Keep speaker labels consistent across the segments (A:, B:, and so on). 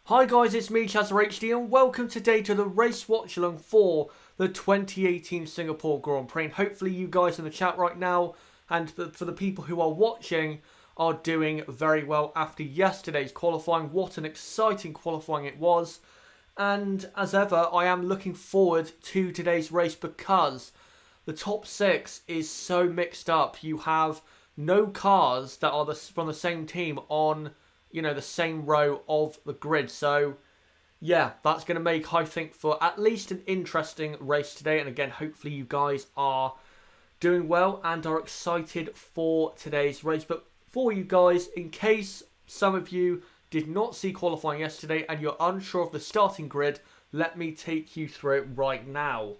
A: Hi guys, it's me Chazza HD and welcome today to the race watch-along for the 2018 Singapore Grand Prix. And hopefully you guys in the chat right now and for the people who are watching are doing very well after yesterday's qualifying. What an exciting qualifying it was. And as ever, I am looking forward to today's race because the top six is so mixed up. You have no cars that are from the same team on the same row of the grid. So, yeah, that's going to make, I think, for at least an interesting race today. And again, hopefully you guys are doing well and are excited for today's race. But for you guys, in case some of you did not see qualifying yesterday and you're unsure of the starting grid, let me take you through it right now.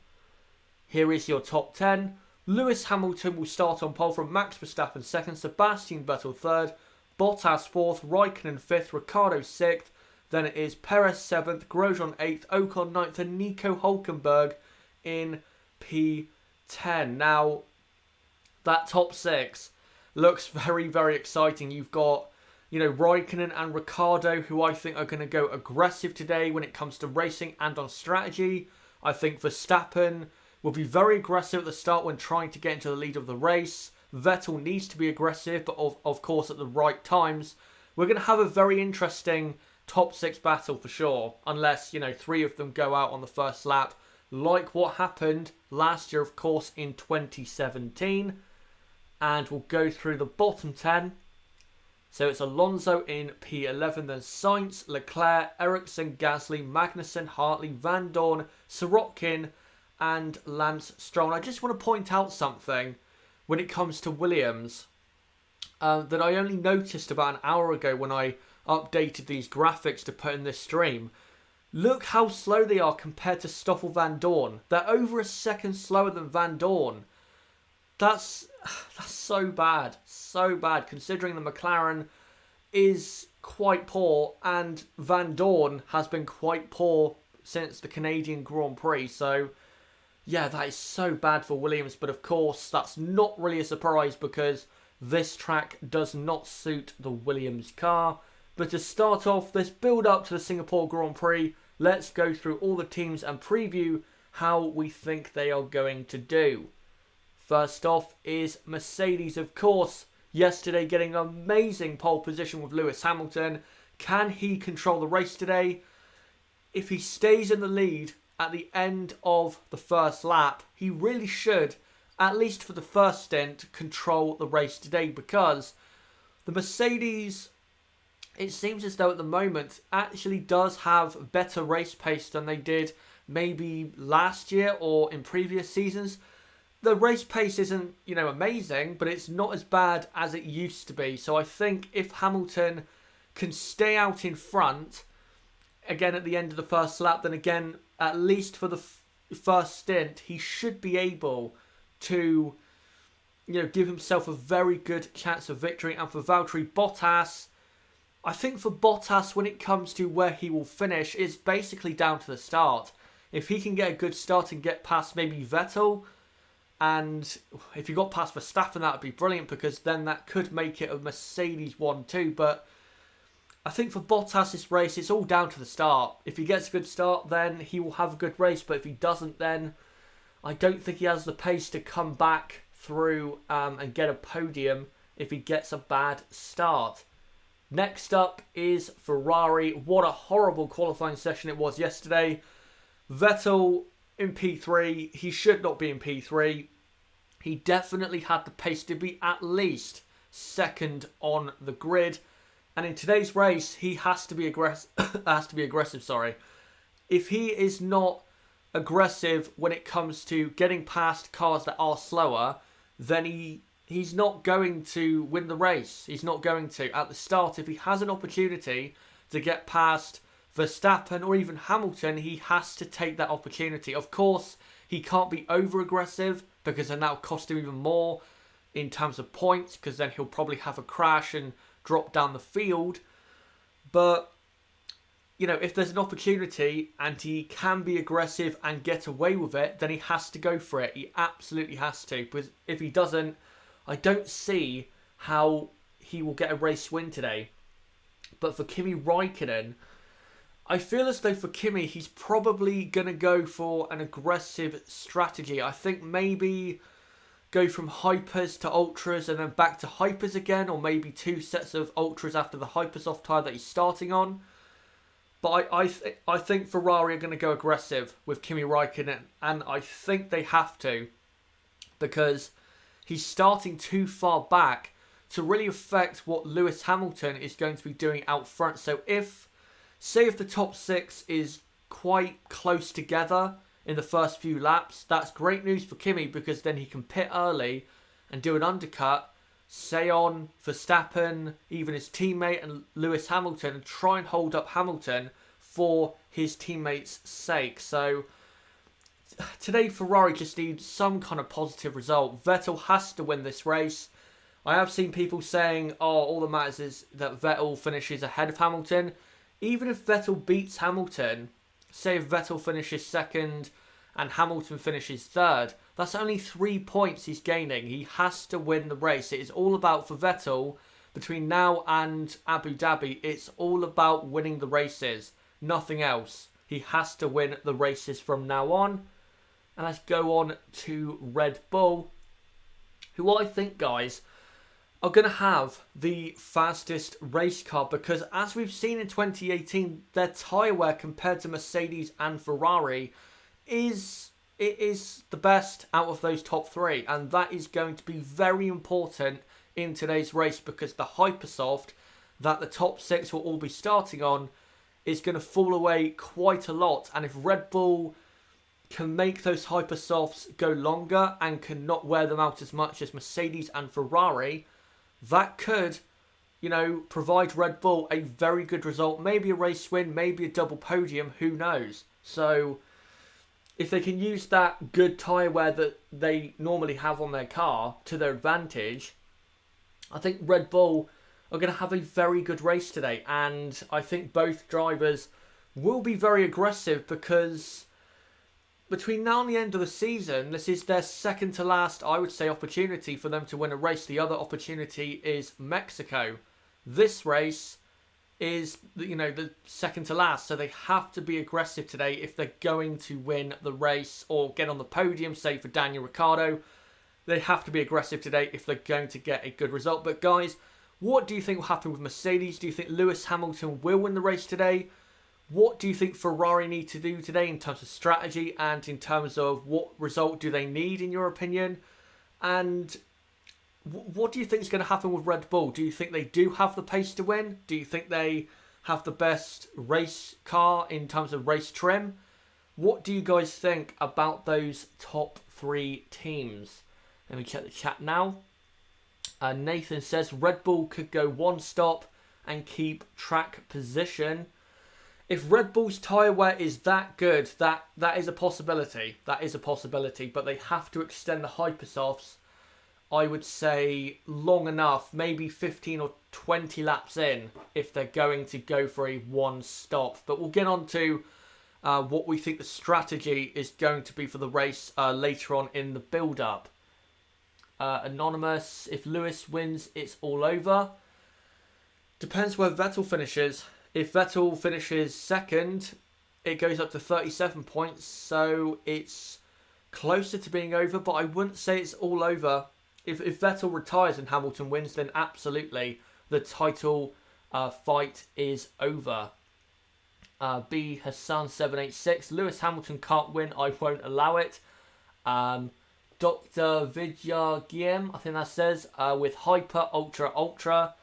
A: Here is your top 10. Lewis Hamilton will start on pole from Max Verstappen second, Sebastian Vettel third, Bottas 4th, Raikkonen 5th, Ricciardo 6th, then it is Perez 7th, Grosjean 8th, Ocon 9th and Nico Hülkenberg in P10. Now, that top 6 looks very, very exciting. You've got, Raikkonen and Ricciardo, who I think are going to go aggressive today when it comes to racing and on strategy. I think Verstappen will be very aggressive at the start when trying to get into the lead of the race. Vettel needs to be aggressive, but of course at the right times. We're going to have a very interesting top 6 battle for sure. Unless, 3 of them go out on the first lap. Like what happened last year, of course, in 2017. And we'll go through the bottom 10. So it's Alonso in P11, then Sainz, Leclerc, Ericsson, Gasly, Magnussen, Hartley, Van Dorn, Sirotkin, and Lance Stroll. I just want to point out something when it comes to Williams that I only noticed about an hour ago when I updated these graphics to put in this stream. Look how slow they are compared to Stoffel Van Dorn. They're over a second slower than Van Dorn. That's so bad. So bad considering the McLaren is quite poor and Van Dorn has been quite poor since the Canadian Grand Prix. So yeah, that is so bad for Williams, but of course, that's not really a surprise because this track does not suit the Williams car. But to start off this build up to the Singapore Grand Prix, let's go through all the teams and preview how we think they are going to do. First off is Mercedes, of course. Yesterday getting an amazing pole position with Lewis Hamilton. Can he control the race today? If he stays in the lead at the end of the first lap, he really should, at least for the first stint, control the race today because the Mercedes, it seems as though at the moment, actually does have better race pace than they did maybe last year or in previous seasons. The race pace isn't, amazing, but it's not as bad as it used to be. So I think if Hamilton can stay out in front again at the end of the first lap, then again, at least for the first stint, he should be able to, give himself a very good chance of victory. And for Valtteri Bottas, I think for Bottas, when it comes to where he will finish, it's basically down to the start. If he can get a good start and get past maybe Vettel, and if he got past Verstappen, that would be brilliant because then that could make it a Mercedes 1-2. But I think for Bottas this race, it's all down to the start. If he gets a good start, then he will have a good race. But if he doesn't, then I don't think he has the pace to come back through and get a podium if he gets a bad start. Next up is Ferrari. What a horrible qualifying session it was yesterday. Vettel in P3. He should not be in P3. He definitely had the pace to be at least second on the grid. And in today's race, he has to be aggressive. Sorry, if he is not aggressive when it comes to getting past cars that are slower, then he's not going to win the race. He's not going to at the start. If he has an opportunity to get past Verstappen or even Hamilton, he has to take that opportunity. Of course, he can't be over aggressive because then that will cost him even more in terms of points because then he'll probably have a crash and drop down the field. But if there's an opportunity and he can be aggressive and get away with it, then he has to go for it. He absolutely has to. Because if he doesn't, I don't see how he will get a race win today. But for Kimi Raikkonen, I feel as though for Kimi, he's probably going to go for an aggressive strategy. I think maybe go from hypers to ultras and then back to hypers again, or maybe 2 sets of ultras after the hypersoft tyre that he's starting on. But I think Ferrari are going to go aggressive with Kimi Räikkönen, and I think they have to, because he's starting too far back to really affect what Lewis Hamilton is going to be doing out front. So say if the top 6 is quite close together in the first few laps, that's great news for Kimi, because then he can pit early and do an undercut, say on Verstappen, even his teammate and Lewis Hamilton, and try and hold up Hamilton for his teammates' sake. So today Ferrari just needs some kind of positive result. Vettel has to win this race. I have seen people saying, oh, all that matters is that Vettel finishes ahead of Hamilton. Even if Vettel beats Hamilton, say if Vettel finishes second and Hamilton finishes third, that's only 3 points he's gaining. He has to win the race. It is all about, for Vettel, between now and Abu Dhabi, it's all about winning the races. Nothing else. He has to win the races from now on. And let's go on to Red Bull, who I think, guys, are going to have the fastest race car, because as we've seen in 2018, their tyre wear compared to Mercedes and Ferrari is the best out of those top 3, and that is going to be very important in today's race, because the hypersoft that the top 6 will all be starting on is going to fall away quite a lot. And if Red Bull can make those hypersofts go longer and can not wear them out as much as Mercedes and Ferrari, that could, provide Red Bull a very good result. Maybe a race win, maybe a double podium, who knows? So if they can use that good tyre wear that they normally have on their car to their advantage, I think Red Bull are going to have a very good race today. And I think both drivers will be very aggressive, because between now and the end of the season, this is their second to last, I would say, opportunity for them to win a race. The other opportunity is Mexico. This race is, the second to last. So they have to be aggressive today if they're going to win the race or get on the podium, say for Daniel Ricciardo. They have to be aggressive today if they're going to get a good result. But guys, what do you think will happen with Mercedes? Do you think Lewis Hamilton will win the race today? What do you think Ferrari need to do today in terms of strategy and in terms of what result do they need, in your opinion? And what do you think is going to happen with Red Bull? Do you think they do have the pace to win? Do you think they have the best race car in terms of race trim? What do you guys think about those top 3 teams? Let me check the chat now. Nathan says Red Bull could go 1 stop and keep track position. If Red Bull's tyre wear is that good, that is a possibility. That is a possibility, but they have to extend the hypersofts, I would say, long enough, maybe 15 or 20 laps in, if they're going to go for a 1 stop. But we'll get on to what we think the strategy is going to be for the race later on in the build-up. Anonymous, if Lewis wins, it's all over. Depends where Vettel finishes. If Vettel finishes second, it goes up to 37 points, so it's closer to being over, but I wouldn't say it's all over. If Vettel retires and Hamilton wins, then absolutely the title fight is over. B Hassan 786, Lewis Hamilton can't win, I won't allow it. Dr. Vidya Guillem, I think that says, with Hyper Ultra.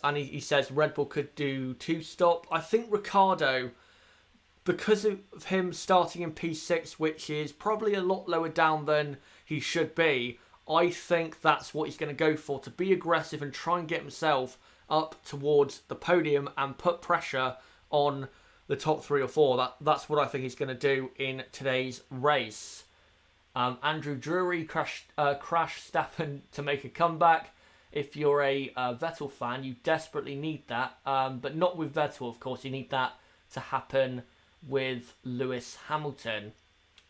A: And he says Red Bull could do 2 stop. I think Ricciardo, because of him starting in P6, which is probably a lot lower down than he should be, I think that's what he's going to go for, to be aggressive and try and get himself up towards the podium and put pressure on the top 3 or 4. That's what I think he's going to do in today's race. Andrew Drury, Crash Stappen to make a comeback. If you're a Vettel fan, you desperately need that. But not with Vettel, of course. You need that to happen with Lewis Hamilton.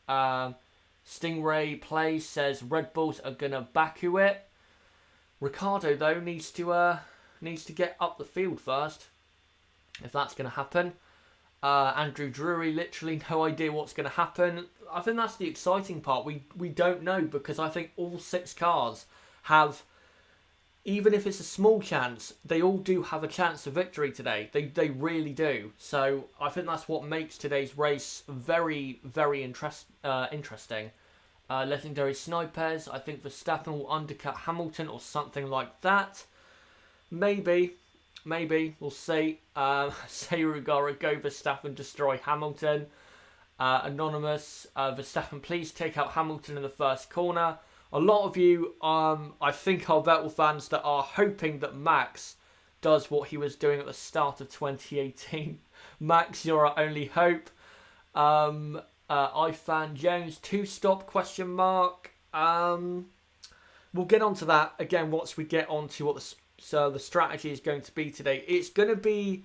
A: Stingray Play says Red Bulls are going to Baku it. Ricciardo, though, needs to get up the field first, if that's going to happen. Andrew Drury, literally no idea what's going to happen. I think that's the exciting part. We don't know, because I think all 6 cars have, even if it's a small chance, they all do have a chance of victory today. They really do. So I think that's what makes today's race very, very interesting. Legendary snipers. I think Verstappen will undercut Hamilton or something like that. Maybe. We'll see. Say Rugara, go Verstappen, destroy Hamilton. Anonymous, Verstappen, please take out Hamilton in the first corner. A lot of you, I think, are Vettel fans that are hoping that Max does what he was doing at the start of 2018. Max, you're our only hope. iFan Jones, 2-stop question mark. We'll get onto that again once we get onto what the strategy is going to be today. It's going to be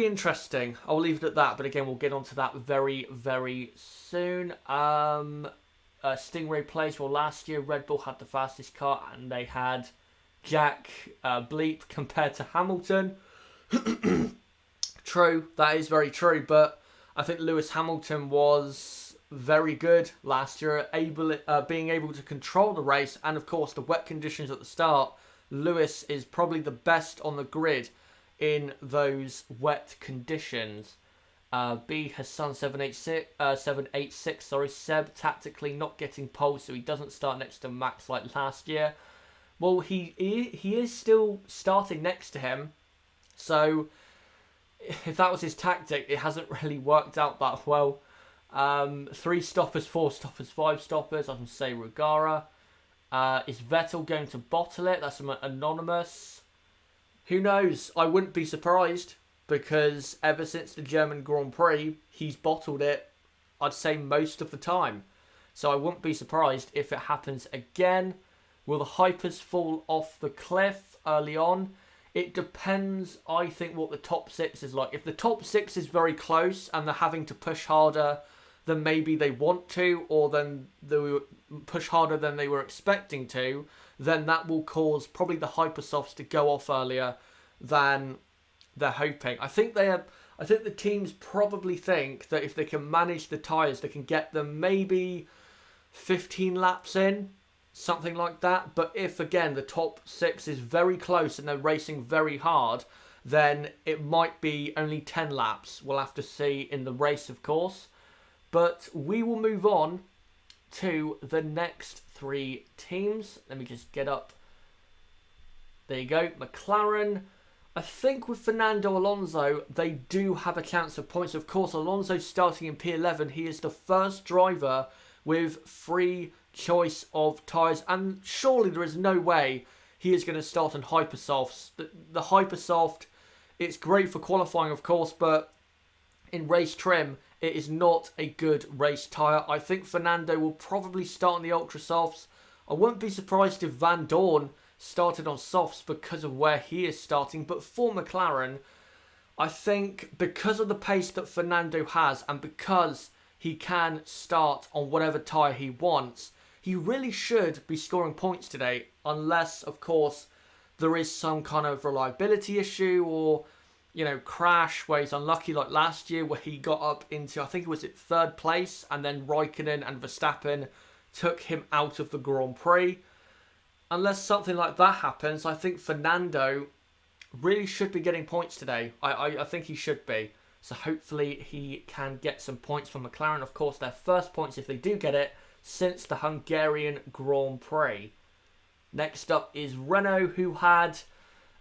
A: interesting. I'll leave it at that. But again, we'll get onto that very, very soon. Stingray plays. Well, last year Red Bull had the fastest car, and they had Jack Bleep compared to Hamilton. True, that is very true. But I think Lewis Hamilton was very good last year, being able to control the race, and of course the wet conditions at the start. Lewis is probably the best on the grid in those wet conditions. B Hassan 786. Sorry, Seb tactically not getting pole, so he doesn't start next to Max like last year. Well, he is still starting next to him, so if that was his tactic, it hasn't really worked out that well. 3 stoppers, 4 stoppers, 5 stoppers. I can say Rugara. Is Vettel going to bottle it? That's anonymous. Who knows? I wouldn't be surprised, because ever since the German Grand Prix, he's bottled it, I'd say, most of the time. So I wouldn't be surprised if it happens again. Will the hypers fall off the cliff early on? It depends, I think, what the top 6 is like. If the top 6 is very close and they're having to push harder than maybe they want to, or then they push harder than they were expecting to, then that will cause probably the hypersofts to go off earlier than they're hoping. I think the teams probably think that if they can manage the tyres, they can get them maybe 15 laps in, something like that. But if, again, the top 6 is very close and they're racing very hard, then it might be only 10 laps. We'll have to see in the race, of course. But we will move on to the next 3 teams. Let me just get up. There you go. McLaren. I think with Fernando Alonso, they do have a chance of points. Of course, Alonso starting in P11. He is the first driver with free choice of tyres. And surely there is no way he is going to start on Hypersofts. The Hypersoft, it's great for qualifying, of course, but in race trim, it is not a good race tyre. I think Fernando will probably start on the Ultra Softs. I wouldn't be surprised if Van Dorn started on softs because of where he is starting. But for McLaren, I think because of the pace that Fernando has and because he can start on whatever tyre he wants, he really should be scoring points today. Unless, of course, there is some kind of reliability issue or, crash where he's unlucky like last year where he got up into, I think it was 3rd place, and then Raikkonen and Verstappen took him out of the Grand Prix. Unless something like that happens, I think Fernando really should be getting points today. I think he should be. So hopefully he can get some points from McLaren. Of course, their first points, if they do get it, since the Hungarian Grand Prix. Next up is Renault, who had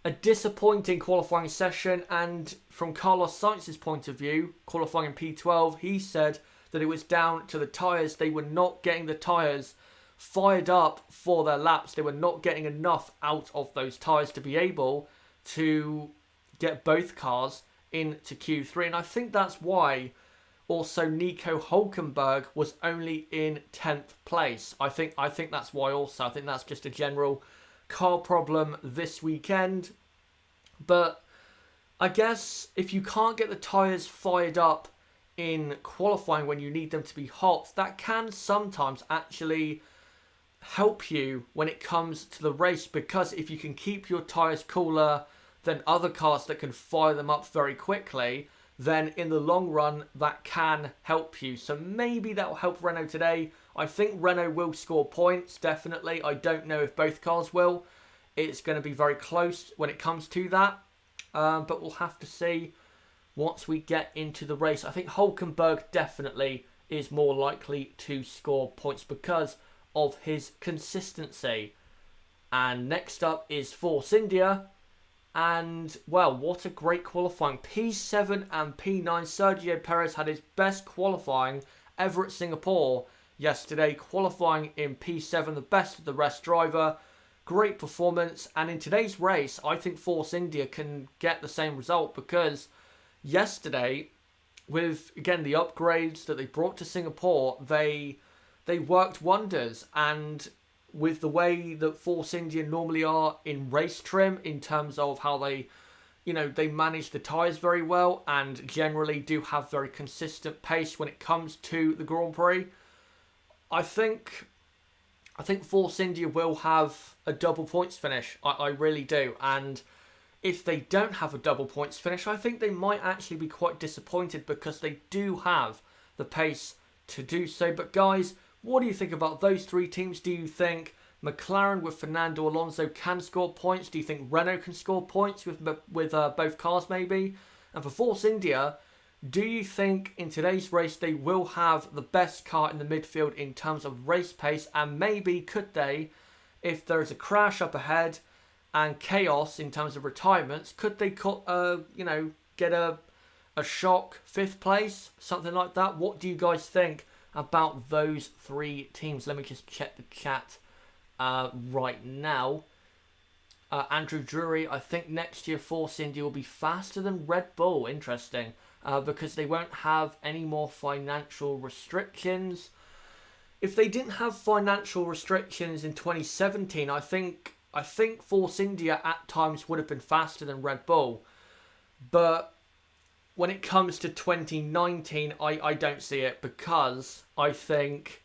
A: a disappointing qualifying session, and from Carlos Sainz's point of view, qualifying in P12, he said that it was down to the tyres. They were not getting the tyres fired up for their laps. They were not getting enough out of those tyres to be able to get both cars into Q3, and I think that's why also Nico Hulkenberg was only in 10th place. I think that's why also. I think that's just a general car problem this weekend. But I guess if you can't get the tyres fired up in qualifying when you need them to be hot, that can sometimes actually help you when it comes to the race, because if you can keep your tyres cooler than other cars that can fire them up very quickly, then in the long run, that can help you. So maybe that will help Renault today. I think Renault will score points, definitely. I don't know if both cars will. It's going to be very close when it comes to that. But we'll have to see once we get into the race. I think Hulkenberg definitely is more likely to score points because of his consistency. And next up is Force India. And, well, what a great qualifying. P7 and P9. Sergio Perez had his best qualifying ever at Singapore yesterday. Qualifying in P7, the best of the rest driver. Great performance. And in today's race, I think Force India can get the same result because yesterday, with, again, the upgrades that they brought to Singapore, they worked wonders. And with the way that Force India normally are in race trim in terms of how they manage the tyres very well and generally do have very consistent pace when it comes to the Grand Prix. I think Force India will have a double points finish. I really do. And if they don't have a double points finish, I think they might actually be quite disappointed because they do have the pace to do so. But guys, what do you think about those three teams? Do you think McLaren with Fernando Alonso can score points? Do you think Renault can score points with both cars maybe? And for Force India, do you think in today's race they will have the best car in the midfield in terms of race pace? And maybe could they, if there is a crash up ahead and chaos in terms of retirements, could they get a shock 5th place? Something like that. What do you guys think about those three teams? Let me just check the chat right now. Andrew Drury, I think next year Force India will be faster than Red Bull. Interesting. Because they won't have any more financial restrictions. If they didn't have financial restrictions in 2017, I think Force India at times would have been faster than Red Bull. But when it comes to 2019, I don't see it because I think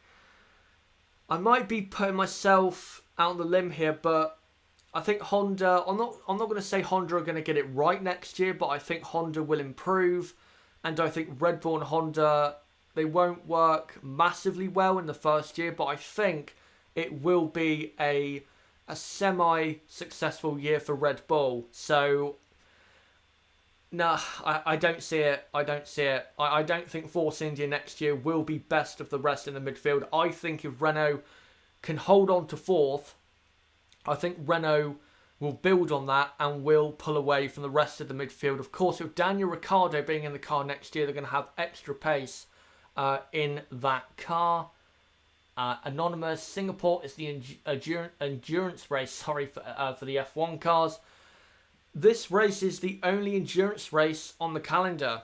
A: I might be putting myself out on the limb here, but I think Honda, I'm not going to say Honda are going to get it right next year, but I think Honda will improve. And I think Red Bull and Honda, they won't work massively well in the first year, but I think it will be a semi-successful year for Red Bull. So, no, I don't see it. I don't see it. I don't think Force India next year will be best of the rest in the midfield. I think if Renault can hold on to 4th, I think Renault will build on that and will pull away from the rest of the midfield. Of course, with Daniel Ricciardo being in the car next year, they're going to have extra pace in that car. Anonymous, Singapore is the endurance race, for the F1 cars. This race is the only endurance race on the calendar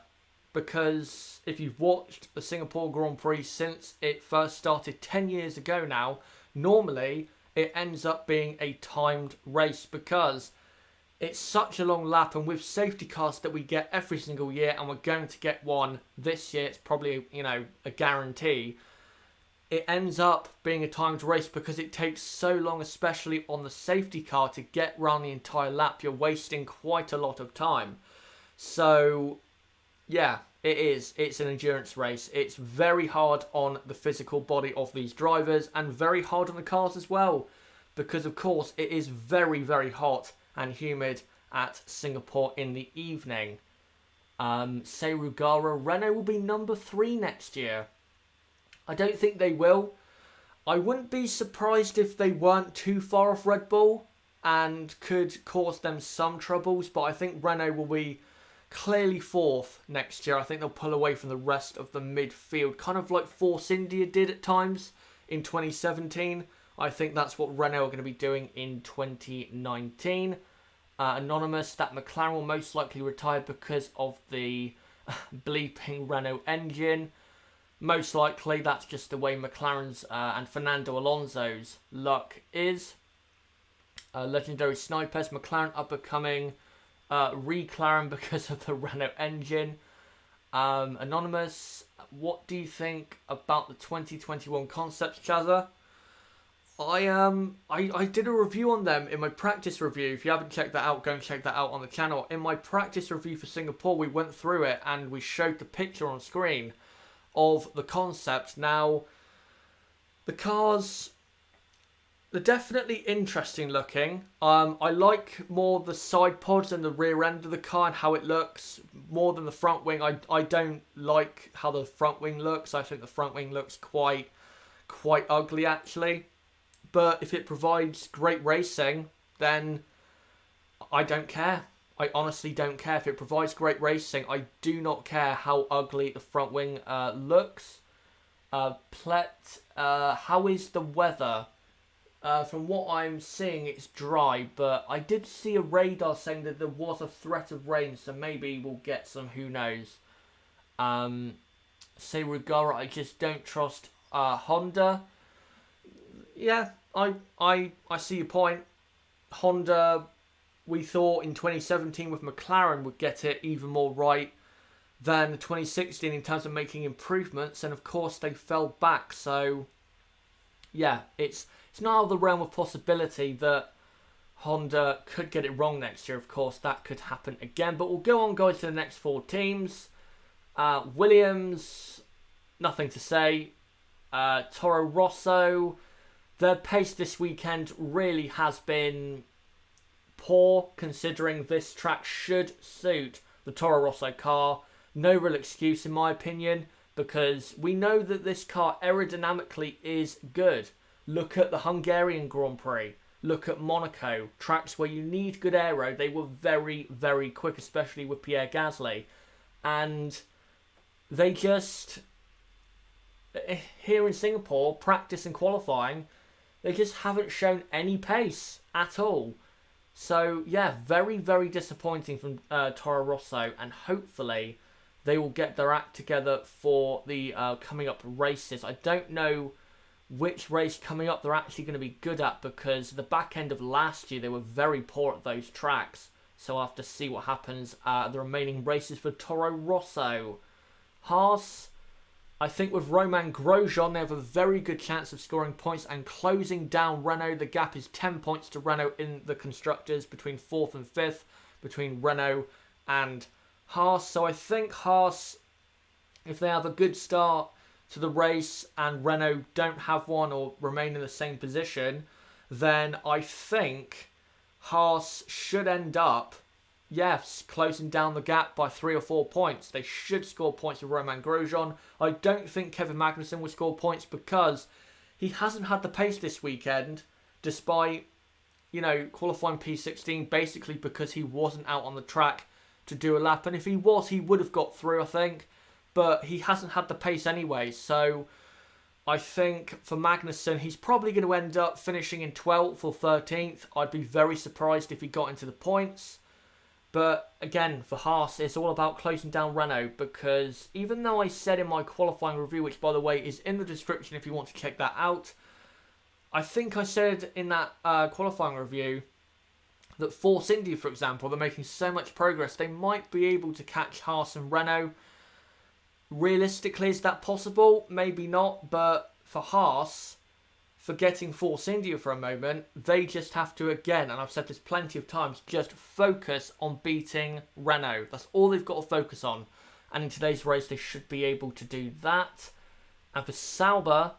A: because if you've watched the Singapore Grand Prix since it first started 10 years ago now, normally it ends up being a timed race because it's such a long lap, and with safety cars that we get every single year, and we're going to get one this year, it's probably, a guarantee. It ends up being a timed race because it takes so long, especially on the safety car, to get around the entire lap. You're wasting quite a lot of time. So, yeah, it is. It's an endurance race. It's very hard on the physical body of these drivers and very hard on the cars as well. Because, of course, it is very, very hot and humid at Singapore in the evening. Serugara, Renault will be number 3 next year. I don't think they will. I wouldn't be surprised if they weren't too far off Red Bull and could cause them some troubles. But I think Renault will be clearly 4th next year. I think they'll pull away from the rest of the midfield. Kind of like Force India did at times in 2017. I think that's what Renault are going to be doing in 2019. Anonymous, that McLaren will most likely retire because of the bleeping Renault engine. Most likely, that's just the way McLaren's and Fernando Alonso's luck is. Legendary Snipers, McLaren are becoming Reclaren because of the Renault engine. Anonymous, what do you think about the 2021 concepts, Chazza? I did a review on them in my practice review. If you haven't checked that out, go and check that out on the channel. In my practice review for Singapore, we went through it and we showed the picture on screen of the concept. Now, the cars, they're definitely interesting looking. I like more the side pods and the rear end of the car and how it looks more than the front wing. I don't like how the front wing looks. I think the front wing looks quite ugly actually. But if it provides great racing, then I don't care. I honestly don't care. If it provides great racing, I do not care how ugly the front wing looks. How is the weather? From what I'm seeing, it's dry, but I did see a radar saying that there was a threat of rain, so maybe we'll get some, who knows. Say Regara, I just don't trust Honda. Yeah, I see your point. Honda, we thought in 2017 with McLaren would get it even more right than 2016 in terms of making improvements, and of course they fell back. So yeah, it's not out of the realm of possibility that Honda could get it wrong next year. Of course, that could happen again. But we'll go on, guys, to the next four teams. Williams, nothing to say. Toro Rosso, their pace this weekend really has been poor, considering this track should suit the Toro Rosso car. No real excuse in my opinion, because we know that this car aerodynamically is good. Look at the Hungarian Grand Prix. Look at Monaco. Tracks where you need good aero. They were very, very quick, especially with Pierre Gasly. And they just, here in Singapore, practice and qualifying, they just haven't shown any pace at all. So, yeah, very, very disappointing from Toro Rosso. And hopefully they will get their act together for the coming up races. I don't know which race coming up they're actually going to be good at, because the back end of last year they were very poor at those tracks. So I'll have to see what happens at the remaining races for Toro Rosso. Haas, I think with Romain Grosjean, they have a very good chance of scoring points and closing down Renault. The gap is 10 points to Renault in the constructors, between 4th and 5th, between Renault and Haas. So I think Haas, if they have a good start to the race and Renault don't have one or remain in the same position, then I think Haas should end up, yes, closing down the gap by 3 or 4 points. They should score points with Romain Grosjean. I don't think Kevin Magnussen will score points because he hasn't had the pace this weekend, despite, qualifying P16, basically because he wasn't out on the track to do a lap. And if he was, he would have got through, I think. But he hasn't had the pace anyway, so I think for Magnussen, he's probably going to end up finishing in 12th or 13th. I'd be very surprised if he got into the points. But again, for Haas, it's all about closing down Renault, because even though I said in my qualifying review, which by the way is in the description if you want to check that out, I think I said in that qualifying review that Force India, for example, they're making so much progress, they might be able to catch Haas and Renault. Realistically, is that possible? Maybe not, but for Haas, forgetting Force India for a moment, they just have to, again, and I've said this plenty of times, just focus on beating Renault. That's all they've got to focus on. And in today's race, they should be able to do that. And for Sauber,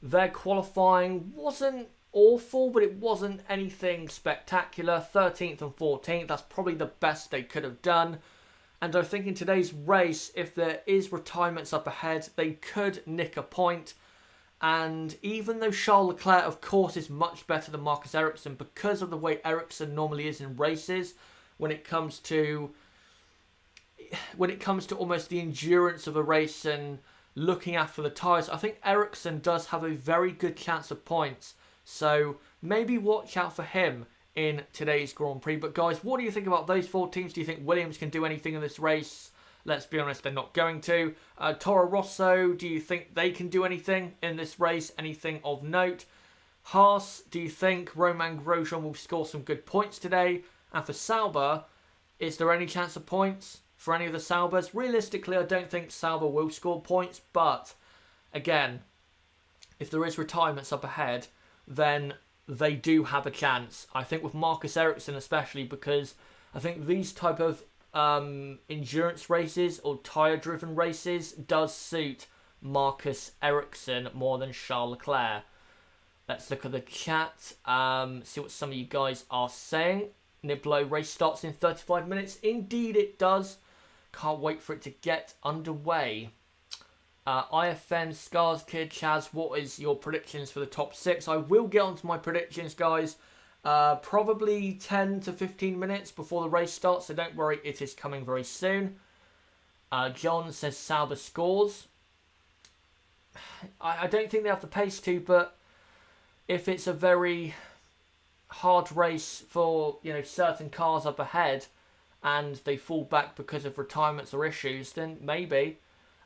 A: their qualifying wasn't awful, but it wasn't anything spectacular. 13th and 14th, that's probably the best they could have done. And I think in today's race, if there is retirements up ahead, they could nick a point. And even though Charles Leclerc, of course, is much better than Marcus Ericsson, because of the way Ericsson normally is in races, when it comes to almost the endurance of a race and looking after the tyres, I think Ericsson does have a very good chance of points. So maybe watch out for him in today's Grand Prix. But guys, what do you think about those four teams? Do you think Williams can do anything in this race? Let's be honest, they're not going to. Toro Rosso, do you think they can do anything in this race? Anything of note? Haas, do you think Romain Grosjean will score some good points today? And for Sauber, is there any chance of points for any of the Saubers? Realistically, I don't think Sauber will score points. But again, if there is retirements up ahead, then they do have a chance. I think with Marcus Ericsson especially, because I think these type of endurance races or tyre-driven races does suit Marcus Ericsson more than Charles Leclerc. Let's look at the chat, see what some of you guys are saying. Niblo, race starts in 35 minutes. Indeed it does. Can't wait for it to get underway. IFN, Scars Kid, Chaz, what is your predictions for the top 6? I will get onto my predictions, guys, probably 10 to 15 minutes before the race starts, so don't worry, it is coming very soon. John says Sauber scores. I don't think they have the pace to, but if it's a very hard race for, you know, certain cars up ahead and they fall back because of retirements or issues, then maybe.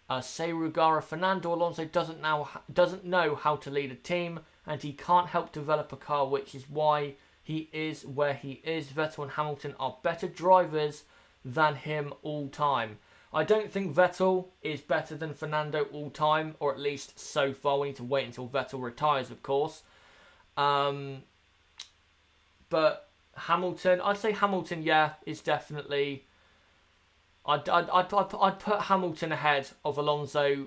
A: Seirugara, Fernando Alonso doesn't know how to lead a team, and he can't help develop a car, which is why he is where he is. Vettel and Hamilton are better drivers than him all time. I don't think Vettel is better than Fernando all time, or at least so far. We need to wait until Vettel retires, of course. But Hamilton, I'd say Hamilton, yeah, is definitely... I'd put Hamilton ahead of Alonso,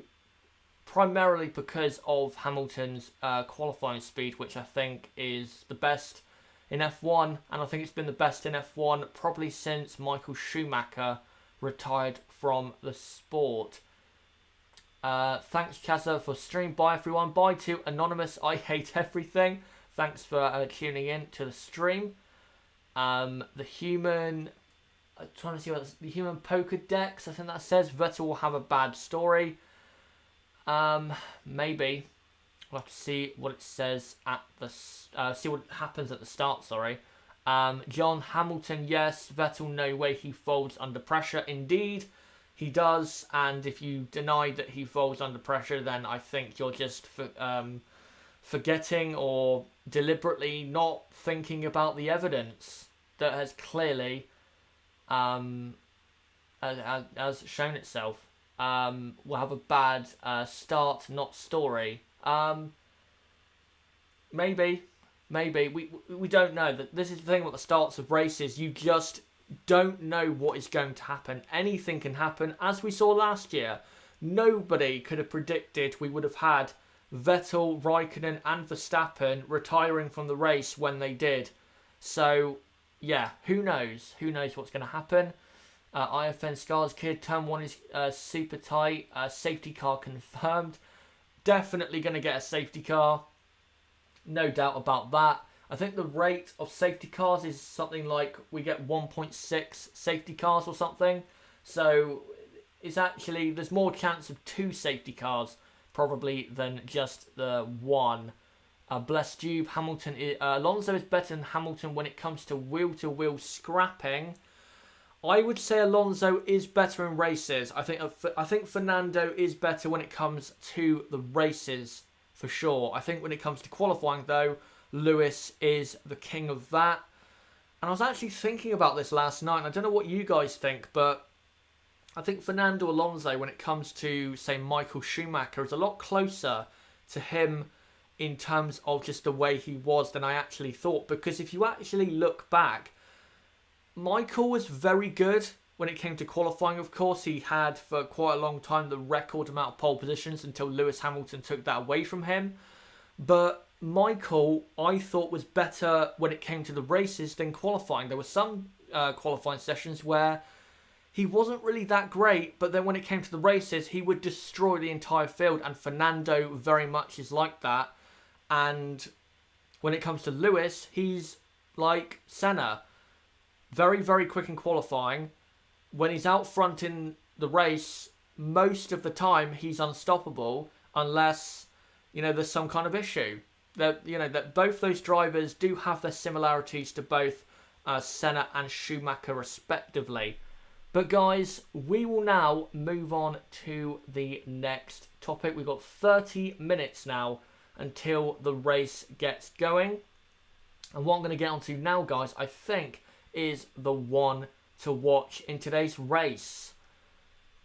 A: primarily because of Hamilton's qualifying speed, which I think is the best in F1, and I think it's been the best in F1 probably since Michael Schumacher retired from the sport. Thanks, Chazza, for stream. Bye, everyone. Bye to Anonymous. I hate everything. Thanks for tuning in to the stream. The human... I'm trying to see what the human poker decks. I think that says Vettel will have a bad story. Maybe. We'll have to see what it says at the... see what happens at the start, sorry. John Hamilton, yes. Vettel, no way he folds under pressure. Indeed, he does. And if you deny that he folds under pressure, then I think you're just forgetting or deliberately not thinking about the evidence that has clearly... as shown itself. We'll have a bad start, not story. Maybe. We don't know. This is the thing about the starts of races. You just don't know what is going to happen. Anything can happen. As we saw last year, nobody could have predicted we would have had Vettel, Raikkonen and Verstappen retiring from the race when they did. So... yeah, who knows? Who knows what's going to happen? IFN Scars Kid, turn 1 is super tight. Safety car confirmed. Definitely going to get a safety car. No doubt about that. I think the rate of safety cars is something like we get 1.6 safety cars or something. So it's actually, there's more chance of 2 safety cars probably than just the 1. Blessed you, Hamilton. Alonso is better than Hamilton when it comes to wheel-to-wheel scrapping. I would say Alonso is better in races. I think Fernando is better when it comes to the races, for sure. I think when it comes to qualifying, though, Lewis is the king of that. And I was actually thinking about this last night, and I don't know what you guys think, but I think Fernando Alonso, when it comes to, say, Michael Schumacher, is a lot closer to him in terms of just the way he was than I actually thought. Because if you actually look back, Michael was very good when it came to qualifying, of course. He had, for quite a long time, the record amount of pole positions until Lewis Hamilton took that away from him. But Michael, I thought, was better when it came to the races than qualifying. There were some qualifying sessions where he wasn't really that great, but then when it came to the races, he would destroy the entire field, and Fernando very much is like that. And when it comes to Lewis, he's like Senna. Very, very quick in qualifying. When he's out front in the race, most of the time he's unstoppable unless, you know, there's some kind of issue. That both those drivers do have their similarities to both Senna and Schumacher respectively. But guys, we will now move on to the next topic. We've got 30 minutes now until the race gets going. And what I'm going to get onto now, guys, I think is the one to watch in today's race.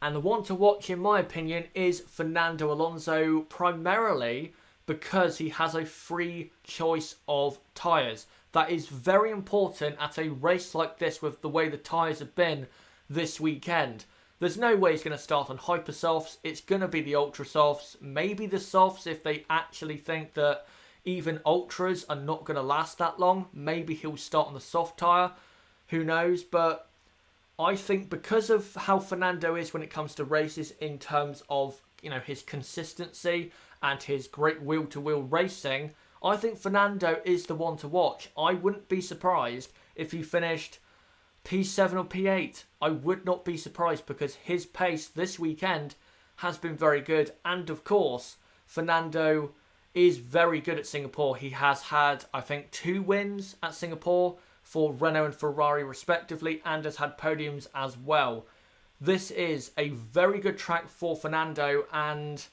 A: And the one to watch, in my opinion, is Fernando Alonso, primarily because he has a free choice of tyres. That is very important at a race like this with the way the tyres have been this weekend. There's no way he's going to start on hyper softs. It's going to be the ultra softs, maybe the softs if they actually think that even ultras are not going to last that long. Maybe he'll start on the soft tyre. Who knows? But I think because of how Fernando is when it comes to races in terms of, you know, his consistency and his great wheel-to-wheel racing, I think Fernando is the one to watch. I wouldn't be surprised if he finished P7 or P8. I would not be surprised because his pace this weekend has been very good. And of course, Fernando is very good at Singapore. He has had, I think, 2 wins at Singapore for Renault and Ferrari respectively, and has had podiums as well. This is a very good track for Fernando, and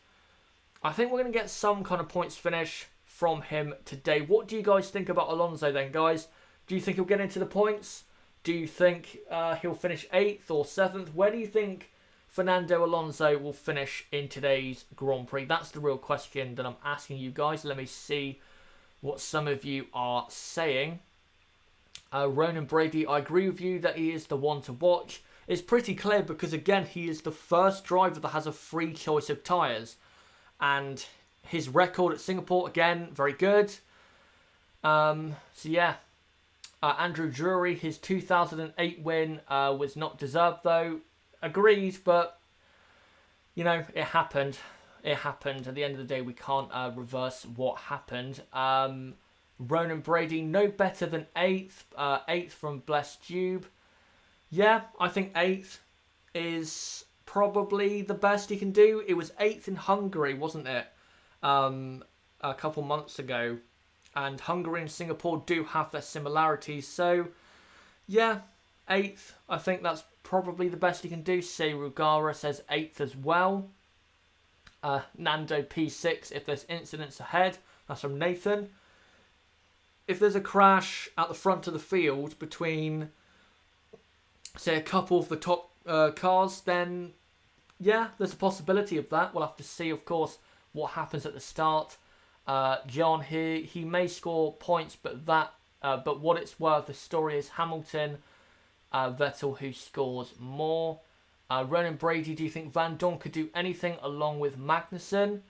A: I think we're going to get some kind of points finish from him today. What do you guys think about Alonso then, guys? Do you think he'll get into the points? Do you think he'll finish 8th or 7th? Where do you think Fernando Alonso will finish in today's Grand Prix? That's the real question that I'm asking you guys. Let me see what some of you are saying. Ronan Brady, I agree with you that he is the one to watch. It's pretty clear because, again, he is the first driver that has a free choice of tyres. And his record at Singapore, again, very good. So, yeah. Andrew Drury, his 2008 win was not deserved, though. Agreed, but, you know, it happened. It happened. At the end of the day, we can't reverse what happened. Ronan Brady, no better than 8th. 8th from Blessed Tube. Yeah, I think 8th is probably the best he can do. It was 8th in Hungary, wasn't it? A couple months ago. And Hungary and Singapore do have their similarities. So, yeah, 8th. I think that's probably the best he can do. Seirugara says 8th as well. Nando P6 if there's incidents ahead. That's from Nathan. If there's a crash at the front of the field between, say, a couple of the top cars, then, yeah, there's a possibility of that. We'll have to see, of course, what happens at the start. John here, he may score points, but what it's worth, the story is Hamilton, Vettel who scores more. Ronan Brady, do you think Van Dorn could do anything along with Magnussen?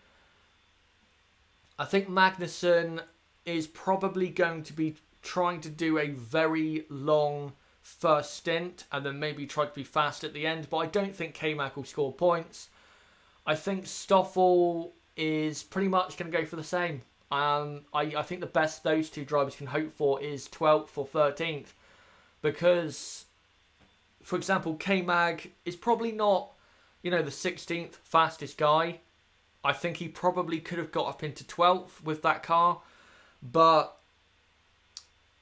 A: I think Magnussen is probably going to be trying to do a very long first stint and then maybe try to be fast at the end, but I don't think K-Mag will score points. I think Stoffel is pretty much going to go for the same. I think the best those two drivers can hope for is 12th or 13th because, for example, K-Mag is probably not, you know, the 16th fastest guy. I think he probably could have got up into 12th with that car, but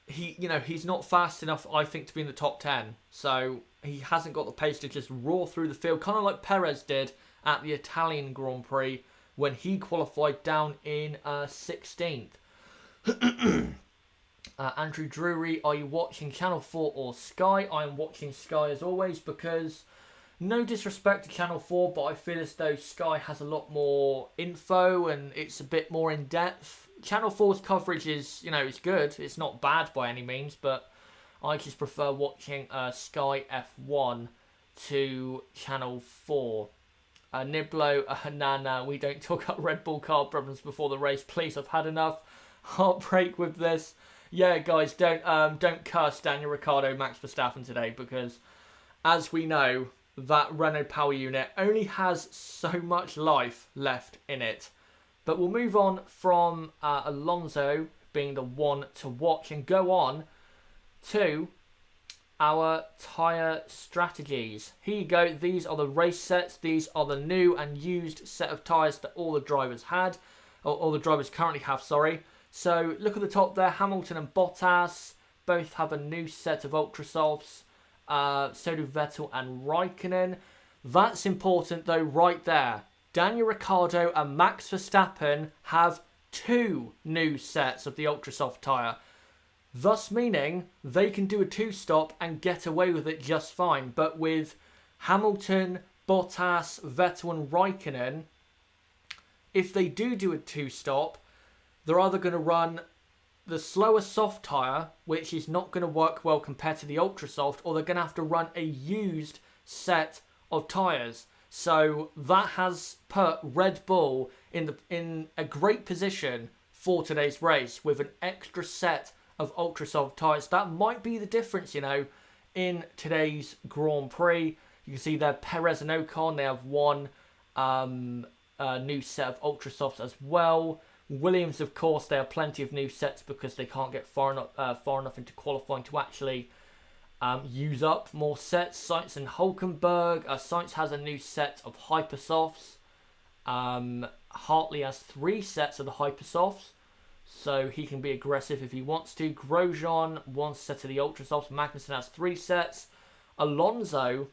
A: he's not fast enough, I think, to be in the top 10. So he hasn't got the pace to just roar through the field, kind of like Perez did at the Italian Grand Prix when he qualified down in 16th. Andrew Drury, are you watching Channel 4 or Sky? I am watching Sky as always because, no disrespect to Channel 4, but I feel as though Sky has a lot more info and it's a bit more in depth. Channel 4's coverage is, it's good. It's not bad by any means, but I just prefer watching Sky F1 to Channel 4. Niblo, nah, we don't talk about Red Bull car problems before the race. Please, I've had enough heartbreak with this. Yeah, guys, don't curse Daniel Ricciardo, Max Verstappen today because, as we know, that Renault power unit only has so much life left in it. But we'll move on from Alonso being the one to watch and go on to our tyre strategies. Here you go. These are the race sets. These are the new and used set of tyres that all the drivers had, or all the drivers currently have, sorry. So look at the top there. Hamilton and Bottas both have a new set of Ultra Softs. So do Vettel and Raikkonen. That's important though right there. Daniel Ricciardo and Max Verstappen have 2 new sets of the Ultra Soft tyre. Thus meaning they can do a 2-stop and get away with it just fine. But with Hamilton, Bottas, Vettel and Raikkonen, if they do a 2-stop, they're either going to run the slower soft tyre, which is not going to work well compared to the ultra soft, or they're going to have to run a used set of tyres. So that has put Red Bull in a great position for today's race with an extra set of ultra soft tyres. That might be the difference, in today's Grand Prix. You can see there Perez and Ocon, they have one new set of ultra softs as well. Williams, of course, they have plenty of new sets because they can't get far enough into qualifying to actually use up more sets. Sainz and Hulkenberg. Sainz has a new set of Hypersofts. Hartley has 3 sets of the Hypersofts, so he can be aggressive if he wants to. Grosjean, 1 set of the Ultrasofts. Magnussen has 3 sets. Alonso,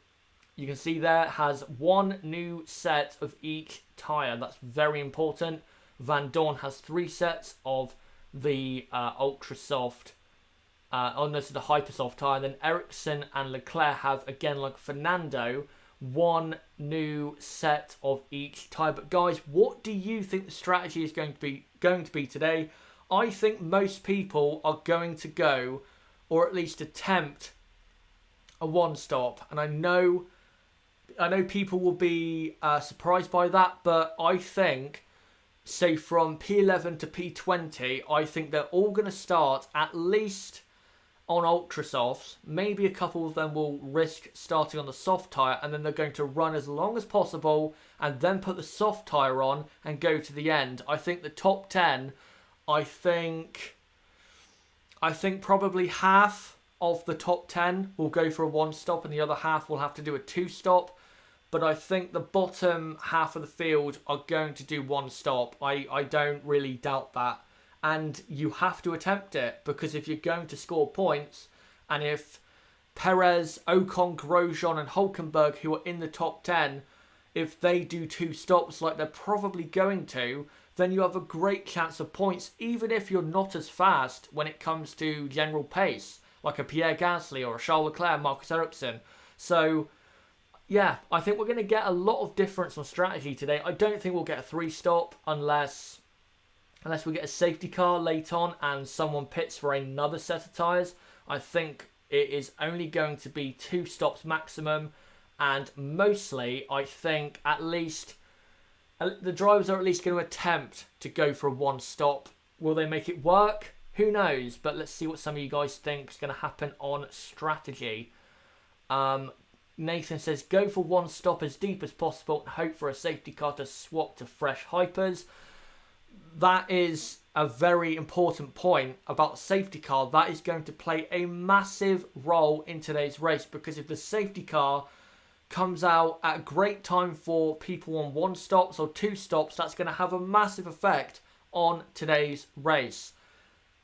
A: you can see there, has 1 new set of each tyre. That's very important. Van Dorn has 3 sets of the Ultrasoft. So the Hypersoft tyre. Then Ericsson and Leclerc have, again, like Fernando, 1 new set of each tyre. But guys, what do you think the strategy is going to be today? I think most people are going to go, or at least attempt, a 1-stop. And I know people will be surprised by that, but I think, say from P11 to P20, I think they're all going to start at least on Ultrasofts. Maybe a couple of them will risk starting on the soft tyre, and then they're going to run as long as possible and then put the soft tyre on and go to the end. I think the top 10, I think probably half of the top 10 will go for a 1-stop and the other half will have to do a 2-stop. But I think the bottom half of the field are going to do 1-stop. I don't really doubt that. And you have to attempt it, because if you're going to score points, and if Perez, Ocon, Grosjean and Hulkenberg, who are in the top 10, if they do 2 stops like they're probably going to, then you have a great chance of points, even if you're not as fast when it comes to general pace, like a Pierre Gasly or a Charles Leclerc, Marcus Ericsson. So yeah, I think we're going to get a lot of difference on strategy today. I don't think we'll get a 3-stop unless we get a safety car late on and someone pits for another set of tyres. I think it is only going to be 2 stops maximum, and mostly I think at least the drivers are at least going to attempt to go for a 1-stop. Will they make it work? Who knows? But let's see what some of you guys think is going to happen on strategy. Nathan says, go for 1-stop as deep as possible and hope for a safety car to swap to fresh hypers. That is a very important point about the safety car. That is going to play a massive role in today's race, because if the safety car comes out at a great time for people on 1-stops or 2-stops, that's going to have a massive effect on today's race.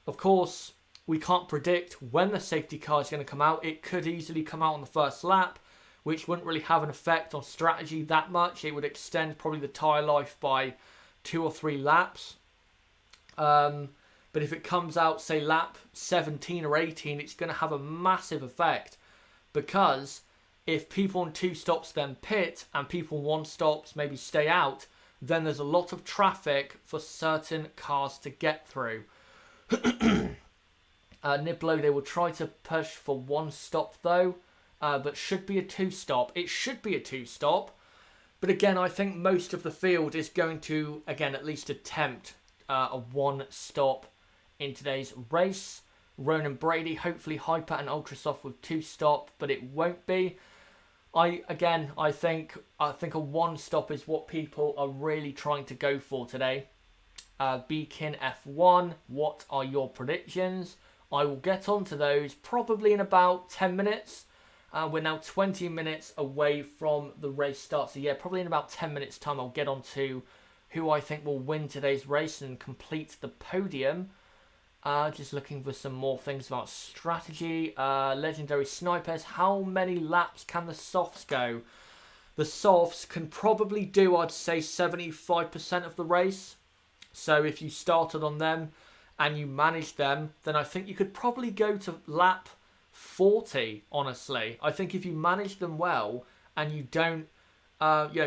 A: Of course, we can't predict when the safety car is going to come out. It could easily come out on the first lap, which wouldn't really have an effect on strategy that much. It would extend probably the tyre life by 2 or 3 laps. But if it comes out, say, lap 17 or 18, it's going to have a massive effect, because if people on 2-stops then pit and people on 1-stops maybe stay out, then there's a lot of traffic for certain cars to get through. Niblo, they will try to push for 1-stop though, but should be a 2-stop. It should be a 2-stop, but again, I think most of the field is going to, again, at least attempt a 1-stop in today's race. Ronan Brady, hopefully hyper and ultra soft with 2-stop, but it won't be. I think a 1-stop is what people are really trying to go for today. Beacon F1, what are your predictions? I will get onto those probably in about 10 minutes. We're now 20 minutes away from the race start. So yeah, probably in about 10 minutes time I'll get on to who I think will win today's race and complete the podium. Just looking for some more things about strategy. Legendary Snipers, how many laps can the softs go? The softs can probably do, I'd say, 75% of the race. So if you started on them and you managed them, then I think you could probably go to lap 40, honestly. I think if you manage them well and you don't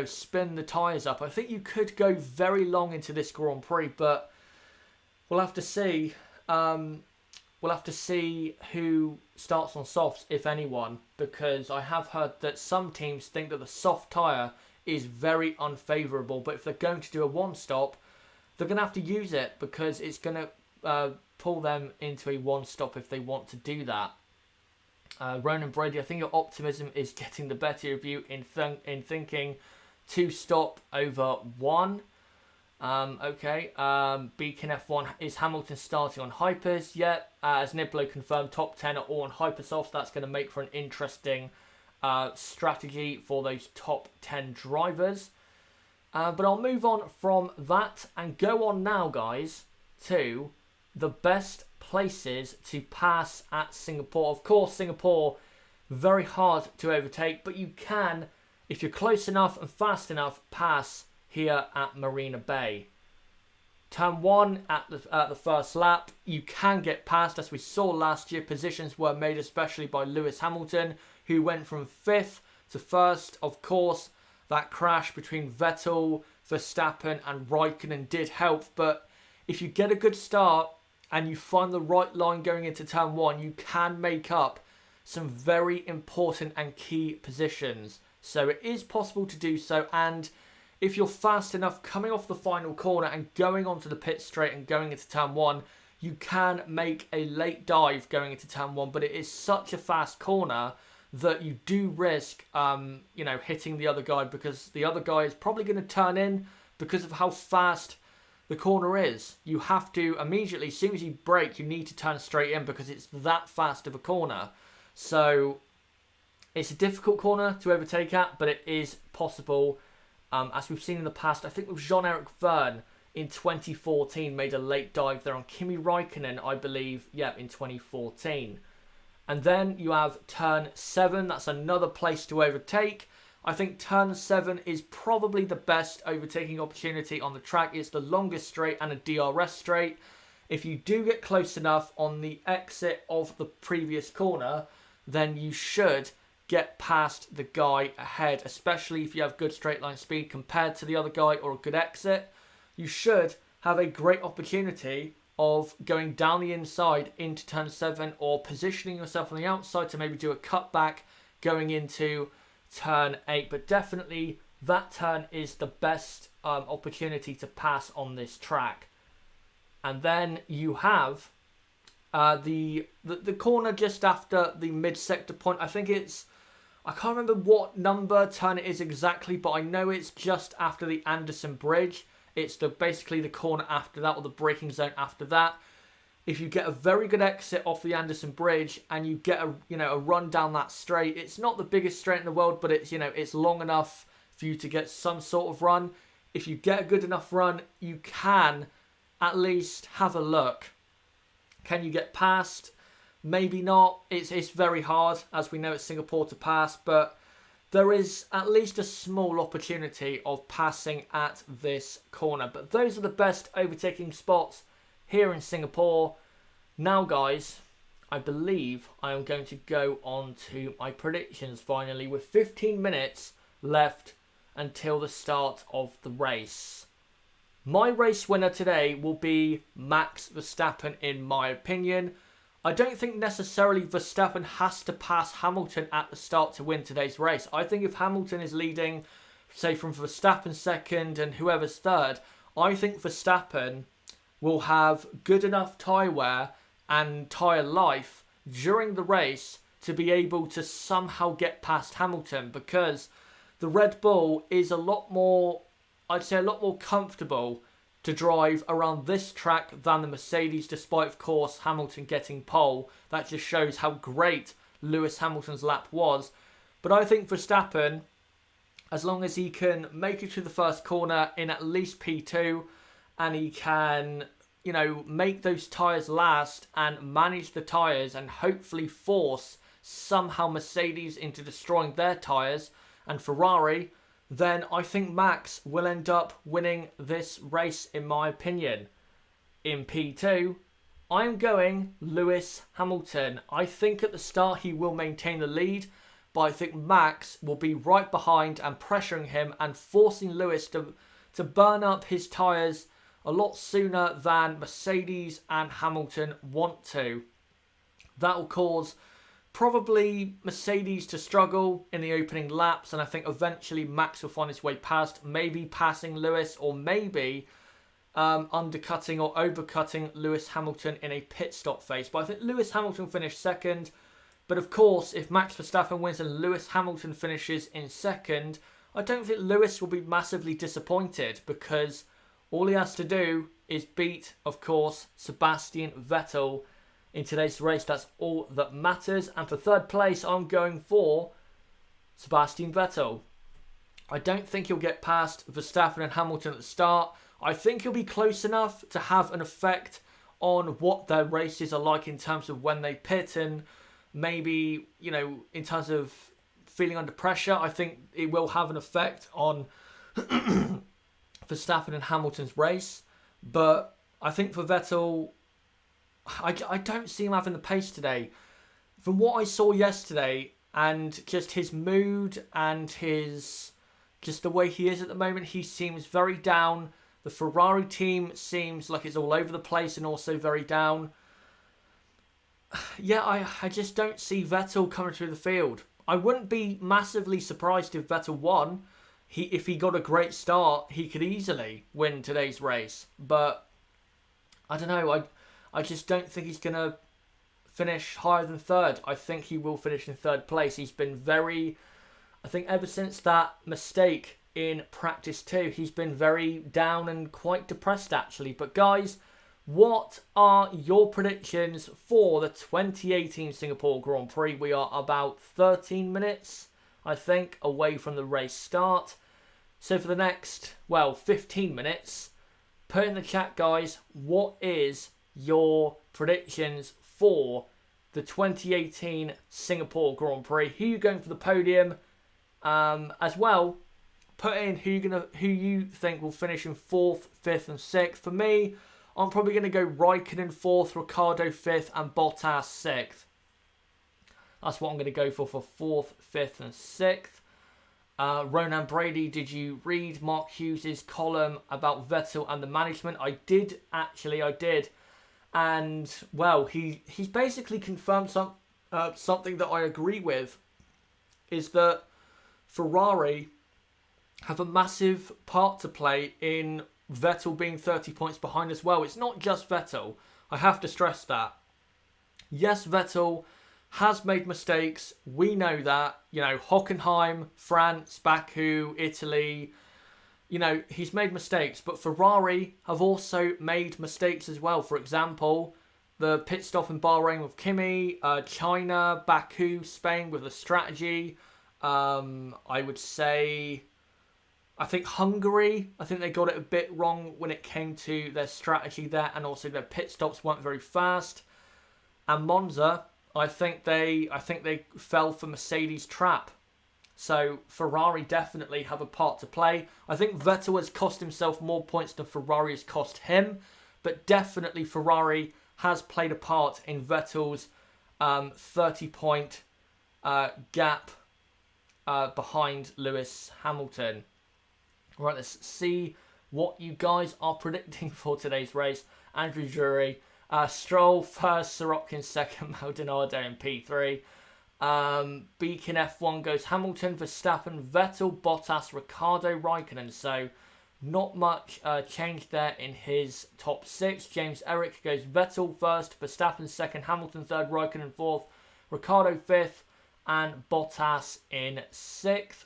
A: spin the tyres up, I think you could go very long into this Grand Prix. But We'll have to see. We'll have to see who starts on softs, if anyone, because I have heard that some teams think that the soft tyre is very unfavourable. But if they're going to do a one-stop, they're going to have to use it because it's going to pull them into a one-stop if they want to do that. Ronan Brady, I think your optimism is getting the better of you in thinking two-stop over one. Okay. Beacon F1, is Hamilton starting on hypers? Yeah. As Niblo confirmed, top 10 are all on hypersoft. That's going to make for an interesting strategy for those top 10 drivers. But I'll move on from that and go on now, guys, to the best places to pass at Singapore. Of course, Singapore, very hard to overtake, but you can, if you're close enough and fast enough, pass here at Marina Bay. Turn 1 at the first lap, you can get past. As we saw last year, positions were made especially by Lewis Hamilton, who went from 5th to 1st. Of course, that crash between Vettel, Verstappen and Raikkonen did help, but if you get a good start and you find the right line going into turn 1, you can make up some very important and key positions. So it is possible to do so, and if you're fast enough coming off the final corner and going onto the pit straight and going into turn 1, you can make a late dive going into turn 1, but it is such a fast corner that you do risk, hitting the other guy, because the other guy is probably going to turn in because of how fast the corner is. You have to immediately, as soon as you brake, you need to turn straight in because it's that fast of a corner. So it's a difficult corner to overtake at, but it is possible. As we've seen in the past, I think with Jean-Eric Vergne in 2014 made a late dive there on Kimi Raikkonen, I believe, in 2014. And then you have turn 7. That's another place to overtake. I think turn 7 is probably the best overtaking opportunity on the track. It's the longest straight and a DRS straight. If you do get close enough on the exit of the previous corner, then you should get past the guy ahead, especially if you have good straight line speed compared to the other guy or a good exit. You should have a great opportunity of going down the inside into turn 7 or positioning yourself on the outside to maybe do a cutback going into turn 8. But definitely that turn is the best opportunity to pass on this track. And then you have the corner just after the mid-sector point. I think I can't remember what number turn it is exactly, but I know it's just after the Anderson Bridge. It's basically the corner after that, or the braking zone after that. If you get a very good exit off the Anderson Bridge and you get a run down that straight, it's not the biggest straight in the world, but it's long enough for you to get some sort of run. If you get a good enough run, you can at least have a look. Can you get past? Maybe not. It's very hard, as we know, at Singapore to pass, but there is at least a small opportunity of passing at this corner. But those are the best overtaking spots here in Singapore. Now, guys, I believe I am going to go on to my predictions finally, with 15 minutes left until the start of the race. My race winner today will be Max Verstappen, in my opinion. I don't think necessarily Verstappen has to pass Hamilton at the start to win today's race. I think if Hamilton is leading, say from Verstappen second and whoever's third, I think Verstappen will have good enough tyre wear and tyre life during the race to be able to somehow get past Hamilton, because the Red Bull is a lot more comfortable to drive around this track than the Mercedes, despite, of course, Hamilton getting pole. That just shows how great Lewis Hamilton's lap was. But I think Verstappen, as long as he can make it to the first corner in at least P2, and he can, make those tyres last and manage the tyres and hopefully force somehow Mercedes into destroying their tyres and Ferrari, then I think Max will end up winning this race, in my opinion. In P2, I'm going Lewis Hamilton. I think at the start he will maintain the lead, but I think Max will be right behind and pressuring him and forcing Lewis to burn up his tyres a lot sooner than Mercedes and Hamilton want to. That will cause probably Mercedes to struggle in the opening laps, and I think eventually Max will find his way past, maybe passing Lewis, or maybe undercutting or overcutting Lewis Hamilton in a pit stop phase. But I think Lewis Hamilton finished second. But of course, if Max Verstappen wins and Lewis Hamilton finishes in second, I don't think Lewis will be massively disappointed, because all he has to do is beat, of course, Sebastian Vettel in today's race. That's all that matters. And for third place, I'm going for Sebastian Vettel. I don't think he'll get past Verstappen and Hamilton at the start. I think he'll be close enough to have an effect on what their races are like in terms of when they pit, and maybe, you know, in terms of feeling under pressure. I think it will have an effect on Verstappen and Hamilton's race. But I think for Vettel, I don't see him having the pace today. From what I saw yesterday, and just his mood and just the way he is at the moment, he seems very down. The Ferrari team seems like it's all over the place and also very down. Yeah, I just don't see Vettel coming through the field. I wouldn't be massively surprised if Vettel won. If he got a great start, he could easily win today's race. But I don't know. I just don't think he's going to finish higher than third. I think he will finish in third place. He's been I think ever since that mistake in practice 2, he's been very down and quite depressed actually. But guys, what are your predictions for the 2018 Singapore Grand Prix? We are about 13 minutes, I think, away from the race start. So for the next, 15 minutes, put in the chat, guys, what is your predictions for the 2018 Singapore Grand Prix? Who are you going for the podium? As well, put in who you think will finish in 4th, 5th and 6th. For me, I'm probably going to go Raikkonen 4th, Ricciardo 5th and Bottas 6th. That's what I'm going to go for 4th, 5th and 6th. Ronan Brady, did you read Mark Hughes' column about Vettel and the management? I did, actually, I did. And, he's basically confirmed something that I agree with, is that Ferrari have a massive part to play in Vettel being 30 points behind as well. It's not just Vettel. I have to stress that. Yes, Vettel has made mistakes. We know that. You know, Hockenheim, France, Baku, Italy. You know, he's made mistakes. But Ferrari have also made mistakes as well. For example, the pit stop in Bahrain with Kimi, China, Baku, Spain with the strategy. I would say, I think Hungary, I think they got it a bit wrong when it came to their strategy there, and also their pit stops weren't very fast. And Monza, I think they fell for Mercedes' trap. So Ferrari definitely have a part to play. I think Vettel has cost himself more points than Ferrari has cost him, but definitely Ferrari has played a part in Vettel's 30-point gap behind Lewis Hamilton. Right, let's see what you guys are predicting for today's race. Andrew Jury, Stroll first, Sorokin second, Maldonado in P3. Beacon F1 goes Hamilton, Verstappen, Vettel, Bottas, Ricciardo, Raikkonen. So not much change there in his top 6. James Eric goes Vettel first, Verstappen second, Hamilton third, Raikkonen fourth, Ricciardo fifth, and Bottas in 6th.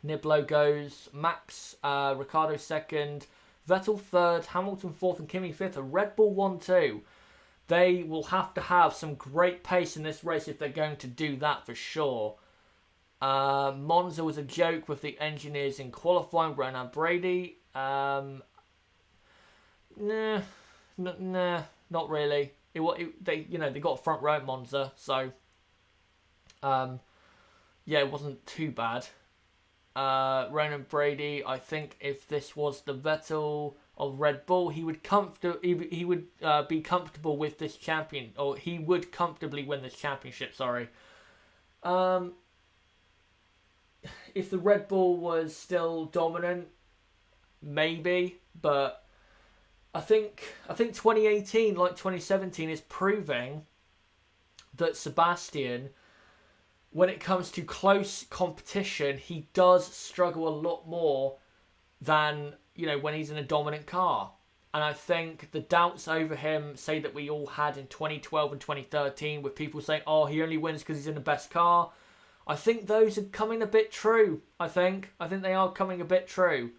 A: Niblo goes Max, Ricciardo second, Vettel third, Hamilton 4th and Kimi 5th. A Red Bull 1-2. They will have to have some great pace in this race if they're going to do that for sure. Monza was a joke with the engineers in qualifying. Ronan Brady. Nah, not really. They got a front row at Monza, so it wasn't too bad. Ronan Brady, I think if this was the Vettel of Red Bull, he would be comfortable with this champion, or he would comfortably win this championship. Sorry. If the Red Bull was still dominant, maybe, but I think 2018, like 2017, is proving that Sebastian, when it comes to close competition, he does struggle a lot more than, when he's in a dominant car. And I think the doubts over him, say that we all had in 2012 and 2013, with people saying, oh, he only wins because he's in the best car. I think those are coming a bit true, I think they are coming a bit true.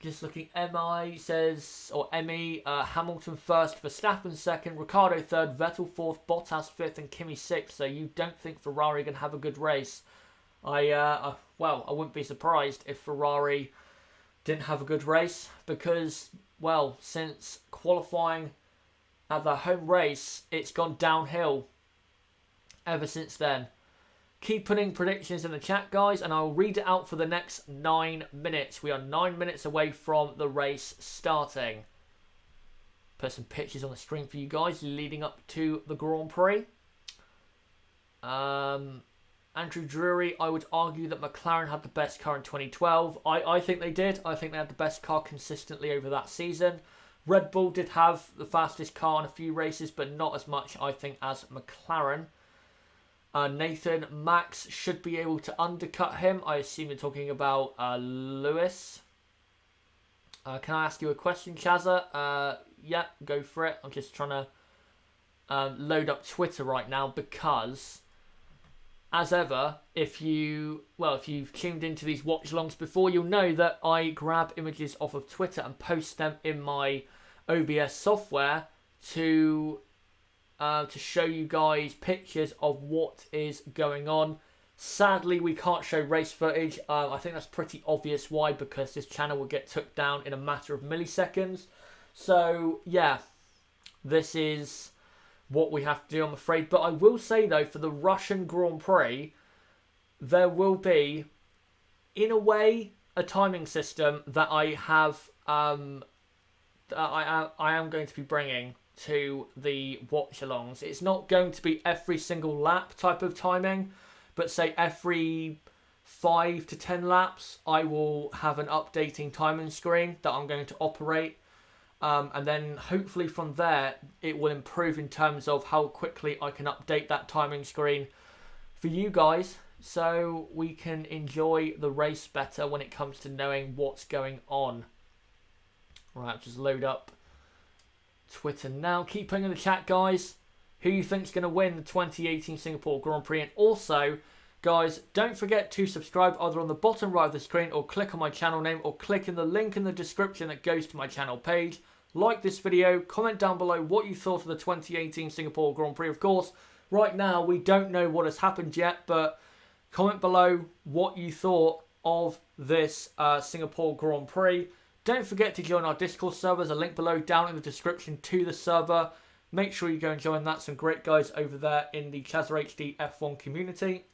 A: Just looking, MI says, or Emmy, Hamilton first, Verstappen second, Ricciardo third, Vettel fourth, Bottas fifth, and Kimi sixth. So you don't think Ferrari can have a good race? I wouldn't be surprised if Ferrari didn't have a good race because, since qualifying at the home race, it's gone downhill ever since then. Keep putting predictions in the chat, guys, and I'll read it out for the next 9 minutes. We are 9 minutes away from the race starting. Put some pictures on the screen for you guys leading up to the Grand Prix. Andrew Drury, I would argue that McLaren had the best car in 2012. I think they did. I think they had the best car consistently over that season. Red Bull did have the fastest car in a few races, but not as much, I think, as McLaren. Nathan, Max should be able to undercut him. I assume you're talking about Lewis. Can I ask you a question, Chazza? Yeah, go for it. I'm just trying to load up Twitter right now because, as ever, if you've tuned into these watch-alongs before, you'll know that I grab images off of Twitter and post them in my OBS software to show you guys pictures of what is going on. Sadly, we can't show race footage. I think that's pretty obvious why, because this channel will get took down in a matter of milliseconds. So, yeah, this is what we have to do, I'm afraid. But I will say, though, for the Russian Grand Prix, there will be, in a way, a timing system that I have, I am going to be bringing to the watch-alongs. It's not going to be every single lap type of timing, but say every 5 to 10 laps, I will have an updating timing screen that I'm going to operate. And then hopefully from there, it will improve in terms of how quickly I can update that timing screen for you guys, so we can enjoy the race better when it comes to knowing what's going on. Right, just load up Twitter now. Keep putting in the chat, guys, who you think's going to win the 2018 Singapore Grand Prix. And also, guys, don't forget to subscribe either on the bottom right of the screen or click on my channel name or click in the link in the description that goes to my channel page. Like this video, comment down below what you thought of the 2018 Singapore Grand Prix. Of course, right now we don't know what has happened yet, but comment below what you thought of this Singapore Grand Prix. Don't forget to join our Discord server. There's a link below down in the description to the server. Make sure you go and join that. Some great guys over there in the Chazza HD F1 community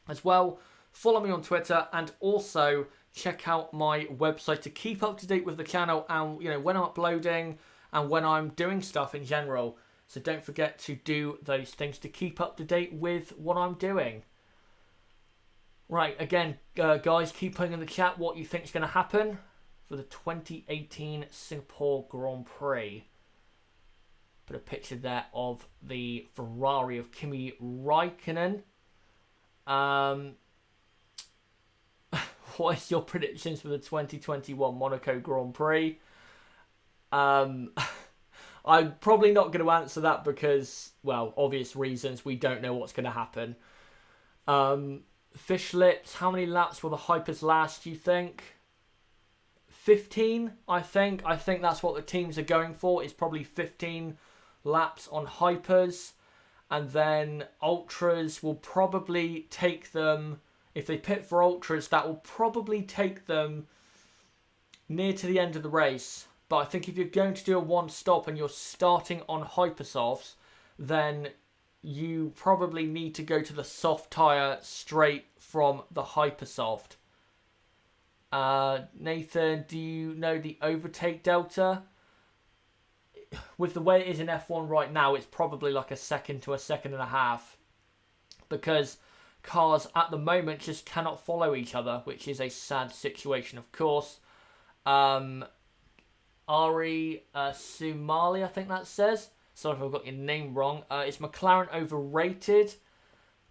A: as well. Follow me on Twitter and also check out my website to keep up to date with the channel and when I'm uploading and when I'm doing stuff in general. So don't forget to do those things to keep up to date with what I'm doing. Right, again, guys, keep putting in the chat what you think is going to happen for the 2018 Singapore Grand Prix. Put a picture there of the Ferrari of Kimi Räikkönen. What is your predictions for the 2021 Monaco Grand Prix? I'm probably not going to answer that because, obvious reasons. We don't know what's going to happen. Fish Lips, how many laps will the hypers last, do you think? 15, I think. I think that's what the teams are going for. It's probably 15 laps on hypers. And then ultras will probably take them, if they pit for ultras, that will probably take them near to the end of the race. But I think if you're going to do a one stop and you're starting on hypersofts, then you probably need to go to the soft tyre straight from the hypersoft. Nathan, do you know the overtake delta? With the way it is in F1 right now, it's probably like a second to a second and a half. Because cars at the moment just cannot follow each other, which is a sad situation, of course. Ari Sumali, I think that says. Sorry if I've got your name wrong. Is McLaren overrated?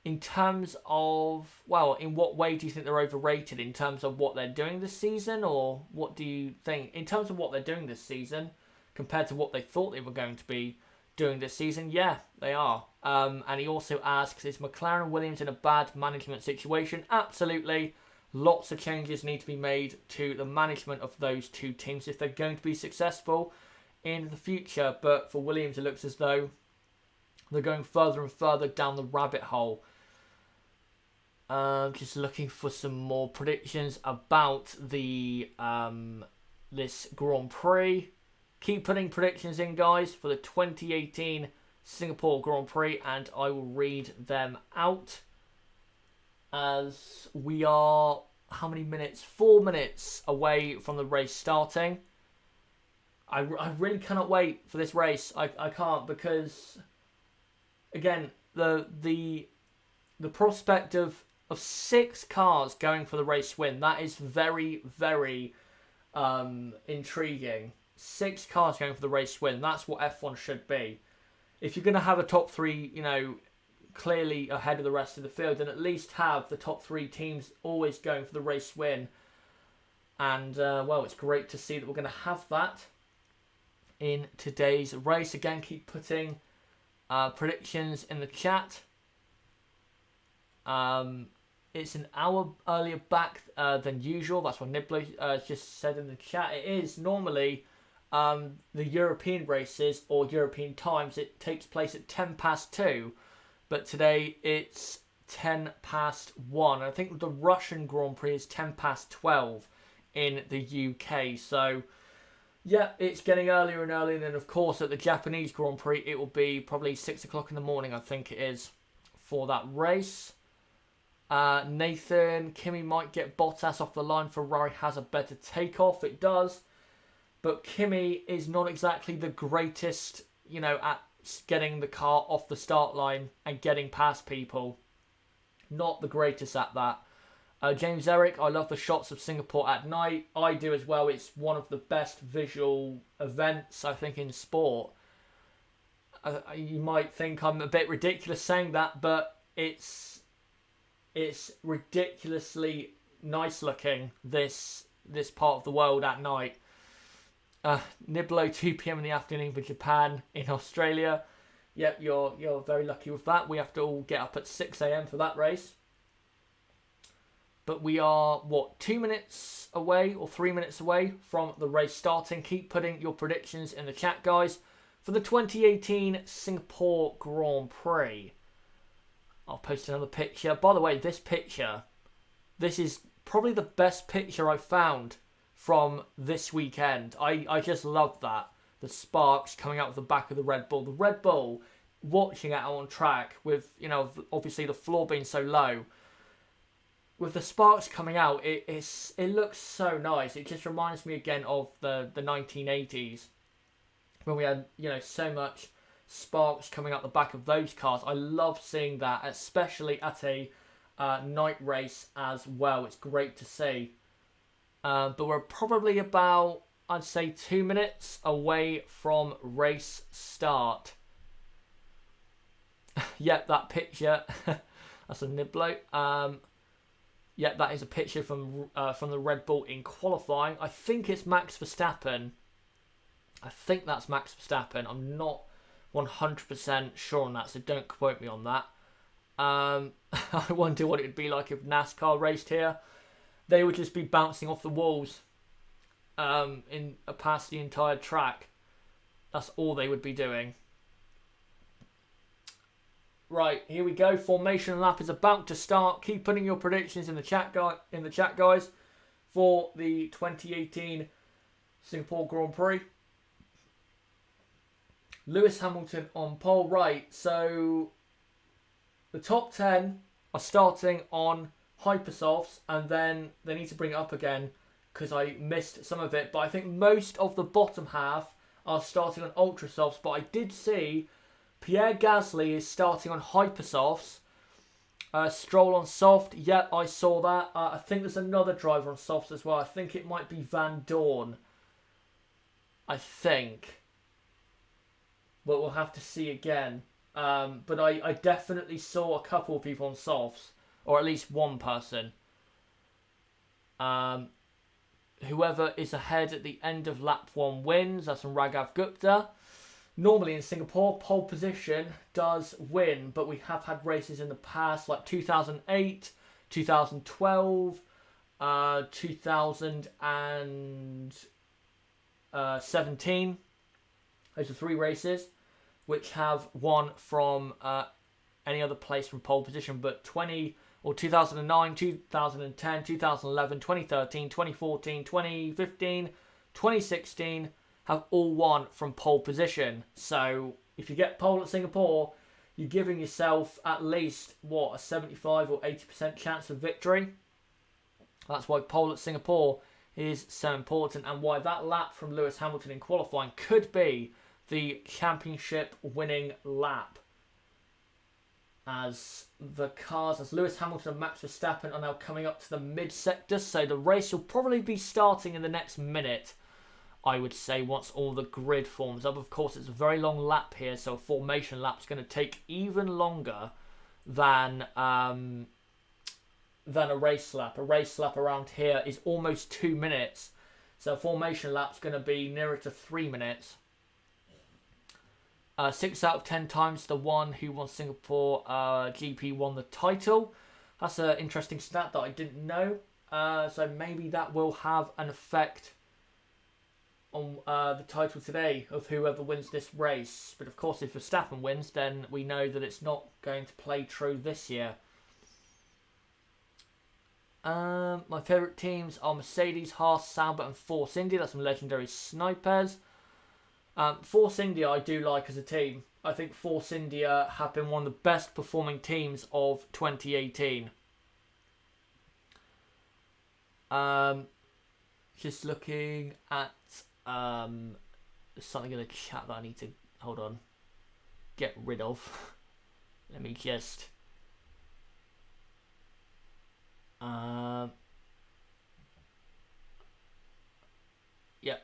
A: In terms of, well, in what way do you think they're overrated? In terms of what they're doing this season, or what do you think in terms of what they're doing this season compared to what they thought they were going to be doing this season? Yeah, they are. And he also asks, is McLaren Williams in a bad management situation? Absolutely. Lots of changes need to be made to the management of those two teams if they're going to be successful in the future. But for Williams, it looks as though they're going further and further down the rabbit hole. Just looking for some more predictions about the this Grand Prix. Keep putting predictions in, guys, for the 2018 Singapore Grand Prix, and I will read them out. As we are, how many minutes? 4 minutes away from the race starting. I really cannot wait for this race. I can't, because, again, the prospect of 6 cars going for the race win, that is very, very intriguing. 6 cars going for the race win, that's what F1 should be. If you're going to have a top 3, clearly ahead of the rest of the field, then at least have the top 3 teams always going for the race win. And, well, it's great to see that we're going to have that in today's race. Again, keep putting predictions in the chat. It's an hour earlier back than usual. That's what Niblo just said in the chat. It is normally the European races or European times. It takes place at 2:10, but today it's 1:10. I think the Russian Grand Prix is 12:10 in the UK. So, yeah, it's getting earlier and earlier. And then, of course, at the Japanese Grand Prix, it will be probably 6 o'clock in the morning, I think it is, for that race. Nathan, Kimi might get Bottas off the line. Ferrari has a better takeoff. It does. But Kimi is not exactly the greatest, at getting the car off the start line and getting past people. Not the greatest at that. James Eric, I love the shots of Singapore at night. I do as well. It's one of the best visual events, I think, in sport. You might think I'm a bit ridiculous saying that, but it's ridiculously nice looking, this part of the world at night. Niblo, 2 p.m. in the afternoon for Japan. In Australia, yep, you're very lucky with that. We have to all get up at 6 a.m. for that race. But we are, 2 minutes away or 3 minutes away from the race starting. Keep putting your predictions in the chat, guys, for the 2018 Singapore Grand Prix. I'll post another picture. By the way, this is probably the best picture I've found from this weekend. I just love that. The sparks coming out of the back of the Red Bull. The Red Bull watching it on track with, obviously the floor being so low. With the sparks coming out, it looks so nice. It just reminds me again of the 1980s when we had, so much sparks coming out the back of those cars. I love seeing that, especially at a night race as well. It's great to see. But we're probably about, I'd say, 2 minutes away from race start. Yep, that picture. That's a Niblo. Yep, that is a picture from the Red Bull in qualifying. I think it's Max Verstappen. I think that's Max Verstappen. I'm not 100% sure on that, so don't quote me on that. I wonder what it would be like if NASCAR raced here. They would just be bouncing off the walls past the entire track. That's all they would be doing. Right, here we go. Formation lap is about to start. Keep putting your predictions in the chat, guys, for the 2018 Singapore Grand Prix. Lewis Hamilton on pole. Right, so the top 10 are starting on Hypersofts, and then they need to bring it up again because I missed some of it. But I think most of the bottom half are starting on Ultrasofts. But I did see Pierre Gasly is starting on Hypersofts. Stroll on soft. Yep, I saw that. I think there's another driver on softs as well. I think it might be Van Dorn. I think. But we'll have to see again. But I definitely saw a couple of people on softs, or at least one person. Whoever is ahead at the end of lap 1 wins. That's from Raghav Gupta. Normally in Singapore, pole position does win, but we have had races in the past like 2008, 2012, 2017. Those are 3 races which have won from any other place from pole position, but 2009, 2010, 2011, 2013, 2014, 2015, 2016 have all won from pole position. So if you get pole at Singapore, you're giving yourself at least, a 75 or 80% chance of victory. That's why pole at Singapore is so important, and why that lap from Lewis Hamilton in qualifying could be the championship winning lap. As Lewis Hamilton and Max Verstappen are now coming up to the mid-sector, so the race will probably be starting in the next minute, I would say, once all the grid forms up. Of course, it's a very long lap here, so a formation lap's going to take even longer than a race lap. A race lap around here is almost 2 minutes, so a formation lap's going to be nearer to 3 minutes. 6 out of 10 times the one who won Singapore GP won the title. That's an interesting stat that I didn't know. So maybe that will have an effect on the title today of whoever wins this race. But of course, if Verstappen wins, then we know that it's not going to play true this year. My favourite teams are Mercedes, Haas, Sauber and Force India. That's some legendary snipers. Force India I do like as a team. I think Force India have been one of the best performing teams of 2018. Just looking at something in the chat that I need to get rid of. Let me just yeah,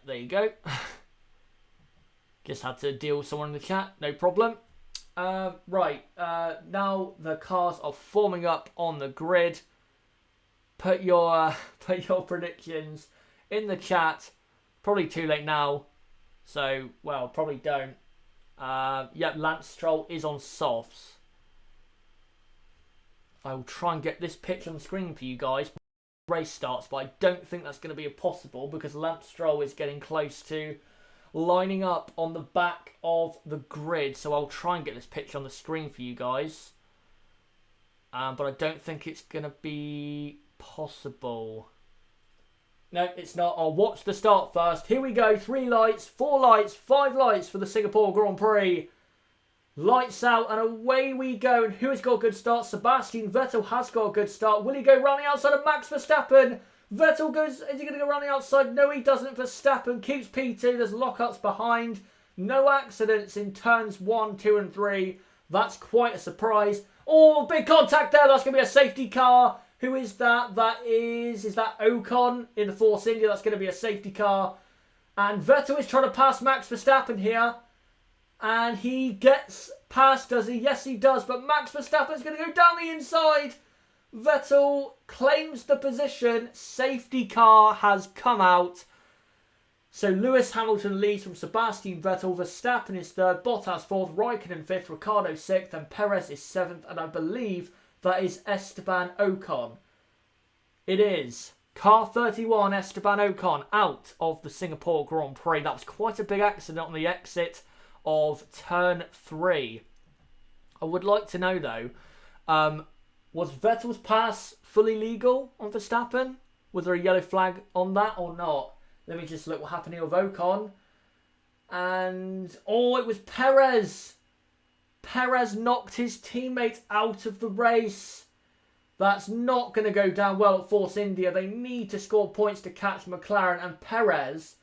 A: there you go. Just had to deal with someone in the chat, no problem. Right, now the cars are forming up on the grid. Put your predictions in the chat. Probably too late now, so probably don't. Yep, Lance Stroll is on softs. I will try and get this picture on the screen for you guys when the race starts, but I don't think that's going to be possible because Lance Stroll is getting close to lining up on the back of the grid. So I'll try and get this picture on the screen for you guys. But I don't think it's going to be possible. No, it's not. I'll watch the start first. Here we go. 3 lights, 4 lights, 5 lights for the Singapore Grand Prix. Lights out and away we go. And who has got a good start? Sebastian Vettel has got a good start. Will he go round the outside of Max Verstappen? Vettel goes, is he going to go around the outside? No, he doesn't. Verstappen keeps P2. There's lockups behind. No accidents in turns 1, 2 and 3. That's quite a surprise. Oh, big contact there. That's going to be a safety car. Who is that? Is that Ocon in the Force India? That's going to be a safety car. And Vettel is trying to pass Max Verstappen here. And he gets past, does he? Yes, he does. But Max Verstappen is going to go down the inside. Vettel claims the position. Safety car has come out. So Lewis Hamilton leads from Sebastian Vettel. Verstappen is 3rd. Bottas 4th. Raikkonen 5th. Ricciardo 6th. And Perez is 7th. And I believe that is Esteban Ocon. It is. Car 31, Esteban Ocon, out of the Singapore Grand Prix. That was quite a big accident on the exit of turn 3. I would like to know, though, was Vettel's pass fully legal on Verstappen? Was there a yellow flag on that or not? Let me just look what happened here with Ocon. And, oh, it was Perez. Perez knocked his teammate out of the race. That's not going to go down well at Force India. They need to score points to catch McLaren. And Perez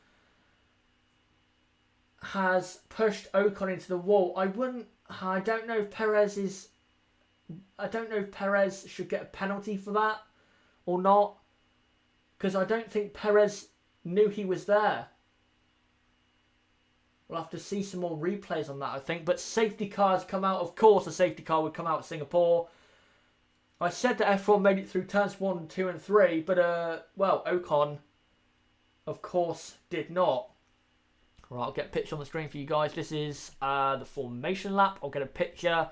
A: has pushed Ocon into the wall. I don't know if Perez should get a penalty for that or not. Because I don't think Perez knew he was there. We'll have to see some more replays on that, I think. But safety cars come out. Of course, a safety car would come out at Singapore. I said that F1 made it through turns 1, 2 and 3. But, well, Ocon, of course, did not. Right, I'll get a picture on the screen for you guys. This is the formation lap. I'll get a picture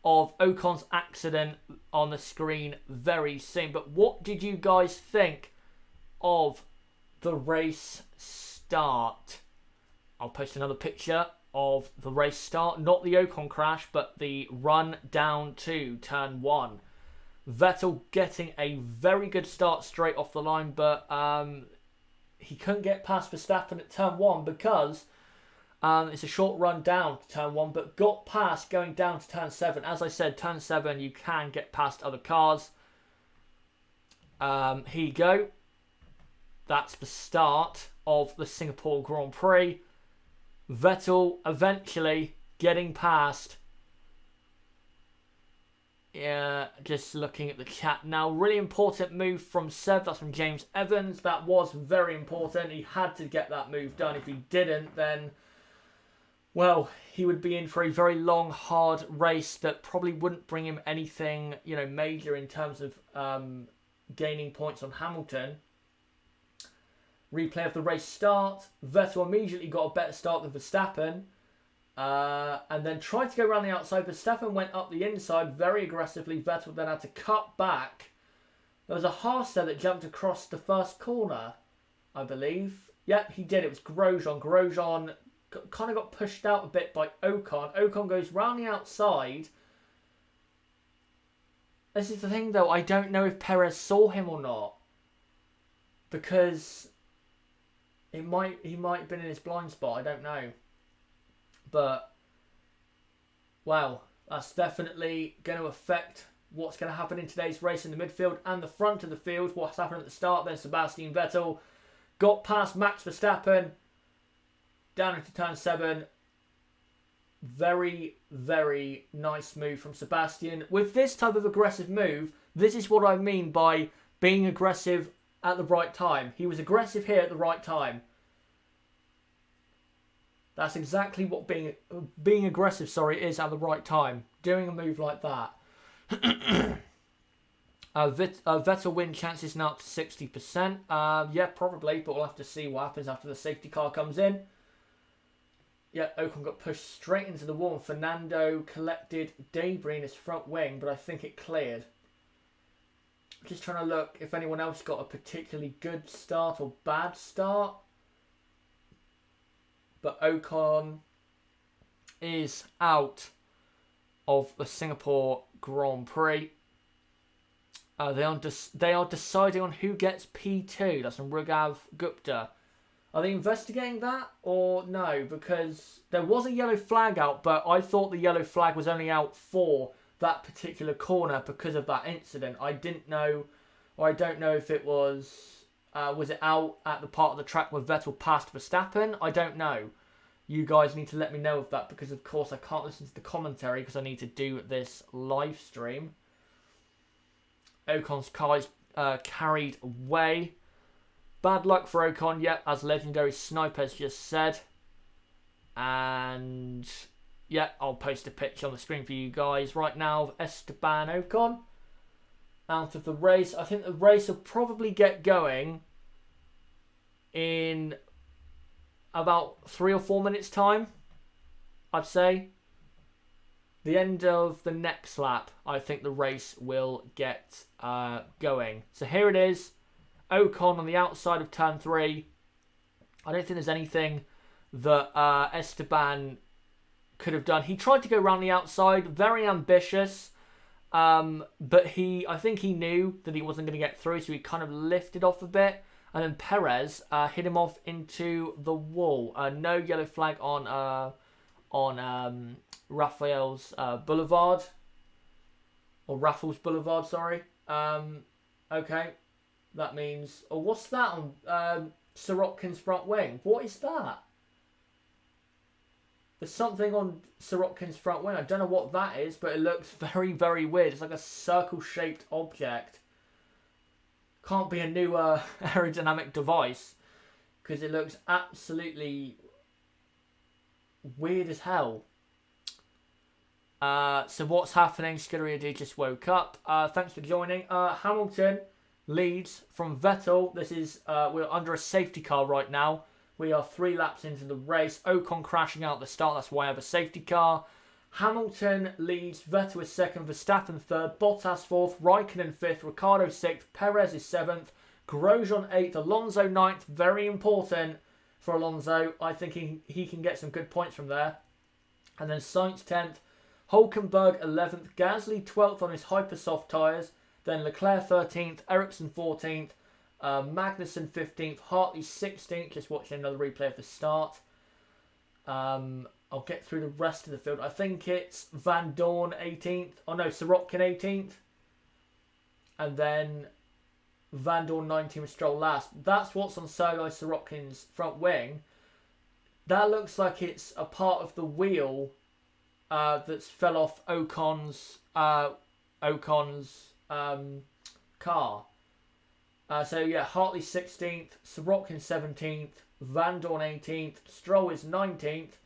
A: of Ocon's accident on the screen very soon. But what did you guys think of the race start? I'll post another picture of the race start. Not the Ocon crash, but the run down to turn 1. Vettel getting a very good start straight off the line, but he couldn't get past Verstappen at turn 1 because it's a short run down to turn 1, but got past going down to turn 7. As I said, turn 7 you can get past other cars. Here you go. That's the start of the Singapore Grand Prix. Vettel eventually getting past. Yeah, just looking at the chat now. Really important move from Seb. That's from James Evans. That was very important. He had to get that move done. If he didn't, then, well, he would be in for a very long, hard race that probably wouldn't bring him anything, major in terms of gaining points on Hamilton. Replay of the race start. Vettel immediately got a better start than Verstappen. And then tried to go around the outside. Verstappen went up the inside very aggressively. Vettel then had to cut back. There was a Haas there that jumped across the first corner, I believe. Yep, he did. It was Grosjean. Grosjean kind of got pushed out a bit by Ocon. Ocon goes round the outside. This is the thing, though. I don't know if Perez saw him or not. Because he might have been in his blind spot. I don't know. But, well, that's definitely going to affect what's going to happen in today's race in the midfield and the front of the field. What's happened at the start, then Sebastian Vettel got past Max Verstappen down into turn 7. Very, very nice move from Sebastian. With this type of aggressive move, this is what I mean by being aggressive at the right time. He was aggressive here at the right time. That's exactly what being aggressive, is at the right time. Doing a move like that. Vettel win chances now up to 60%. Yeah, probably, but we'll have to see what happens after the safety car comes in. Yeah, Ocon got pushed straight into the wall. And Fernando collected debris in his front wing, but I think it cleared. Just trying to look if anyone else got a particularly good start or bad start. But Ocon is out of the Singapore Grand Prix. They are deciding on who gets P2. That's from Raghav Gupta. Are they investigating that or no? Because there was a yellow flag out, but I thought the yellow flag was only out for that particular corner because of that incident. I didn't know, or I don't know if it was it out at the part of the track where Vettel passed Verstappen? I don't know. You guys need to let me know of that because, of course, I can't listen to the commentary because I need to do this live stream. Ocon's car is carried away. Bad luck for Ocon, yep, as Legendary Sniper has just said. And, yeah, I'll post a picture on the screen for you guys right now of Esteban Ocon out of the race. I think the race will probably get going in about 3 or 4 minutes time, I'd say. The end of the next lap, I think the race will get going. So here it is. Ocon on the outside of turn 3. I don't think there's anything that Esteban could have done. He tried to go around the outside, very ambitious, but I think he knew that he wasn't going to get through, so he kind of lifted off a bit. And then Perez hit him off into the wall. No yellow flag on Raphael's Boulevard. Or Raffles Boulevard, sorry. Okay. That means... Oh, what's that on Sirotkin's front wing? What is that? There's something on Sirotkin's front wing. I don't know what that is, but it looks very, very weird. It's like a circle-shaped object. Can't be a new aerodynamic device because it looks absolutely weird as hell. So what's happening? Scuderia D just woke up. Thanks for joining. Hamilton leads from Vettel. This is we're under a safety car right now. We are 3 laps into the race. Ocon crashing out at the start. That's why I have a safety car. Hamilton leads. Vettel is second. Verstappen third. Bottas fourth. Raikkonen fifth. Ricciardo sixth. Perez is seventh. Grosjean eighth. Alonso ninth. Very important for Alonso. I think he can get some good points from there. And then Sainz 10th. Hulkenberg 11th. Gasly 12th on his hypersoft tyres. Then Leclerc 13th. Ericsson 14th. Magnussen 15th, Hartley 16th, just watching another replay of the start. I'll get through the rest of the field. I think it's Van Dorn 18th. Oh no, Sirotkin 18th. And then Van Dorn 19th, Stroll last. That's what's on Sergei Sirotkin's front wing. That looks like it's a part of the wheel that's fell off Ocon's car. So yeah, Hartley 16th, Sirotkin 17th, Van Dorn 18th, Stroll is 19th,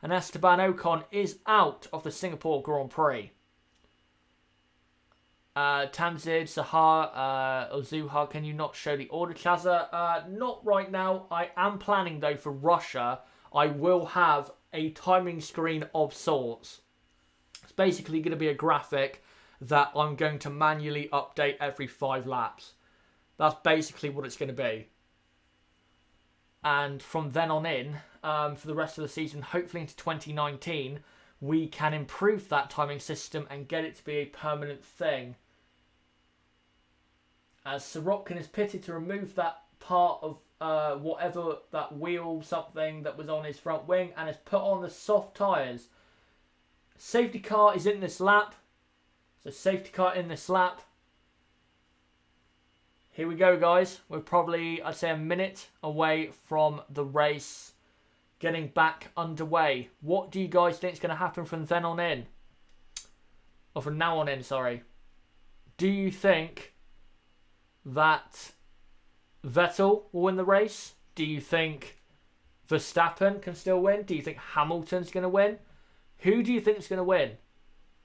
A: and Esteban Ocon is out of the Singapore Grand Prix. Tamzid, Sahar, Ozuha, can you not show the order, Chaza? Not right now. I am planning though for Russia. I will have a timing screen of sorts. It's basically going to be a graphic that I'm going to manually update every 5 laps. That's basically what it's going to be. And from then on in, for the rest of the season, hopefully into 2019, we can improve that timing system and get it to be a permanent thing. As Sirotkin is pitted to remove that part of whatever, that wheel, something that was on his front wing, and has put on the soft tyres. Safety car is in this lap. So safety car in this lap. Here we go, guys. We're probably, I'd say, a minute away from the race getting back underway. What do you guys think is going to happen from then on in? Or from now on in, sorry. Do you think that Vettel will win the race? Do you think Verstappen can still win? Do you think Hamilton's going to win? Who do you think is going to win?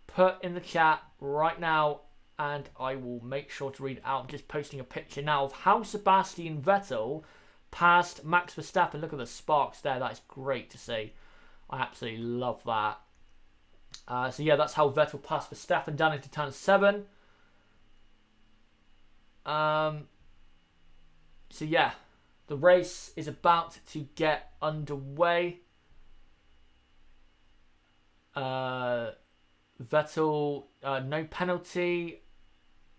A: Put in the chat right now. And I will make sure to read it out. I'm just posting a picture now of how Sebastian Vettel passed Max Verstappen. Look at the sparks there. That is great to see. I absolutely love that. So yeah, that's how Vettel passed Verstappen down into turn 7. So yeah, the race is about to get underway. Vettel, no penalty.